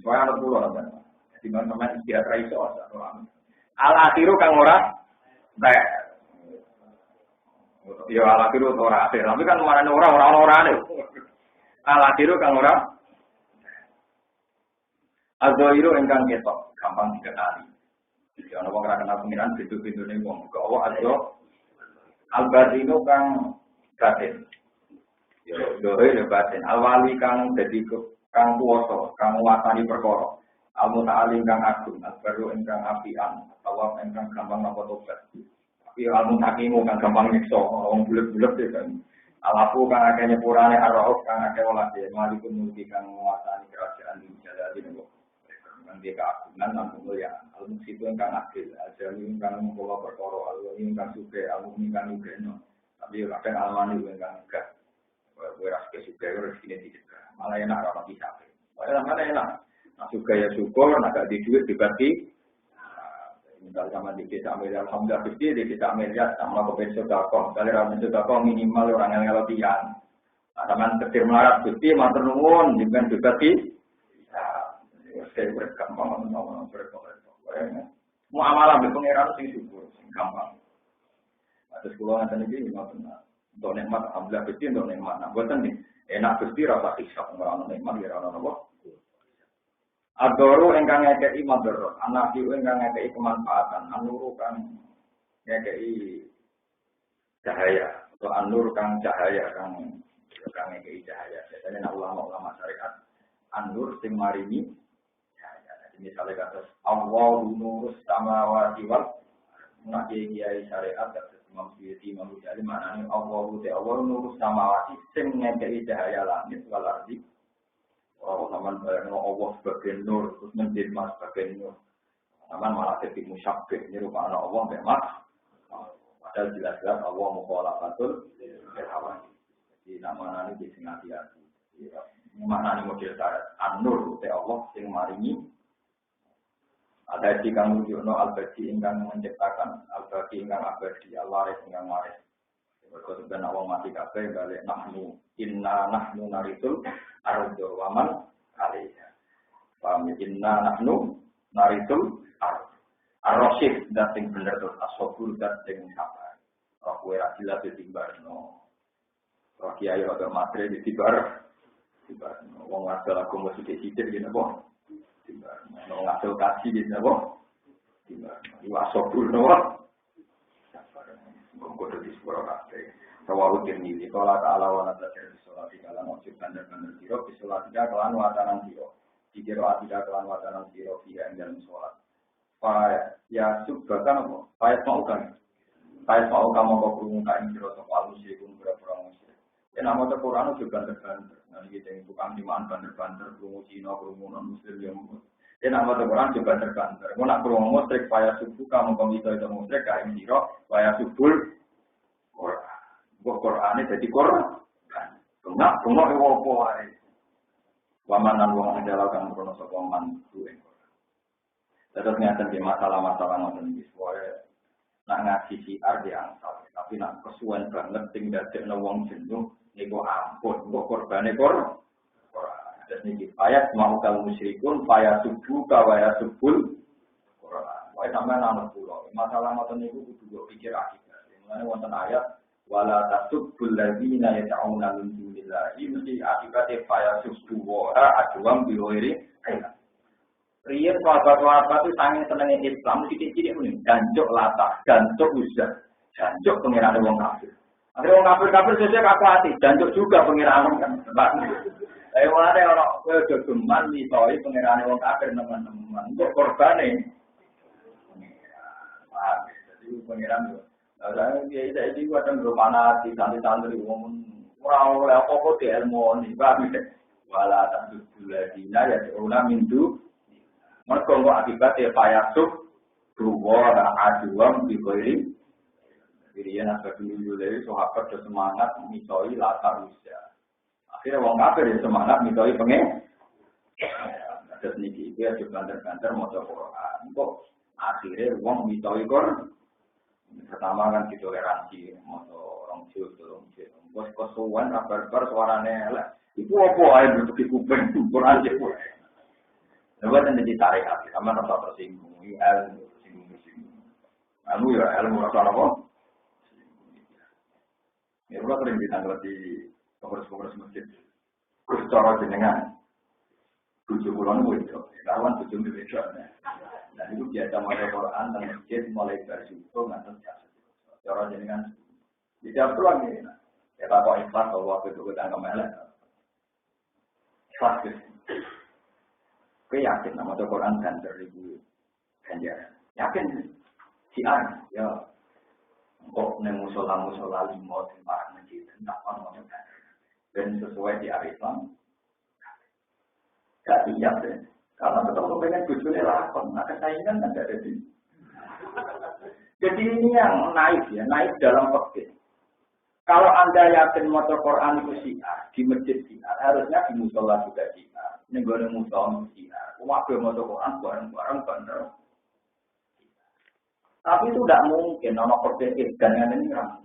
Wah, ana pulo sampeyan. Di mana dia ra iso al-akhiru kang ora entek. Ya al-akhiru ora akhir, tapi kan marane ora al-akhiru kang ora al-dhahiru ingkang ketok, gampang dikenali. Jadi ana wong ora kenal pengiran pintu-pintune wong. Kok aja al-batinu kang batin. Ya dohe ya batin. Al-wali kang dadi kang kuwasa, kang nguasani perkara. Al-muta'alim kang agung, al-baru ingkang apian, tawab ingkang gampang napa tobat. Tapi al-mutaqimu kang gampang nyiksa, wong bulet-bulet ya kan. Al-afu kang akeh nyepurane, ar-rauf kang akeh welase, malikun mulki kang nguasani kerajaan di jalali. Dia keagungan dan kemuliaan. Al-Muqsitu ingkang adil, Al-Jami ingkang mengkula perkara, Al-Wali ingkang sugih, Al-Mu'min ingkang nyugihno. Tapi kadang Al-Mani ingkang enggak. Kowe ra suke-suke rezekine dicegah. Malah enak ora bisa. Malah enak. Juga ya syukur, agak di duit dibagi. Misal sama di desa Amelia, alhamdulillah di desa Amelia sama kepen sodako. Kalau ramen sodako minimal orang yang latihan. Teman kecil melarat Gusti matur nuwun dengan dibagi. Saya bergampang ngomong bergampang. Muamalah be pangeran sing syukur, sing gampang. Terus kula ngaten iki ngoten. Untuk nikmat alhamdulillah Gusti untuk nikmat. Nah, boten nih. Enak Gusti rasa hisab ora ono nikmat ya ora ono apa. Adoro ingkang ngekeki madharat, anak iki ingkang ngekeki kemanfaatan, anuru kang ngekeki cahaya atau anur kang cahaya kang ngekeki cahaya. Biasanya ulama-ulama syariat anur sing maringi cahaya. Jadi misalnya kata Allahu nurus samawati wal ardi kiai syariat kata Imam Syuuti Imam Ghazali maknane Allahu ta'ala nurus samawati sing ngekeki cahaya langit wal ardi. Orang-orang bayangno Allah sebagai nur, terus menjadi sebagai nur. Orang malah jadi musyabbih, ini rupanya Allah memang. Padahal jelas-jelas Allah mukhalafatul hawa. Jadi nama-nama ini sing hati-hati. Maknanya model syarat. An-nur te Allah sing maringi. Ada jika nunjukno al-badi ingkang menciptakan, al-badi ingkang abadi, al-waris ingkang waris. Berkata Allah mati kabeh balik nahnu inna nahnu narisul ardo waman alaiha. Paham inna nahnu narisul ar-rasyid dan sing bener terus as-sabur dan sing sabar. Roh kowe ra jelas ditimbarno. Roh kiai ora matre ditimbar. Timbarno. Wong ngadol aku mesti sithik ngene apa? Timbarno. Wong ngadol kaji ngene apa? Timbarno. Iku as-sabur no. Mengkodo di sepuluh kafe. Tawaru tirmidzi. Kalau ta'ala wa nata dari sholat tiga lan wajib bandar-bandar siro. Di sholat tiga kelan watanan siro. Di kiro tiga kelan watanan siro. Via yang dalam sholat. Pak ya subhatan apa? Pak mau kan? Pak mau kamu kau kurung kain siro soal musyrikun berapa musyrik. Ya nama Quran juga bandar-bandar. Nanti kita yang tukang dimaan bandar-bandar kurung Cina kurung non muslim yang ya nama Quran juga bandar-bandar. Mau nak kurung musyrik payah subuh kamu komito itu musyrik kain siro. Payah subuh Quran ini jadi Quran. Enggak itu apa-apa. Wamanan wong adalah kang krono sapa mantu ing Quran. Terus ngeten di masalah-masalah ngoten iki soalé nak ngaji siar di angsal, tapi nak kesuwen banget sing dadekno wong jenuh niku ampun, kok korbane Quran. Terus niki ayat mau kal musyrikun faya subuh ka waya subul Quran. Wae sampeyan ana kula. Masalah ngoten niku kudu pikir akibat. Mulane wonten ayat wala tasubbul ladzina yad'una min dunillahi mesti akibate faya subwa adwam biwiri riyen sahabat-sahabat itu sange senenge Islam sithik-sithik muni gancuk latah gancuk uzah gancuk pengirane wong kafir akhire wong kafir sesuk aku ati gancuk juga pengirane kan ayo ora ora kowe do geman mitoi pengirane wong kafir teman-teman kok korbane jadi pengirane Orang dia itu kadang berpanah di santri-santri umum orang oleh apa di ilmu ni, bagus. Walau tak dulu ya orang mindu. Mereka nggak akibatnya payasuk dua aduan diberi. Jadi yang nak dulu dari sahabat semangat mitoi latar usia. Akhirnya orang kafir semangat mitoi pengen. Ada sedikit dia juga banter-banter mau Quran. Kok akhirnya orang mitoi Quran. Pertama kan ditoleransi, moto orang Jawa, bos kosuan, kabar-kabar suaranya elek. Itu apa aja bentuk kuping, Quran itu. Lepas itu ditarik hati, sama rasa tersinggung, ilmu tersinggung. Ilmu ya ilmu rasa apa? Ya udah sering ditanggal di pengurus-pengurus masjid. Kurus cara jenengan, 7 bulan itu, kawan 7 bulan. Dan itu biasa mulai Quran dan masjid mulai dari situ ngantar jasa. Cara jenengan tidak perlu lagi. Ya tak ikhlas bahwa itu kita kemelek. Ikhlas itu. Kau yakin nama Quran dan 1000 ganjaran. Yakin siar ya. Kok neng musola limo di para masjid tidak orang dan sesuai di Islam. Gak siap deh. Karena betul pengen bujurnya lakon, nah kesaingan kan tidak ada di. Jadi ini yang naik ya, naik dalam fikih. Kalau Anda yakin motor Quran itu syiar, di masjid syiar, harusnya di musola juga syiar. Ning gone musa mesti. Wae maca Quran bareng-bareng bener. Tapi itu tidak mungkin, ono perspektif dan yang ini kan.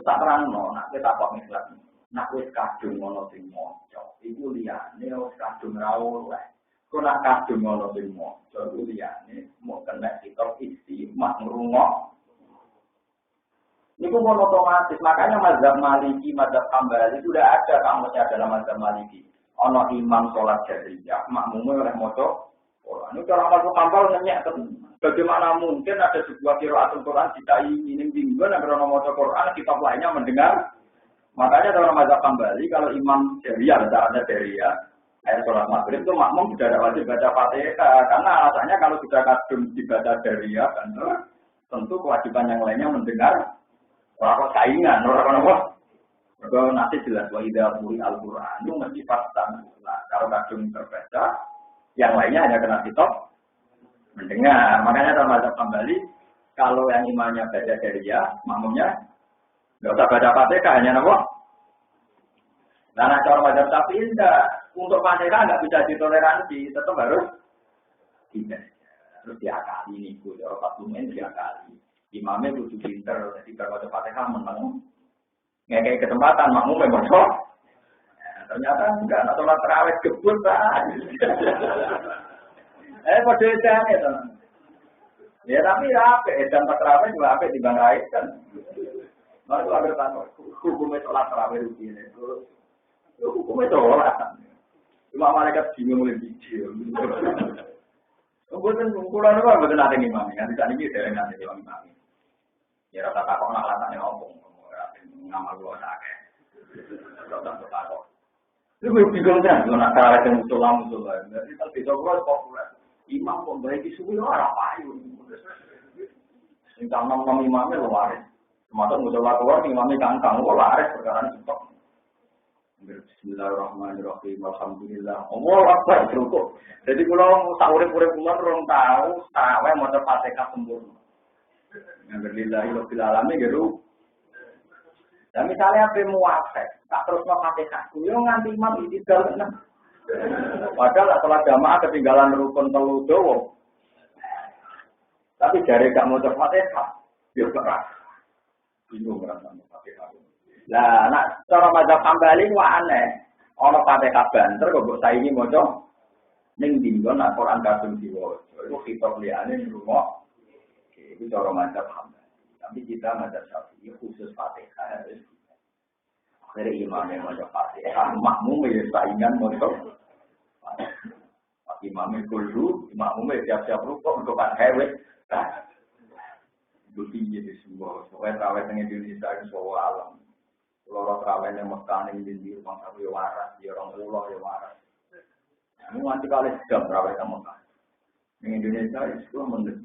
Tak terang nak kita kok misalnya, nak wis kadung ono sing maca, iku liyane wis kadung ra oleh. Kok nak kadung ono sing maca, iku liyane mau kena kita isi mak ngrungok. Itu pun otomatis, makanya mazhab Maliki, mazhab Hambali sudah ada kamusnya dalam mazhab Maliki. Ono imam sholat jahriyah, makmumnya oleh moco. Ini orang mazhab Hambali nanya, bagaimana mungkin ada sebuah qiraatul Quran kita ingin bingung agar ono moco Quran, kitab lainnya mendengar. Makanya dalam mazhab Hambali kalau imam jahriyah, ada jahriyah, ayat sholat maghrib itu makmum sudah ada wajib baca Fatihah, karena alasannya kalau sudah kadung dibaca jahriyah, kan tentu kewajiban yang lainnya mendengar. Orang saingan, orang apa? Kalau nanti jelas wa idza quri al-Qur'an itu mesti fastan. Nah, kalau kadung terbaca, yang lainnya hanya kena kitab mendengar. Makanya dalam mazhab Hambali, kalau yang imamnya baca jahriyah, makmumnya enggak usah baca Fatihah, hanya apa? Nah, cara mazhab Syafi'i untuk Fatihah enggak bisa ditoleransi, tetap harus tidak. Terus diakali niku, cara fatwa diakali. Imamnya kudu pinter, jadi kalau ada Fatihah menang. Ngekei kesempatan, makmum memang cocok. Ternyata enggak, nak sholat terawih gebut lah. Pada edan ya teman. Ya tapi apa? Edan terawih juga apa dibanggain kan? Lalu ada tanya, hukumnya sholat terawih begini. Hukumnya sholat. Cuma malaikat bingung mulai video. Kemudian kumpulan itu betul ada imamnya. Nanti tadi kita dengan imam. Ya rata-rata kok nak alasannya ngomong. Ngamal gua sakit. Rata-rata kok. Itu bingungnya, nak cara yang musulah. Jadi kalau bisa gua populer. Imam kok baiki suwi ora payu. Sing tanam imamnya luar. Termasuk musulah keluar imamnya kangkang waris perkara itu. Bismillahirrahmanirrahim. Alhamdulillah. Allahu Akbar cukup. Jadi kalau sak urip-urip kula rong tau, sawe maca Fatihah sempurna. Alhamdulillah rabbil alamin gitu. Dan misalnya apa muafek, tak terus mau Fatihah. Yo nganti imam itidal enam. Padahal setelah jamaah ketinggalan rukun telu dawa. Tapi jare gak maca Fatihah, yo keras. Bingung merasa Fatihah. Lah, nak cara mazhab Hambali wae aneh. Ana Fatihah banter kok mbok saingi maca ning dinggon nak Quran kadung diwaca. Iku kitab liyane rumah. Itu cara mazhab Hambali. Tapi kita mazhab Syafi'i khusus Fatihah. Dari imam yang maca Fatihah, makmum ya saingan maca. Imamnya kudu, makmumnya siap-siap rukuk untuk kan hewe. Itu tinggi di semua. Soalnya terawih di Indonesia itu soal alam. Kalau terawih yang Mekah ini di rumah sapi waras, di orang pulau ya waras. Ini nanti kali sedang terawih sama Mekah. Di Indonesia itu menurut.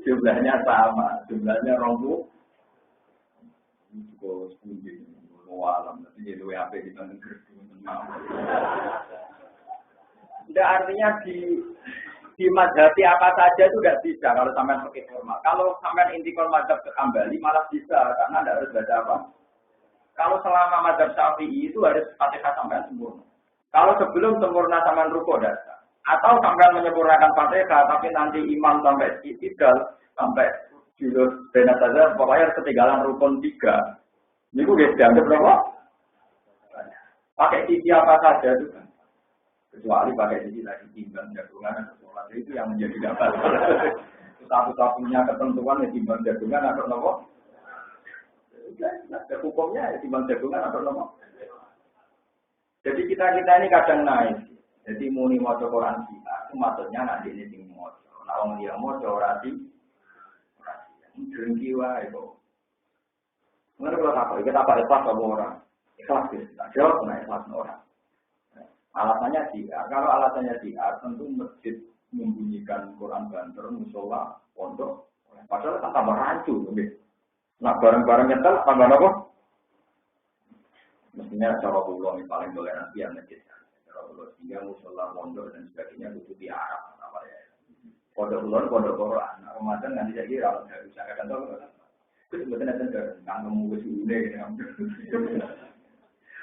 Jumlahnya sama, jumlahnya rombu. Juga sepuluh, alam. Tapi jadi WAP di sana gerdu. Tidak artinya di mazhabi apa saja itu tidak bisa kalau sampai pakai formal. Kalau sampai intikal mazhab ke Hambali malah bisa karena tidak harus baca apa. Kalau selama mazhab Syafi'i itu harus Fatihah sampai sempurna. Kalau sebelum sempurna sampai rukuk dasar. Atau sampai menyempurnakan Fatihah, tapi nanti imam sampai itidal, sampai julus benar saja, pokoknya ketinggalan rukun 3. Ini gue dianggap berapa? Pakai sisi apa saja itu kan. Kecuali pakai sisi lagi timbang jagungan atau sholat itu yang menjadi dapat. Satu-satunya ketentuan ya timbang jagungan atau nopo. Hukumnya ya timbang jagungan atau nopo. Jadi kita ini kadang naik. Jadi muni maca Quran kita, itu maksudnya nanti ini sing maca. Nah wong dia maca ora di drengki wae kok. Ngono kok tak kita apa ikhlas apa ora? Ikhlas ya. Jawab nek ikhlas ora. Alasannya dia, kalau alasannya dia tentu masjid membunyikan Quran banter, musola, pondok. Padahal kan tambah rancu, gitu. Nah bareng-bareng nyetel tambah apa? Mestinya cara pulau ini paling toleransi yang masjid. Dia musola, pondok dan sebagainya itu di Arab, apa ya? Pondok ulon, pondok Quran. Nah, Ramadan nanti saya kira kalau nggak bisa akan tahu. Itu sebetulnya tender, nggak nemu kesulitan.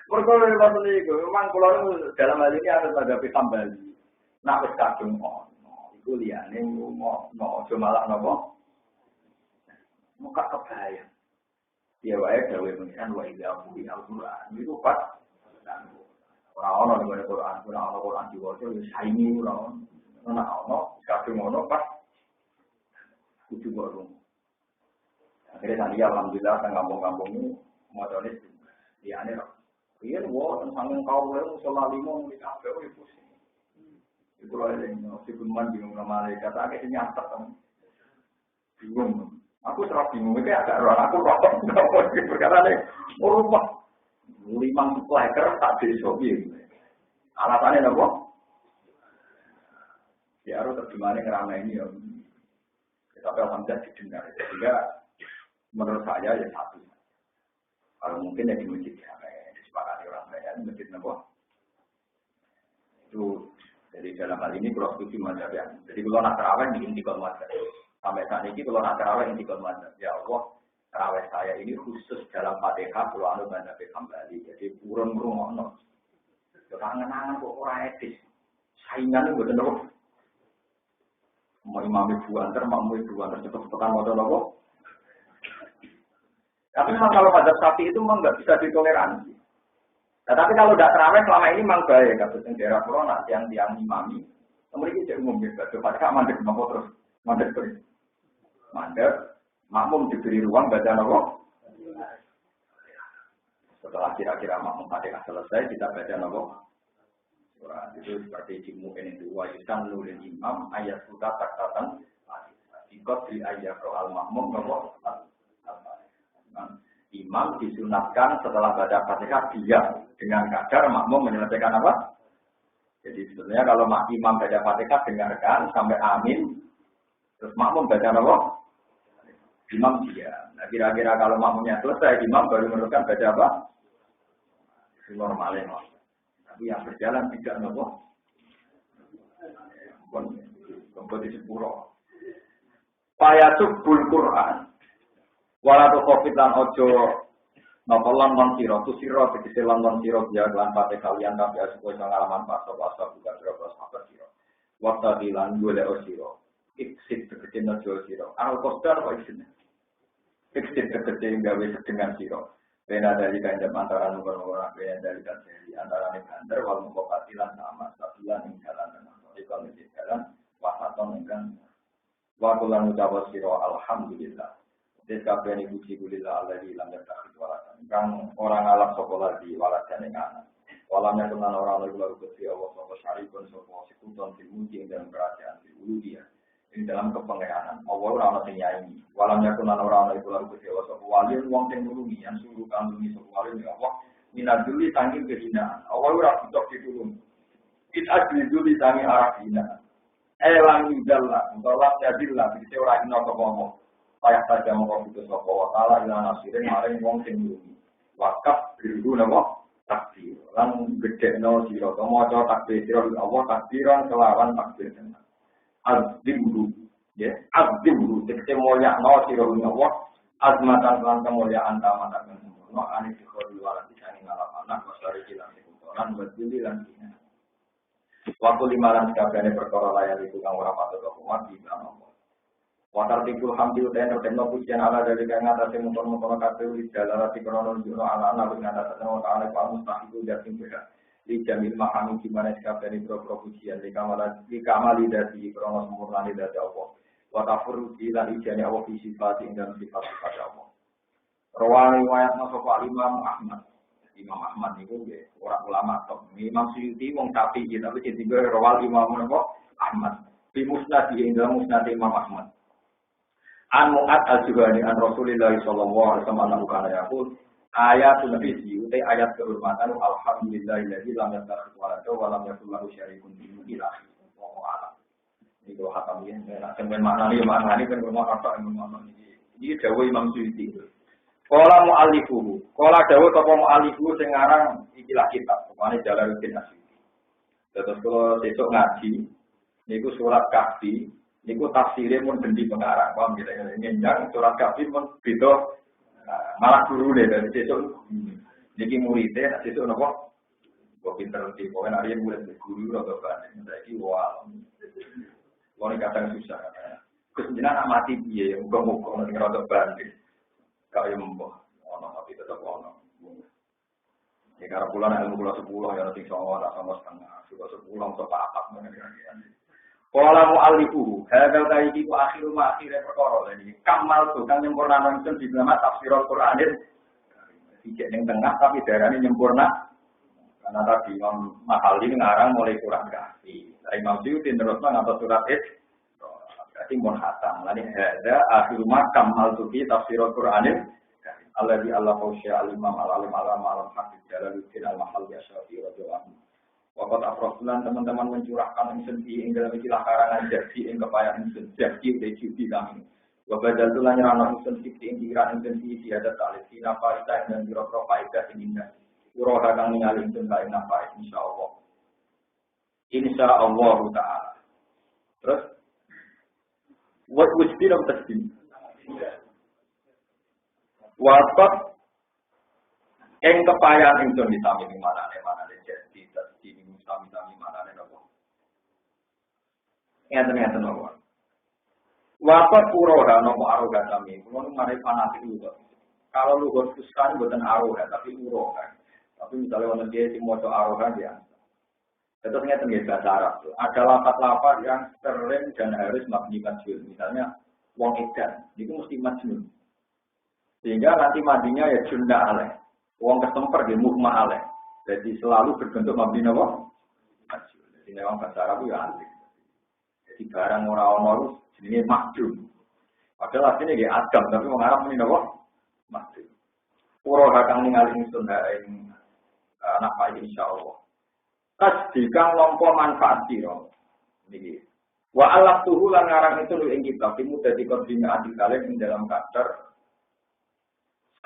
Perkara ngoten niku, memang kula niku dalam hal ini harus ada kembali. Nak wis kadung ono, iku liyane ngono, aja malah napa? Muka kebayang. Ya wae gawe mengiran wa ila qul al-Qur'an. Iku pas. Ora ono ning Quran, ora ono Quran diwaca wis saiki ora ono. Ora ono, kadung ono pas kudu baru. Akhirnya tadi alhamdulillah teng kampung-kampung ini modalnya liyane kok. Iya wo tentang kau wae musala limo di kafe wae pusing. Iku lha ning sikuman bingung malaikat akeh nyatet kan. Bingung. Aku terus bingung iki agak ora aku rokok perkara ne rumah. Limang supplier tak desa piye. Alatane napa? Ya harus terjemahane ngerameni ya. Tapi alhamdulillah didengar. Sehingga menurut saya ya satu. Kalau mungkin ya di masjid disepakati orang lain masjid napa? Itu jadi dalam hal ini kalau setuju mazhab ya. Jadi kalau nak tarawih di intikal mazhab. Sampai saat ini kalau nak tarawih intikal mazhab. Ya Allah, tarawih saya ini khusus dalam Fatihah kalau anu mazhab kembali. Jadi urung-urung. Kangen-kangen kok ora etis. Saingan itu bener kok. Mau imam ibu antar, cepet-cepetan modal apa? Tapi memang kalau pada sapi itu memang nggak bisa ditoleransi. Nah, tapi kalau tidak terawih selama ini memang baik. Kasus daerah corona yang imami. Mereka tidak umum ya. Pada mandek nopo terus mandek. Makmum diberi ruang baca nopo. Setelah kira-kira makmum Fatihah selesai, kita baca nopo. Itu seperti jimu'in itu wajisan nulil imam ayat suka taktatan ikut di ayat roh al-mahmum nopo. Imam disunatkan setelah baca Fatihah diam dengan kadar makmum menyelesaikan apa? Jadi sebenarnya kalau imam baca Fatihah dengarkan sampai amin, terus makmum baca apa? Imam diam. Nah kira-kira kalau makmumnya selesai, imam baru meneruskan baca apa? Normalnya. Tapi yang berjalan tidak nopo. Kompetisi sepuro. Payatubul Quran. Walau covid lan ojo nopolan non siro tu siro tegese lan non siro dia lan pate kalian tapi asupoi pengalaman pasal bukan berapa sahabat siro. Waktu dilan gule siro. Iksit tegese nojo siro. Al kostar kok iksit. Iksit tegese gawe sedengan siro. Bena dari kanjeng antara nomor-nomor bena dari kanjeng antara ning banter wal mukopatilan sama sabilan ing jalan dan kalau di jalan wasaton ingkang wa kulan ucawa sira alhamdulillah. Des kabeh puji kulillah alladzi lam yattakhidh waladan. Kang ora ngalap sapa lagi waladan ing anak. Walamnya tenan ora ana iku Gusti Allah sapa syarikun sapa sekuton dimuji dalam kerajaan uluhiyah. Di dalam kepengenalan, Allah ora ana sing nyanyi. Walamnya tenan ora ana iku Gusti Allah sapa wali wong sing nulungi yang suruh kandungi sapa wali ya Allah. Minaduli tangi kehinaan. Allah ora butuh ditulung. It adli tangi arah hinaan. Elang idallah, tolak jadillah, bisa orang ino kepomo. Kayak saja mau itu sapa wa taala ila nasirin maring wong sing nulungi. Wakaf biru napa takbir. Lan gedhekno sira to maca takbir sira Allah takbiran kelawan takbir. Azimru, ya, azimru. Tekse mulyakno sira Allah azmatan lan kemuliaan tamat akan sempurna ane dikholi walan disani ngalap anak wasari lan kumpulan wadili lan dina. Waktu limalan kabehane perkara layar itu kang ora patut umat di dalam Allah. Watar tikul hamdi utawa tenno pujian ala dari kang ngatasi mumpun-mumpun kabeh di dalam ati krono juno ala ana ing ngatasi wa ta'ala fa mustahiku jatim beda. Di jamil mahami gimana kabehane pro pujian di kamali dadi krono sempurna dadi Allah. Watafur lan ijane Allah fi sifat ing dalam sifat-sifat Allah. Rawani riwayat sapa Imam Ahmad. Imam Ahmad itu ya, orang ulama top. Imam Suyuti wong tapi tapi jadi rawal Imam Ahmad. Di musnad di dalam musnad Imam Ahmad. An Mu'ad al-Juhani an Rasulillah sallallahu alaihi wasallam kana yaqul ayatun nabi utai ayat kehormatan alhamdulillahilladzi lam yattakhidh walada wa lam yakul lahu syarikun fi mulkihi. Wallahu a'lam. Iku hatam yen nek sampeyan maknani kan ngono apa ngono iki. Iki dawuh Imam Suyuti. Kala mu'allifuhu, kala dawuh sapa mu'allifuhu sing aran ikilah kitab, upane Jalaluddin Asyuti. Terus kalau besok ngaji, niku surat Kahfi, niku tafsire mun bendi pengarang, paham ya? Ngenjang surat Kahfi mun beda malah gurune dari besok. Niki muridnya nanti itu nopo. Kok pinter di pokoknya hari murid guru atau banding. Saya wah. Kalau ini kadang susah. Kemudian anak mati dia, muka-muka nanti rada banding. Kaya mbah, ono tapi tetap ono. Ya karena pulau ilmu pulau 10 ya nanti sama setengah, sudah 10 untuk apa mengenai. Kalau mau alifu, hadal tadi itu akhirnya perkara ini. Kamal tuh kan nyempurna nonton di dalam tafsirul Quranin. Tidak yang tengah tapi darahnya nyempurna. Karena tadi Imam Mahali ngarang mulai Quran kasih. Imam Syuuti terus ngantos surat itu. Berarti mun hatam. Lalu ada akhirnya kamal tuh di tafsirul Quranin. Allah di Allah Fausya al-Imam al-Alim al-Alam Habib Jalaluddin al-Mahal Yasyafi radhiyallahu anhu. Waqat afrosulan teman-teman mencurahkan insun ing dalam ikilah karangan jadi ing kepayahan insun jadi udah cuti kami. Wabadal tulan nyerana insun sikti ing kiran insun isi ada talih sina faidah dan biro-biro faidah ing indah. Uroha kang ningali insun kain nafai insyaallah. Insyaallah ta'ala. Terus what was the of tasbih? Watot ing kepayahan ingsun disami ing manane jadi tasbih ing sami-sami manane napa. Ngeten napa. Watot puroha napa aroga sami. Kulo mari fanatik luwih. Kalau luwih suskan mboten aroga tapi uroha. Tapi misalnya wonten dia sing maca aroga ya. Terus ngeten nggih bahasa Arab. Ada lafaz-lafaz yang sering dan harus mabni majhul. Misalnya wong edan niku mesti majhul. Sehingga nanti madinya ya junda aleh. Uang kesemper di mukma aleh. Jadi selalu berbentuk mabni apa? Jadi memang bahasa Arab itu ya antik. Jadi barang orang-orang jenisnya makjum. Padahal aslinya dia agam, tapi orang Arab ini apa? Makjum. Pura kakang ningali ingsun ing anak bayi insyaallah. Tasdikang lompo manfaat sira. Niki. Wa Allah tuhu lan ngarang itu ing kitab timu dadi kodine adil kalian ing dalam kadar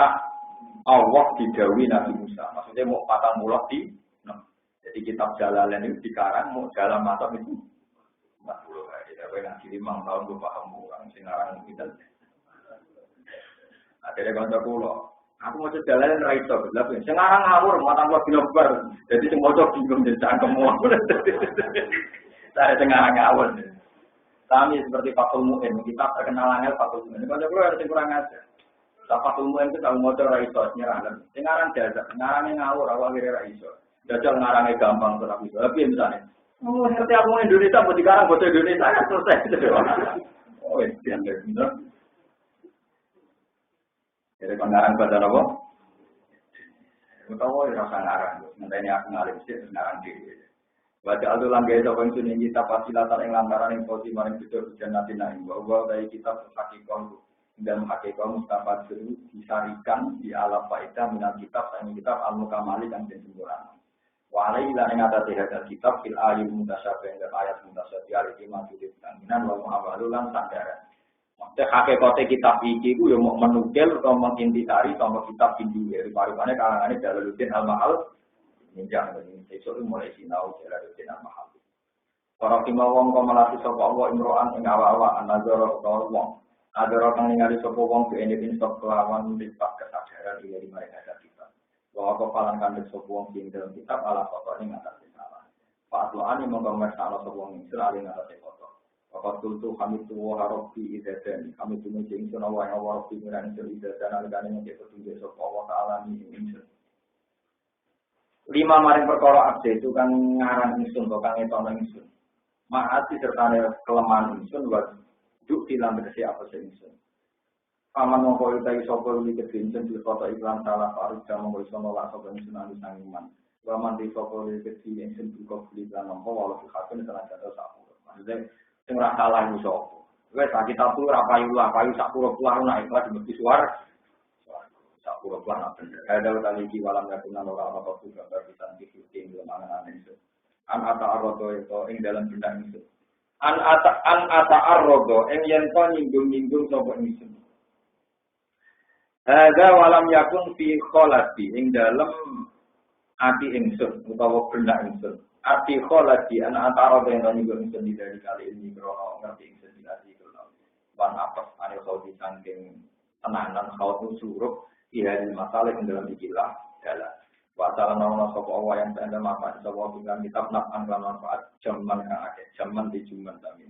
Allah didawi Nabi Musa. Maksudnya mau patah mulak di. Jadi kitab Jalalain itu dikarang mau dalam mata itu. 40 hari. Tapi ngaji 5 tahun gue paham orang singarang kita. Akhirnya kanca kula. Aku mau Jalalain ra iso. Lah singarang ngawur mata kula binobar. Jadi sing maca bingung jadi cangkemmu. Saya singarang ngawur. Kami seperti Fathul Mu'in, kita terkenal angel Fathul Mu'in. Kanca kula harus kurang aja. Fathul Mu'in itu kalau maca ra iso nyerah. Sing aran jajak, ngarane ngawur awak kira ra iso. Jajal ngarane gampang ora iso. Tapi misalnya, oh ngerti aku Indonesia mbok dikarang bocah Indonesia ya selesai. Oh, iya bener. Jadi pengarang pada apa? Utawa ora usah ngarang, ngenteni aku ngalim sik ngarang dhewe. Baca alulan gaya sapa sing kita fasilatan ing lantaran ing posisi maring bidor jannatin ing bahwa dari kitab hakikah dan hakikat Mustafa itu disarikan di alam faedah minal kitab dan kitab al-mukamali dan sempurna. Walai lan ing atas kitab fil ayat mutasyabih dan ayat mutasyabih aliki majud tanginan wa muhawalulan sandaran. Maksudnya hakikat kitab iki ku yo mau menukil atau mengintisari sama kitab Hindu dari paripane kalangane Jalaluddin Al-Mahal ninjang ini sesuk mulai sinau Jalaluddin Al-Mahal. Para kimawong komalasi sapa Allah imro'an ing awa-awa an-nazara utawa wong. Ada orang ningali sapa wong ke ini stop kelawan lipat kesadaran dari mereka kita. Bahwa kepalan kandung sapa wong sing dalam kitab ala foto ing atas salah. Pak Tuhan yang menggambar salah sapa wong selalu ngatas foto. Bapak tutu kami tuwa rabbi idzatan kami tumu sing sono wa rabbi miran idzatan algane nek petunjuk sapa Allah taala ni insun. 5 maring perkara abdi itu kan ngarang insun kok kang etono insun. Maati serta kelemahan insun wa duk tilam tegese apa sing iso. Paman mongko utawi sapa iki kedinten di foto iklan salah parus jam mongko iso nolak sapa sing anu sangiman. Paman di sapa iki kedinten buka beli lan mongko walau dikhaten salah jatuh sapur. Maksudnya sing ora salah iso. Wes kita tuh ora payu sak puluh naik kelas mesti suar. Sak puluh lan bener. Ada kali iki walam yakuna ora apa juga berbisan di syuting lemana itu. An ata arrodo itu ing dalam benda itu. An ata arrodo ing yen to nyinggung sapa ingsun. Hadza walam yakun fi kholati ing dalem ati ingsun utawa benda ingsun. Ati kholati an ata arrodo ing nyinggung ingsun dari kali ini krono ngerti ingsun dilati krono. Wan apa ane saudi saking tenanan khawtu suruh ihadil masalah ing dalam ikilah dalam. Wa ta'ala nawana sapa Allah yang tanda manfaat sapa dengan kitab naf'an lan manfaat jaman kang akeh jaman di juman sami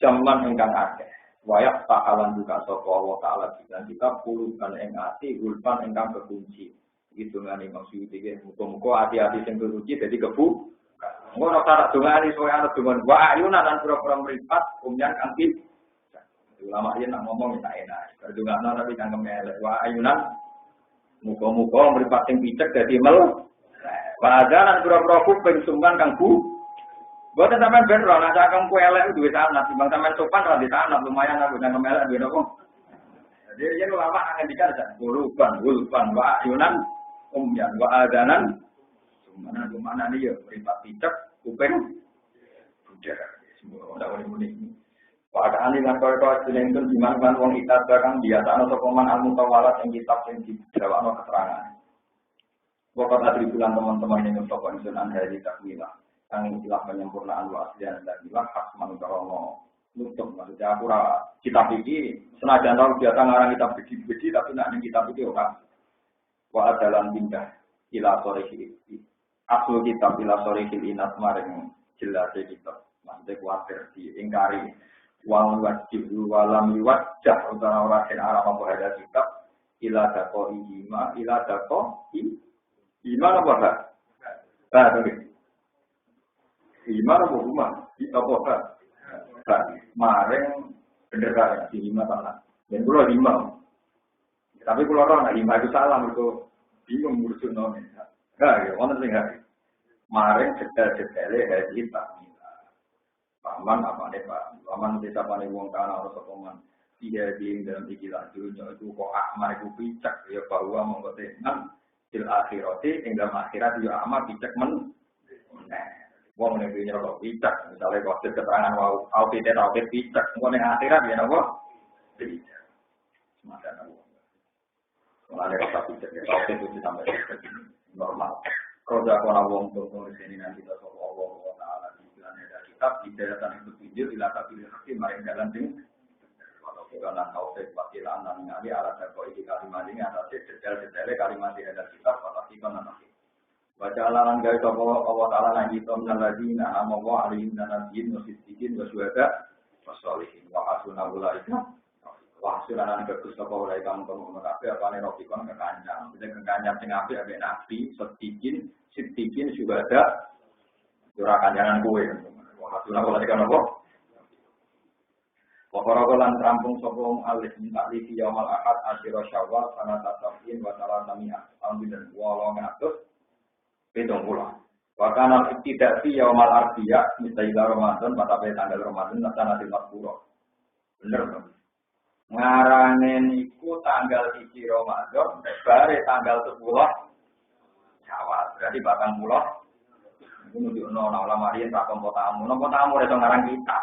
jaman ingkang akeh wayak ta'alan buka sapa Allah taala dengan kitab puluhan ing ati gulpan ingkang kekunci gitu ngene maksud iki muga-muga ati-ati sing kekunci dadi kebu ngono cara dongane soal ana dongan wa ayunan lan pura-pura mripat umyan kang ulama yen nak ngomong tak enak berdongano tapi kang kemelek wa ayunan muga-muga mripat sing picek dadi mel. Padahal pura-pura kuping sumban kang bu. Mboten sampean ben ora nek kang ku elek duwe tanah, timbang sampean sopan ora di tanah lumayan aku nang kemelek duwe napa. Jadi yen ulama ngendikan gulban wa ayunan umyan wa adanan mana nih ya mripat picek kuping budak. Semua ora muni. Padahal ini kau jenengkan di mana wong ikat bahkan biasa atau peman al-mutawalat yang kitab yang dijawab keterangan. Pokok tadi bulan teman-teman yang untuk konsunan hari takwilah, yang istilah penyempurnaan wasiat dan istilah khas manutarono nutup maksudnya aku kitab ini senajan tahu biasa ngarang kitab biji tapi nak kitab itu orang wa adalan pindah ila sorehil asal kitab ila sorehil inat maring jelas kitab maksudnya kuatir diingkari. Wal wajib walam wajah utara orang yang arah mampu ada kitab ila dako ima apa tak? Tadi ima apa rumah? Apa tak? Mareng bendera di lima tanah. Dan pulau lima. Tapi pulau orang lima itu salah itu bingung ngurusin nomornya. Ya, mana sih nggak? Mareng detail-detailnya dari kitab. Paman apa nih pak? Paman desa panik wong tanah atau sokongan dia di dalam ikilah dunia itu kok akmar itu picak ya bahwa mengkotekan til akhirati hingga akhirat dia akmar picak men. Wong negerinya kok picak misalnya kok keterangan wow audit picak mengkotekan akhirat dia nopo picak. Semacam nopo. Mulai rasa picak ya audit itu sampai normal. Kalau dah kalau wong tuh sini nanti kita soal Allah Taala kitab tidak datang itu video ila tapi hakim maring dalan sing kalau kita nak tahu wakilan nang ngali ala kau iki kalimat ini ada detail kalimat ini ada kitab atau kita nanti baca alangan gawe sapa Allah taala nang kita menalladzina amwa alim dan nabiyin wasitikin wasyuhada wasolihin wa hasuna ulaika wa hasuna nang bagus sapa ulaika mung kabeh apane rofikon kekanjang kekanjang sing apik ambek nabi sitikin syuhada ora kanjangan kowe. Hasilnya kalau dikatakan apa? Waktu lan rampung sopong alih minta lisi yamal ahad asyiro syawal sana tasawin watala tamiyah tahun dan walau ngatus hitung pula. Wakana tidak si yamal arbiya misalnya Ramadan pada tanggal Ramadan sana timur pura. Bener kan? Ngaranen iku tanggal 1 Ramadan bare tanggal 10 Syawal. Berarti batang pulau. Menuju ulama riyen tak kompo tamu itu ngarang kita.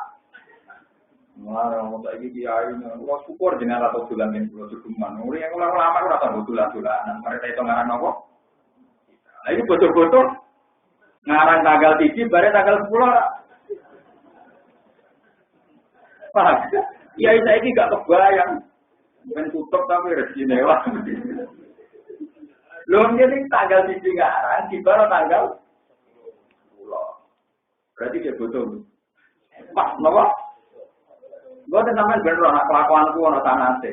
Ngarang untuk iki kiai ora syukur jenengan atau dolan yen kula cukuman. Ora ulama ora tau dolan-dolanan. Mereka itu ngarang apa? Nah iki betul-betul ngarang tanggal 3 bare tanggal 10. Paham? Kiai saiki gak kebayang. Ben tutup tapi rezine wae. Lho ngene tanggal 3 ngarang dibaro tanggal berarti dia betul. Pas, kenapa? Gue tentangnya bener anak kelakuanku, anak tanase.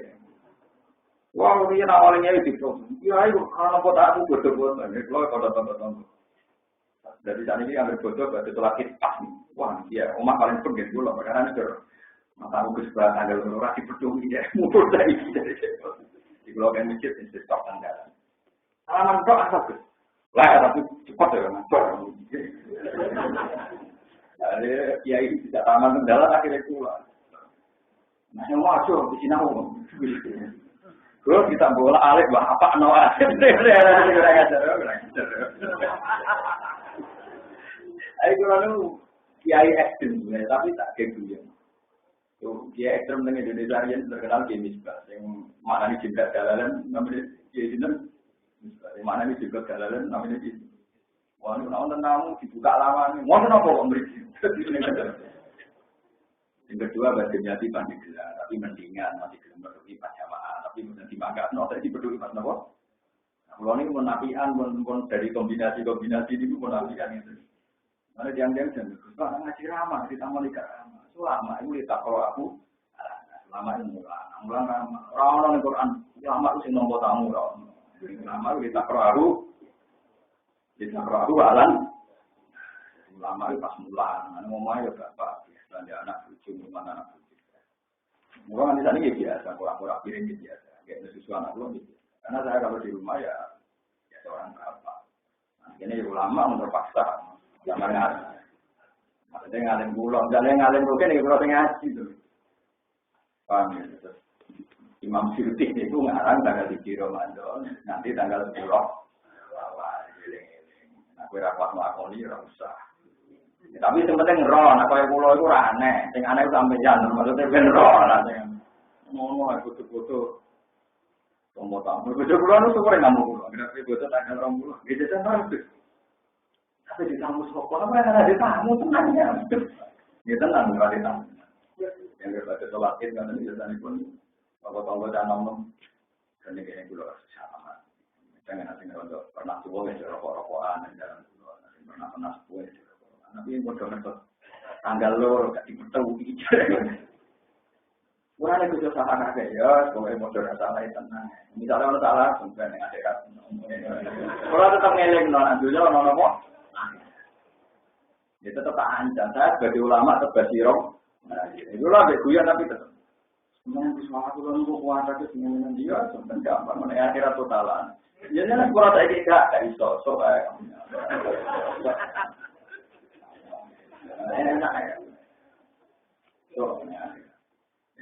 Wah, ini awalnya itu. Ya, itu kalau kota aku bodoh-bodoh. Ini kalau kota-kota. Dari saat ini ambil bodoh, berarti itu lagi pas. Wah, dia umat paling pengen dulu. Karena itu mata aku ke sebelah tanggal orang dipeduli ya. Mungkin dari di blog yang masjid, ini stok tanggal. Alaman kok asal lah, tapi cepat ya, kan? Jadi ya ini tidak taman kendala akhirnya pulang. Nah yang masuk di sini aku, kalau kita bola alif bah apa no alif, ayo kalau kiai ekstrem, tapi tak kayak gitu. Tuh kiai ekstrem dengan Indonesia yang terkenal kiai juga, yang mana ni cinta jalanan, namanya kiai jinan, mana ni cinta jalanan, namanya kiai. Wah, ini nonton tamu dibuka lama nih. Mau kenapa kok beri? Yang kedua badannya di pandi gelar, tapi mendingan masih belum peduli pas jamaah, tapi nanti mangga, no tadi peduli pas nopo. Kalau ini penafian, pun dari kombinasi itu penafian itu. Mana diam-diam dan ngaji ramah di taman ikan ramah. Selama itu tak kalau aku, selama ini mulang ramah. Orang Quran, lama itu nombor tamu orang. Lama itu tak kalau aku alan. Lama itu pas mulang, mau main juga apa? Biasanya anak lucu, mana anak lucu. Mungkin di sana biasa, kurang piring biasa. Kayak susu anak belum gitu. Karena saya kalau di rumah ya orang berapa. Nah, ini ulama terpaksa. Zaman ngaji. Maksudnya ngalim pulau. Jangan ngalim bukan ini pulau ngaji itu. Paham ya? Imam Syuuti itu ngarang tanggal 3 Ramadan. Nanti tanggal 10. Aku rapat melakoni usah. Tapi sebenarnya roh, nah kalau pulau itu aneh. Yang aneh itu sampai jangan. Maksudnya ben roh lah. Ngono aku foto. Tombol tamu. Bojo kula nu syukur nang kula. Grafi bojo tanggal 20. Gitu kan harus. Tapi di tamu sapa apa ada tamu tenan ya. Ya tenan ora di tamu. Yang berbaca sholat id kan biasanya pun bapak-bapak dan nom kan ini kula sama. Jangan nanti kalau pernah subuh ya rokok-rokokan dan pernah subuh ya. Tapi bodoh tanggal loro gak diketahui. Wah, itu sudah salah kakek ya, sebagai modal salah itu tenang. Misalnya orang salah, bukan yang ada kan. Kalau tetap ngeleng non anjunya non apa? Dia tetap ancam. Saya sebagai ulama tetap basirong. Nah, itulah beguyan tapi tetap. Sebenarnya suara aku lalu kuasa itu dengan dia sebenarnya gampang. Mana akhirat totalan. Jadi nak kurang saya tidak dari sosok. Enak ya. So.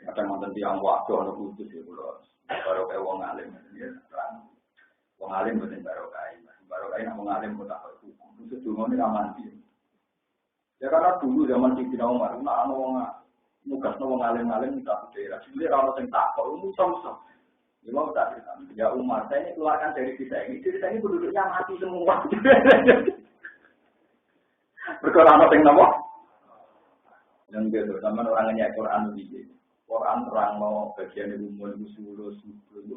Kadang mantan tiang waktu ada khusus ya pulau baru kayak wong alim ya terang wong alim betul baru kayak wong alim kota hukum itu dulu ini aman sih ya karena dulu zaman Sidina Umar nak wong nugas wong alim kita daerah sebenarnya kalau yang tak kalau musuh ya mau tak ya Umar saya ini keluarkan dari kita ini penduduknya mati semua berkorban yang nama yang gitu zaman orangnya Quran begini Quran terang mau bagian umur usul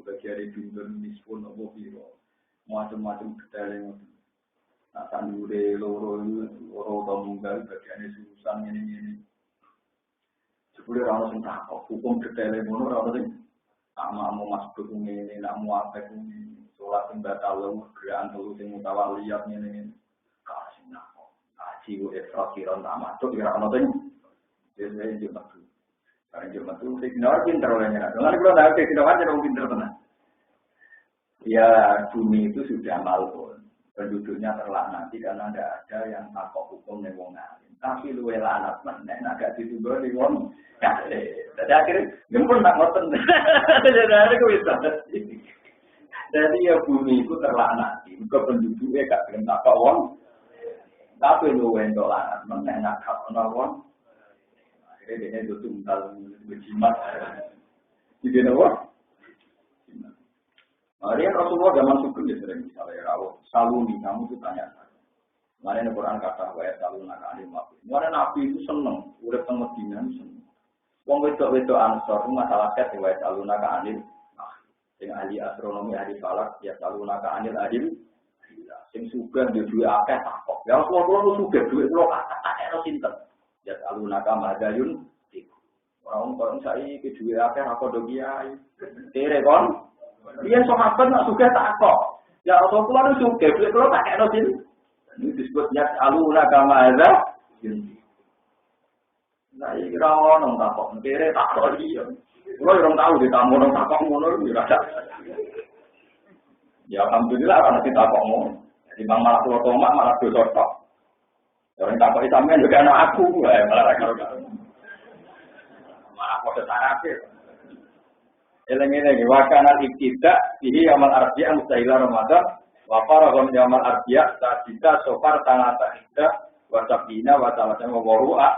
bagian bintur mispun opo piro macam-macam detail nak sandure loro tunggal bagian sususan ini sebelum orang sing takok hukum detail ngono ora ono sing sama mau masuk ini nak mau apa ini salat sing batal gerakan telu sing mutawaliyat ngene kasih nakok aji efra kiron tamat to ora ono sing dene yo metu karena cuma tuh signal pinter olehnya. Dengan kalau tahu signal aja dong pinter tenang. Ya bumi itu sudah malpun, penduduknya terlaknati karena tidak ada yang takut hukum nih wong alim. Tapi luwe lanat mana agak ditunggu nih wong. Jadi akhirnya gempur tak ngoten. Jadi aku bisa. Jadi ya bumi itu terlaknati, ke penduduknya gak belum takut wong. Tapi luwe untuk lanat mana takut wong. Ini itu tunggal berjimat. Jadi apa? Hari Rasulullah zaman sugeng ya sering misalnya rawuh saluni kamu itu tanya. Mana yang Quran kata wa saluna alim nabi. Mana nabi itu seneng, urip teng Madinah seneng. Wong wedok-wedok Ansor masalah ket wa saluna alim. Sing ahli astronomi, ahli falak ya saluna alim alim. Sing sugeng yo duwe akeh takok. Ya Rasulullah sugeng duwe kula akeh sinten. Ya alunaka madayun orang saya kedua akhir aku dogiai kere kon dia sahabat nak suka tak kok ya Rasulullah itu suka kalau tak kena sini ini disebutnya alunaka madayun nah ini orang tak kok kere tak kok dia kalau orang tahu di tamu orang tak kok ngono ya ada ya alhamdulillah karena kita kok ngono di bang malah tua malah dosa tok. Orang tak kok sampean juga anak aku, malah karo malah kok sarake. Eleng-eleng wakana ibtidak ini amal arbi'a mustahila Ramadan wa faragha min amal arbi'a sadika sofar tanata hidda wa sabina wa talatama wa ru'a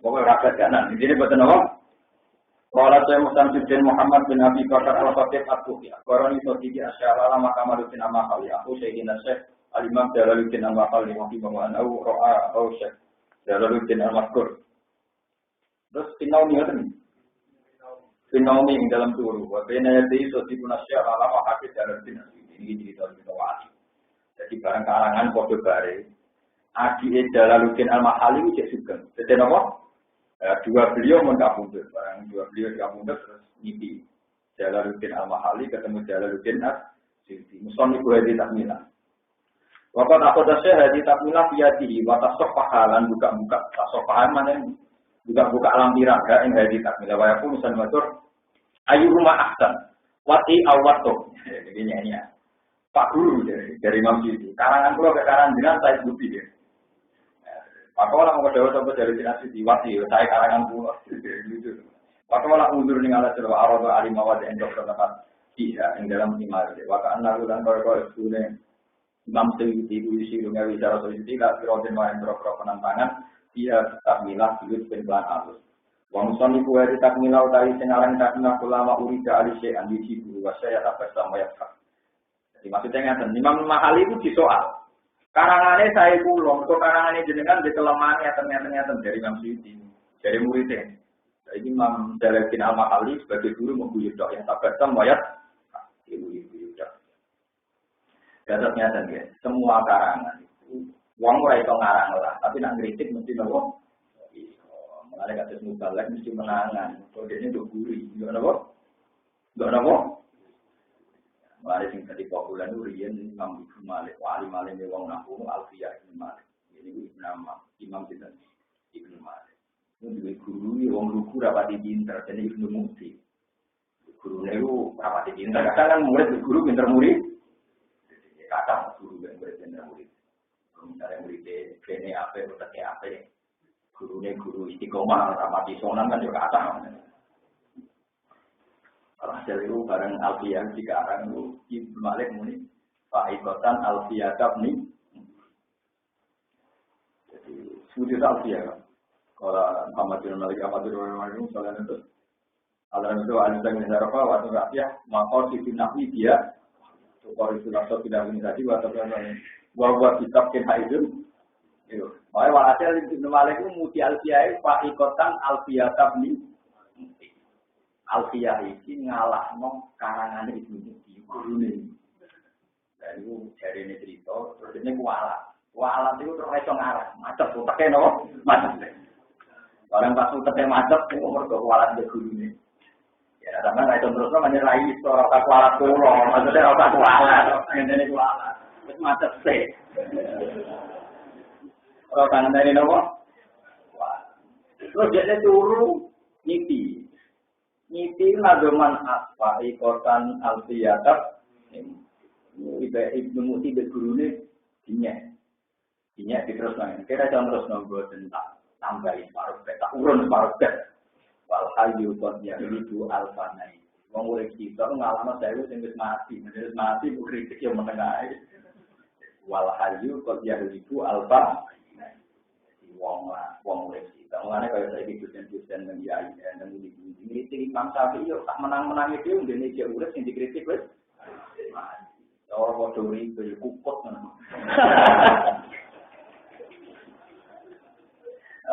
wa rakat kanan. Jadi betul apa? Qala Syekh Muhammad bin Abi Bakar al-Khatib at-Tufi. Qarani sotiki asyara lama kamalutin amma khali. Aku Sayyidina Syekh Al-Imam Jalaluddin Al-Maqali rahimahullah au ra'a au Syekh Jalaluddin Al-Mazkur. Terus Finaumi ngoten. Finaumi ing dalam turu wa bena yati soti punasya ala hadis Jalaluddin. ini cerita-cerita wali. Jadi barang karangan kode bare. Adi Jalaluddin Al-Mahali itu juga. Jadi apa? Dua beliau mengkabundut. Barang dua beliau dikabundut terus ngipi. Jalaluddin Al-Mahali ketemu Jalaluddin As-Suyuti. Muson ibu hadi takmilah. Wakat aku dasar hadi takmilah biadi. Watas sopahalan buka-buka. Sopahan mana ini? Buka-buka lampiran. Yang hadi takmilah. Wayaku misalnya matur. Ayu rumah ahsan. Wati awatoh. Jadi nyanyi ya. Pak Guru dari Imam Suyuti. Karangan pulau ke karangan jinan saya bukti dia. Maka orang mau sampai dari dinasti diwasi, saya karangan pulau. Maka orang undur nih ala cerita arwah alimawat yang dokter tempat iya yang dalam imal. Maka anak ulang kau itu nih Imam Suyuti itu isi dunia bicara Suyuti lah pirotin main berapa penantangan dia tak milah sudut penbelan alus. Wangson ibu hari tak milah dari senaran tak milah ulama urida alise andi cibu wasaya dapat sama ya. Jadi maksudnya nggak Imam Mahali itu disoal. Karangannya saya pulang, kok karangannya jenengan di kelemahannya ternyata dari Imam Suyuti, dari muridnya. Jadi Imam Jalaluddin Al-Mahali sebagai guru mengguyur dok yang tak bersama wayat, ibu-ibu dok. Dasarnya dan semua karangan itu, uang mulai itu ngarang lah, tapi nak kritik mesti nopo. Mengenai kasus mubalek mesti menangan, kalau dia ini udah gurih, nggak nopo. Mari sing tadi populer Urian Imam Ibnu Malik, wali Malik yang wong nahu Alfiyah Ibnu Malik. Ini nama Imam Ibnu Malik. Ini juga guru yang guru rapati pinter, jadi Ibnu Mufti. Guru itu rapati pinter, kadang kan murid guru pinter murid. Kadang guru yang murid pinter murid. Misalnya murid kene apa, utaknya apa, guru istiqomah rapati sonan kan juga kadang. Hasil itu bareng Alfiyah jika orang itu Ibnu Malik muni Fa'iqatan Alfiyah tabni. Jadi sujud Alfiyah. Kalau Muhammad bin Malik Ahmad bin Malik soalnya itu alam itu alisang nezarapa waktu Alfiyah maka si nabi dia kalau itu langsung tidak menjadi waktu bahwa kitab kita itu. Bahwa hasil Ibnu Malik itu muti Alfiyah Fa'iqatan Alfiyah tabni. Alfiyah ini ngalahno karangane Ibnu Muti gurune. Dan itu jari ini cerita, terus ini kualat. Kualat itu terus iso ngarah, macet uteke nopo? Macet. Barang pas uteke macet itu mergo kualat de gurune. Ya sampeyan iso terus menyerai ora tak kualat kula, maksudnya ora tak kualat, ngene kualat. Wis macet sih. Ora tangane nopo? Terus dia turu ngipi. Niti ladoman asfa ikotan alfiyatab Ibnu Muti bergurune dinyak terus nang kira terus nonggo tentang tambahin paruh tak urun paruh bet wal hayu qadya itu alfanai wong urip kita ngalahno saya sing wis mati ku kritik yo menengah wal hayu qadya itu alfa wong urip kita ngene kaya saiki dosen-dosen nang IAIN nang kritik Imam Syafi'i yo tak menang-menang itu ngene iki urip sing dikritik wis ora padha urip yo kuput ngono.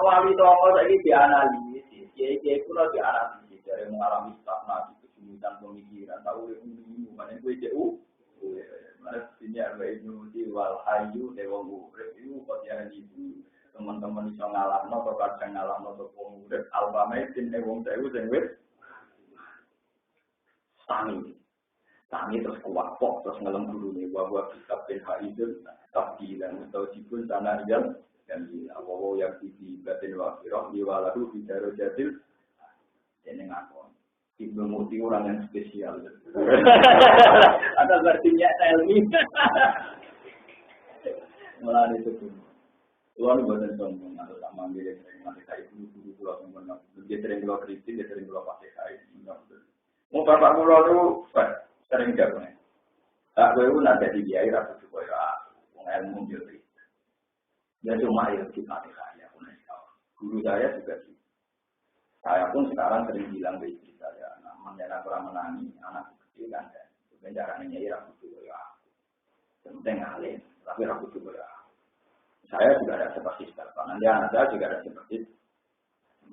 Wali toko saiki dianalisis, kiai-kiai kulo dianalisis dari mengalami stagnasi kesulitan pemikiran tahu ilmu mana kowe jauh. Mana sinyal wae di wal hayu dewa urip itu kok yang itu teman-teman iso ngalahno to kadang ngalahno to wong urip albame sing wong sewu sing wis Tani terus kuat kok terus ngelem gurune bahwa kitab bin Haidul tabdilan atau jibun tanah yang Allah yang di batin wakirah diwalahu bidaro jadil ini ngakon Ibnu Muti orang yang spesial ada artinya ilmi malah itu pun luar biasa sombong atau sama mirip dengan saya guru pulau sombong dia sering keluar kritik dia sering keluar pakai saya mau bapak pulau itu sering jago nih tak gue pun ada di biaya rapi juga ya ilmu jadi dia cuma ilmu mati saya pun guru saya juga sih saya pun sekarang sering bilang ke istri saya namanya orang menangi anak kecil kan caranya nyai rapi juga ya penting alim tapi rapi juga ya saya juga ada seperti sekarang nanti anak saya juga ada seperti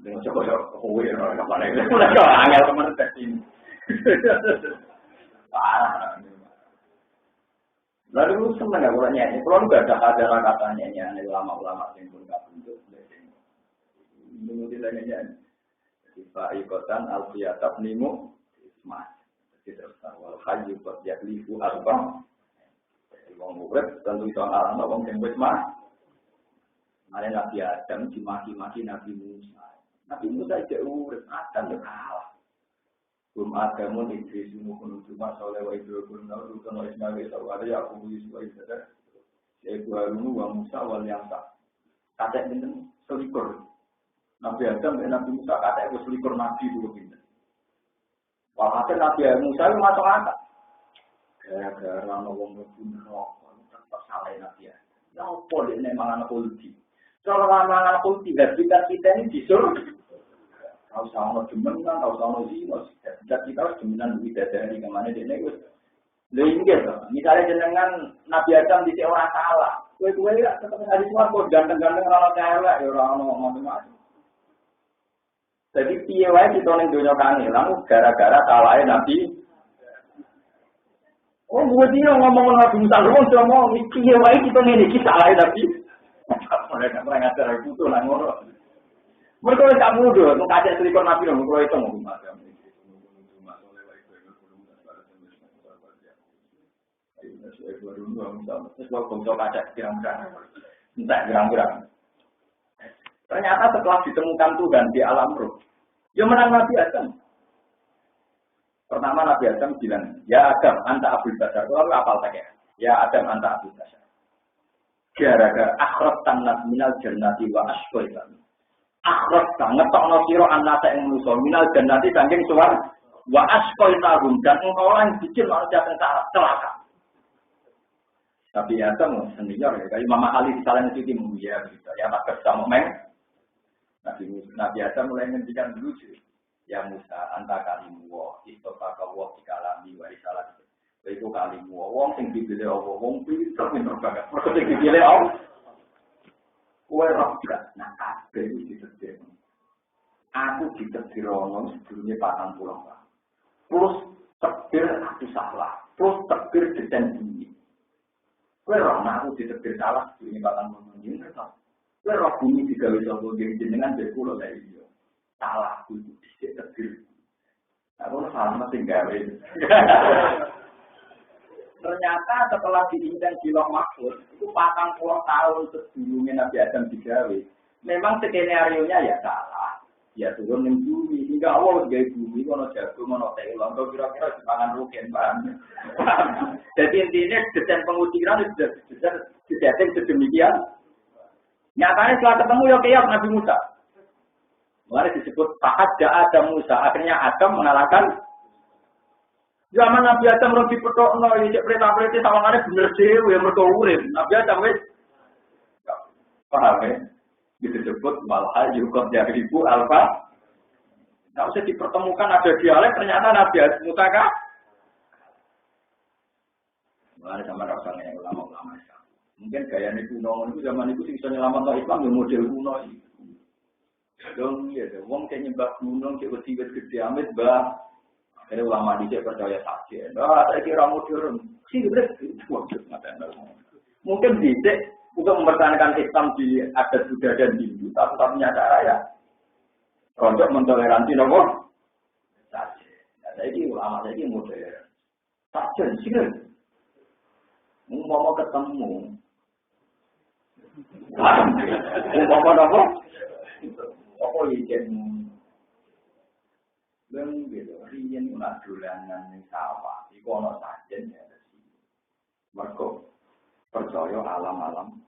dengan coba kue apa lagi mereka angel teman ini parah. Nah, itu. Kalau ada itu, ada yang Lalu seneng nggak kalau nyanyi? Kalau nggak ada katanya nyanyi ulama-ulama yang pun nggak bentuk. Menurut kita nyanyi. Fa ikotan alfiyatab nimu isma. Jadi terus wal hayu qad yaklifu arba. Wong urip tentu iso alam wong sing wis mah. Mare Nabi Adam dimaki-maki Nabi Musa. Nabi Musa iki urip Adam yo kalah. Belum ada mun Idris nuhun cuma soleh wa Ibrahim lalu kan Ismail saware Yakub Yusuf Isa. Yaitu Harun wa Musa wal Yasa. Kata pinten selikur. Nabi Adam dan Nabi Musa kata itu selikur Nabi dulu pinter. Walhasil Nabi Musa itu masuk akal. Gara-gara ngomong berbunuh, tetap salah Nabi Adam. Ya apa dia mangan kulti? Kalau mangan kulti, habitat kita ini disuruh. Kalau sama demenan, kalau sama zino, habitat kita harus demenan lebih dari kemana dia ini. Lain gitu. Misalnya jenengan Nabi Adam di orang salah. Kue ya tetap ada semua kok ganteng-ganteng orang kaya ya orang macam-macam. Jadi piye wae kita ning donya kangelan gara-gara salahe Nabi. Oh, mesti ngomong Nabi Musa wong ngomong piye wae kita ngene iki salahe Nabi. Mereka ngajar itu tuh nang ngono. Mereka wis tak mudo, mung kacek selikur Nabi lho, kok itu ngomong macam ini. Ternyata setelah ditemukan Tuhan di alam roh, dia menang Nabi Adam. Pertama Nabi Adam bilang, ya Adam, anta abul basar. Lalu apal tak ya? Ya Adam, anta abul basar. Gara-gara akhirat tanah minal jannati wa asqoitan. Akhirat ngetokno sira annata ing manusa minal jannati saking suwar wa asqoitahum dan engkau lan bikin manusia celaka. Tapi Adam senior ya, kayak Mama Ali di salah itu ya gitu. Ya tak kesama meng. Nabi Adam mulai ngendikan lucu. Ya Musa, anta kalimu wa istofaka wa dikalami wa risalah. Itu kalimu wa wong sing dipilih Allah, wong pinter banget. Mergo sing dipilih Allah. Kowe roh gak nak kabeh iki ditetir. Aku ditetir ono sedurunge 40 tahun. Plus tekbir aku salah. Plus tekbir desain bumi. Kowe roh aku ditetir salah sedurunge 40 tahun. Kowe roh bumi digawe sapa jenengan dhewe kula lek iya. Salah kudu dhisik tegir. Aku salah mesti gawe. Ternyata setelah diinjak di Lauh Mahfuz, itu 40 tahun sebelumnya Nabi Adam digawe. Memang skenario-nya ya salah. Ya turun ning bumi, hingga Allah gawe bumi ono jagung, ono telur, kira-kira dipangan rugen, paham. Jadi intinya desain pengusiran sudah disetting sedemikian. Nyatanya setelah ketemu ya kayak Nabi Musa. Mari disebut tahajja Adam Musa. Akhirnya Adam mengalahkan zaman Nabi Adam belum dipetokno iki perintah-perintah sawangane bener dhewe ya mergo urip. Nabi Adam wis paham ya? Disebut malha yuqad yaribu alfa. Enggak usah dipertemukan ada dialek ternyata Nabi Musa kah? Mari sama rasane ulama-ulama. Mungkin gaya ini kuno, itu zaman itu bisa nyelamat Islam yang model kuno itu. Dong, ya, wong kayak nyembah gunung, kayak wet gede amit, bah. Akhirnya ulama dia percaya saja. Saya kira modern. Sih, mungkin bisa untuk mempertahankan Islam di adat Buddha dan Hindu, tapi satunya cara ya, untuk mentoleransi nopo saja. Saya ini ulama, saya ini modern. Saja, sih kan. Mau ketemu. Apa? Apa ijen? Leng gitu, riyen ora dolanan ning sawah. Iku ana sajen ya resi. Mergo percaya alam-alam.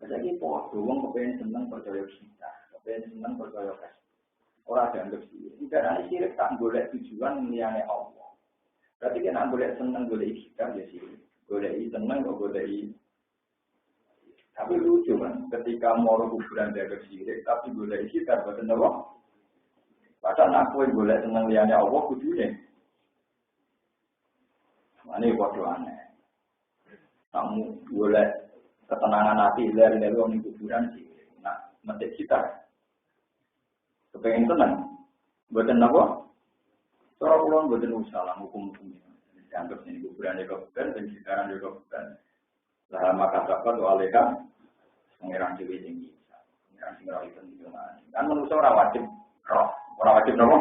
Jadi podo wong kepen seneng percaya kita, kepen seneng percaya Kristus. Ora dianggap sirik. Karena sirik tak golek tujuan liyane Allah. Berarti kan golek seneng golek kita ya sirik. Golek seneng kok golek. Tapi lucu kan, ketika mau kuburan dari sirik, tapi boleh kita bukan apa? Padahal aku yang boleh senang lihatnya Allah kudunya. Ini bodoh aneh. Kamu boleh ketenangan hati dari orang kuburan sih. Nah, mesti kita. Kepengen tenang, buatan apa? Seorang pulang buatan usaha, hukum-hukumnya. Dianggap ini kuburan juga bukan, dan sekarang juga bukan. Lah maka sahabat waleha mengerang dewi tinggi, mengerang singgah itu tinggi mana? Kan manusia orang wajib roh, orang wajib nopo.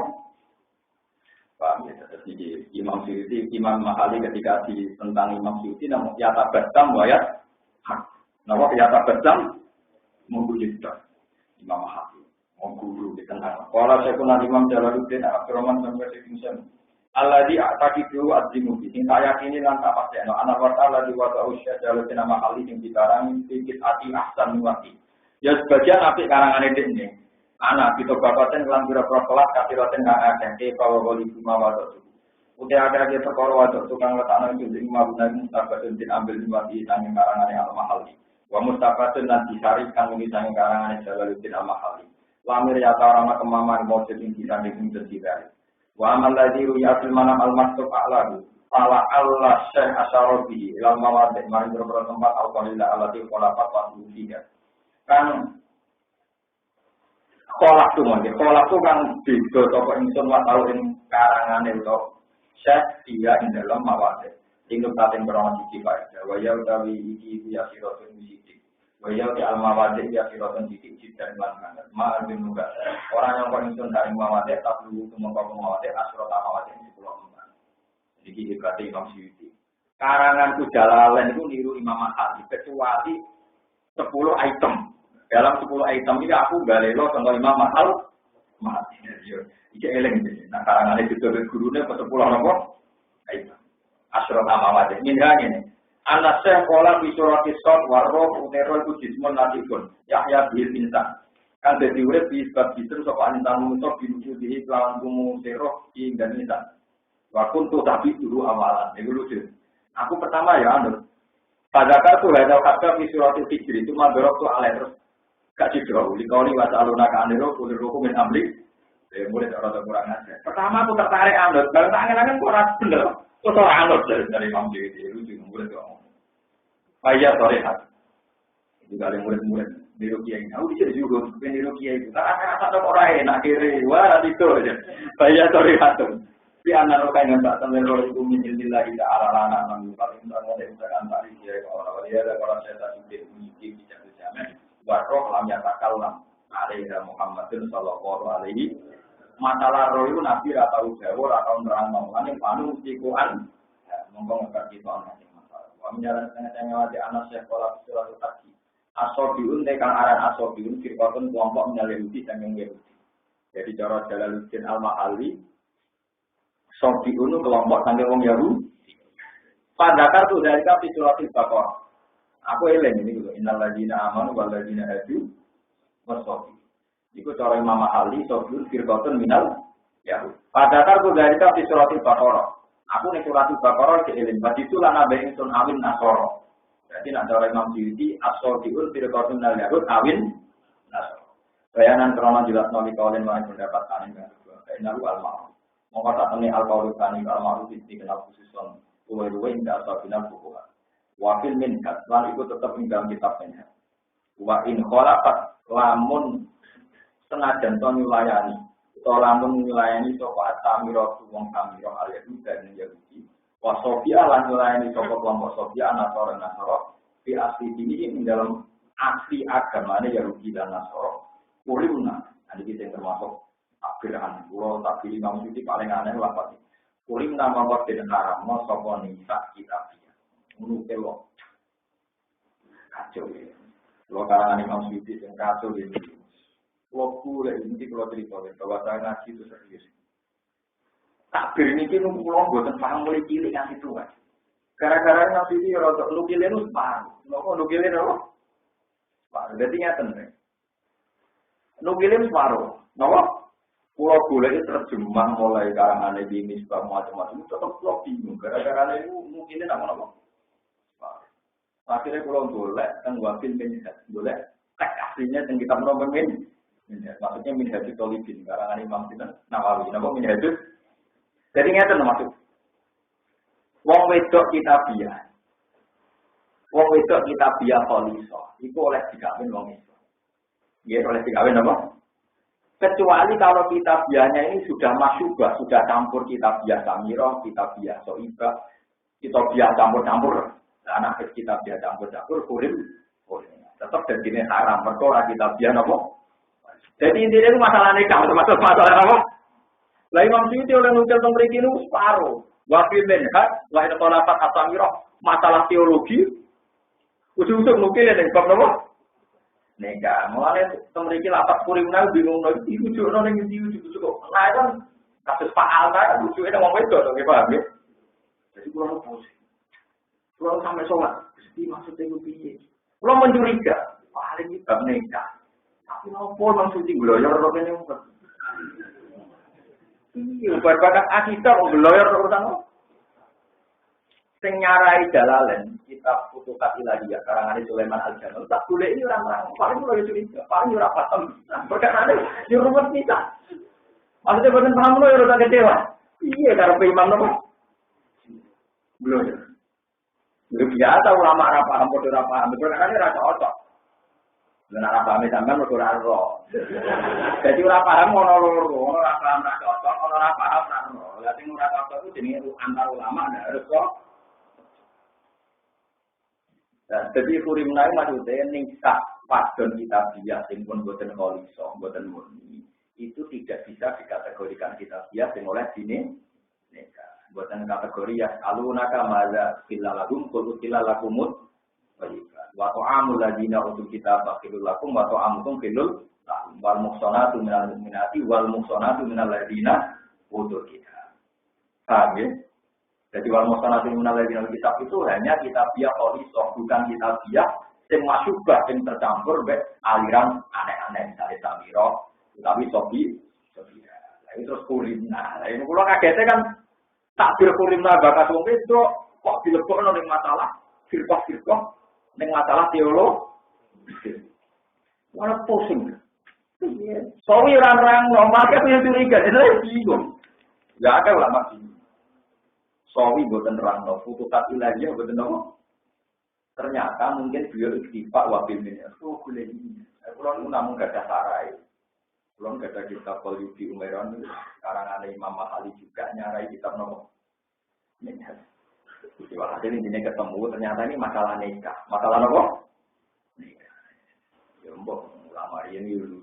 Paham ya? Jadi Imam Syuuti, Imam Mahali ketika tentang Imam Syuuti namun yata bedam wayat hak. Namun yata bedam menggujudkan Imam Mahali, mengguru di tengah. Kalau saya pun Imam Jalaluddin Abdurrahman sampai sekian. Alladzi a'taqidu adzimu sing saya yakini lan tak pasti ana ana wa ta'ala di wa ta'usya Jalaluddin Mahali sing dikarang sedikit ati ahsan wati. Ya sebagian apik karangane dene. Anak kita bapaten lan pira-pira kelas katiraten kang akeh ke pawa wali mawadot. Udah ada ke perkara wadot tukang letakna itu sing mabuna mustafatun diambil mati sang karangane Al-Mahali. Wa mustafatun lan disari kang muni sang karangane Jalaluddin Al-Mahali. Lamir ya tarama kemaman mujud ing disanding ing tersirai. Wa amal ladzi ru'yatul manam al-maktub a'lahu. Fala Allah syekh asyarabi ilal mawadih mari beberapa tempat al-qalila allati qalafat wa fiha. Kan kolak tuh mungkin, kolak tuh kan beda toko ingsun wa tau ing karangane utawa syekh dia ing dalam mawade. Tinggal taten berono siji bae. Wa ya utawi iki ya siratun siji. Wa ya di al mawade ya siratun siji dan lan kan. Ma bin muga. Orang yang kok ingsun dari mawade tak dulu tumeka mawade asrat mawade 10 empat. Iki hebat Imam Syuuti. Karanganku Jalalain itu niru Imam Mahali kecuali 10 item. Dalam 10 item ini aku balelo contoh Imam Mahal mati ya. Iki eleng iki. Nah karangane ditulis gurune ke 10 napa? Item. Asrat amawate. Minha ngene. Ana sekolah fi surati Shad warro utero iku jismun latifun. Yahya bil insan. Kan dadi urip di sebab itu sapa insan musuh binuju di lawan kumu sero ing dan insan. Wa kuntu tapi dulu awalan. Iku lucu. Aku pertama ya anut. Pada kartu hadal kata fi surati Hijr itu madorok tu alai terus gak cidro, likoni wasa aluna ke anero, kulir hukum yang ambil, mulai orang kurang aja. Pertama aku tertarik anut, kalau tak angen-angen kurang bener, terus orang anut dari Imam Syuuti, lucu, mulai doang. Bayar sore hati, itu kali murid-murid di Rukiah ini, aku bisa juga di Rukiah itu, tak ada orang enak kiri, wah nanti itu aja. Bayar sore hati, di anak orang yang tak sampai roh itu minjilillah tidak ala-ala, namun paling tak ada yang terantari dia, orang-orang dia ada orang saya tak sudah mengikuti tidak berjalan. Waroh lam yatakalam alaihi Muhammadin sallallahu alaihi masalah roh itu Nabi atau Jawa atau nerang lan panu tikuan monggo ngakak kita ana masalah wa menjalan tengah-tengah di anak sekolah surat tadi asobiun tekan aran asobiun firqatun kelompok menyelimuti dan Yahudi jadi cara Jalaluddin Al-Mahali sobiun kelompok sange wong Yahudi pada kartu dari kapi surat Al-Baqarah. Aku eling ini gitu. Innal ladzina amanu wal ladzina hadu wasofi. Iku cara Imam Mahali sobiun firqatun minal Yahud. Pada kartu dari kapi surat Al-Baqarah. Aku nih surat Al-Baqarah keeling. Bagi itu lana bayin sun awin nasoro. Jadi nak cara Imam Syuuti as-sobiun firqatun minal Yahud awin nasoro. Bayanan krono jelas noli kaulen mari pendapat tani yang kedua. Innahu al-ma'ruf. Mongko tak temui al-qaul tani al-ma'ruf iki kenal khususon. Luwe-luwe indah asabina bukuhan. Wafil minkat, lan itu tetap dalam kitabnya. Wa in kholafat, lamun senajan to nyulayani, atau lamun nyulayani sapa atamiro wong kamiro al-Yahudi dan Yahudi. Wa Sofia lan nyulayani sapa kelompok Sofia Nasara Nasara di asli ini dalam asli agamanya Yahudi dan Nasara. Kulimna, ini kita termasuk akhiran, pulau tak pilih Imam Syuuti paling aneh lah pasti. Kulimna mawar den haram, no sapa nisa kitab. Menurut lo, kacau ya. Lo karangan Imam Syuuti yang kacau ini. Lo boleh ini kalau cerita bahwa saya ngaji itu serius. Takbir ini kan lo buatan paham mulai cilik ngasih Tuhan. Gara-gara Imam Syuuti rotok lu pilih lu separuh. Lu pilih lo separuh. Jadi nyata nih. Lu pilih separuh. Nopo? Pulau boleh terjemah mulai karangan ini sebab macam-macam. Tetap lo bingung. Gara-gara itu mungkin nama-nama. Akhirnya kalau boleh kan wafil minhaj, boleh teks aslinya yang kita mau minhaj, maksudnya minhaj tolibin karangan Imam Nawawi, nama minhaj. Jadi ngeten maksud. Wong wedok kitabiah kholiso, itu oleh dikawin wong itu. Dia oleh dikawin apa? Kecuali kalau kitabiahnya ini sudah masyubah, sudah campur kitabiah samirah, kitabiah soibah. kita biar campur-campur. Nah, anak kita biar campur-campur, kurim. Tetap jadi haram. Mereka kita biar apa? Jadi intinya itu masalah nikah, termasuk masalah apa? Lah Imam Suyuti oleh nukil tentang mriki niku separuh. Wa fi minhaj wa ila talafat asamirah masalah teologi. Ujug-ujug nukil ning bab napa? Nikah. Mulane tentang mriki lapat kurimna bingung lho iki ujugno ning ndi ujug-ujug. Lah kan kasus Pak Alta ujuge nang wong wedok to nggih paham ya. Jadi kurang pusing. Kurang sampai sholat. Mesti maksudnya itu piye? Kurang mencuriga. Paling ini bab nikah. Tapi nopo nang suci gloyor kok kene umpet. Iya, bakat akidah gloyor urusan. Sing nyarai dalalen kitab Futuhat Ilahiyah karangan Sulaiman Al-Jalal. Tak boleh ini orang-orang. Paling ora curiga, paling ora paham. Perkara ini rumit kita. Maksudnya boten paham lho ora kecewa. Iya karepe imam nopo? Gloyor. Lu biasa ulama ora paham padha ora paham. Perkara ini ora cocok. Lan ora paham sampean mergo ora ro. Dadi ora paham ono loro, ono ora paham ra cocok, ono ora paham ra ro. Lah sing ora cocok itu jenenge antar ulama ndak harus kok. Dan dadi kurimna maksudnya ning sak padon kita biya sing pun boten koliso, boten murni. Itu tidak bisa dikategorikan kita biya sing oleh dine nikah. Boten kategori ya alunaka maza fillalahum qul filalakumut wa ta'amul ladina utul kitab faqilul lakum wa ta'amukum filul wal muhsanatu minal mu'minati wal muhsanatu minal ladina utul kitab. Paham ya? Jadi wal muhsanatu minal ladina utul kitab itu hanya kitabiah qolisoh, bukan kitabiah sing masyubah sing tercampur mek aliran aneh-aneh misalnya samira, tapi sobi. Lah itu terus kulimna. Lah ini kula kagete kan takbir kulimna bakat wong itu kok dilebokno ning masalah firqah ning masalah teologi. Ora pusing. Sawi orang-orang normal kan punya curiga, itu bingung. Enggak ada ulama sini. Sawi boten rangno, Futuhat Ilahiyah boten nopo. Ternyata mungkin beliau istifak wabil minyak. Oh, boleh ini. Kalau namun gak ada sarai. Kalau gak ada kitab Qalyubi Umairon, karangan Imam Mahali juga nyarai kitab nopo. Minyak. Hasil ini ketemu ternyata ini masalah nikah. Masalah apa? Nikah. Ya mbok ulama ini dulu.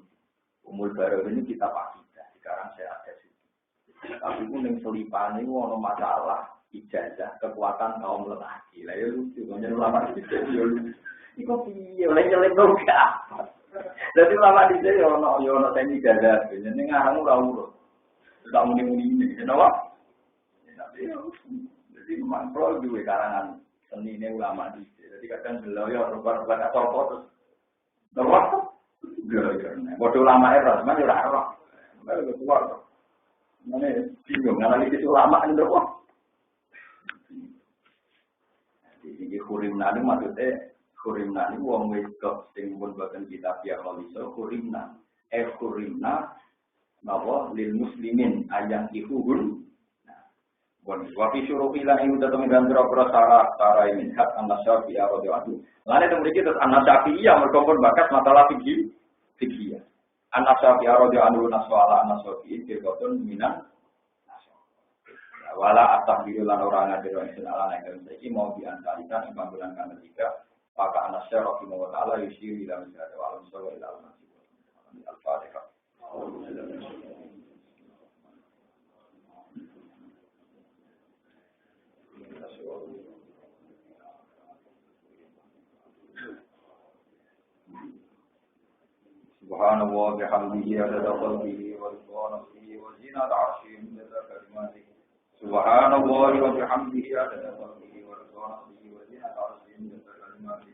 Umul baru ini kita akidah. Sekarang saya ada sih. Tapi pun yang selipan ini ada masalah ijazah kekuatan kaum lelaki. Lah ya lucu. Jadi ulama itu jadi lucu. Iku piye oleh nyelek dong apa? Jadi ulama di sini ono teknik ijazah. Jadi ngarang ora urut. Tak muni-muni ini. Kenapa? Jadi memang juga karangan seni ini ulama di sini. Jadi kadang beliau rubah-rubah kata apa terus. Terus? Bodoh ulama era, mana ora ora. Baru keluar. Mana bingung analisis ulama ini berapa? Jadi kurimna itu maksudnya kurimna ini wong wedok sing pun boten kitab ya kaliso kurimna. Kurimna bahwa lil muslimin ayang ihuhun. Wafi suruh ilah ini udah teman berapa cara ini hak anak Syafi'iyah radhiyallahu anhu. Lain itu memiliki terus anak Syafi'iyah berkompon bakat masalah fikih. Anak Syafi'iyah radhiyallahu anhu naswala anak Syafi'i berkompon minan. Wala atas birulan orang ngajar orang Islam ala yang ini mau diantarikan yang panggilan kami tiga. Maka anak Syafi'i wa taala yusyir ila misalnya walam sawa ila al-Fatihah. Subhanallah bihamdihi adada qalbihi wa ridwana nafsihi wa zinata arshihi adada kalimatihi. Subhanallah wa bihamdihi adada qalbihi wa ridwana nafsihi wa zinata arshihi adada kalimatihi.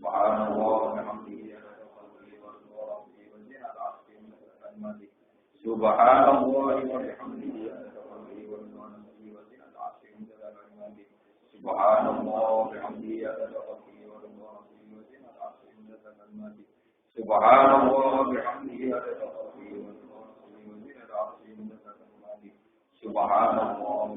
Subhanallah wa bihamdihi adada qalbihi wa ridwana nafsihi wa zinata arshihi adada kalimatihi. Subhanallah wa bihamdihi adada qalbihi wa ridwana nafsihi wa zinata arshihi adada kalimatihi. Subhanallah wa bihamdihi adada qalbihi wa ridwana nafsihi wa zinata arshihi adada kalimatihi. Subhanallah bihamdihi adada qalbihi wa ridwana nafsihi wa zinata arshihi adada kalimatihi. Subhanallah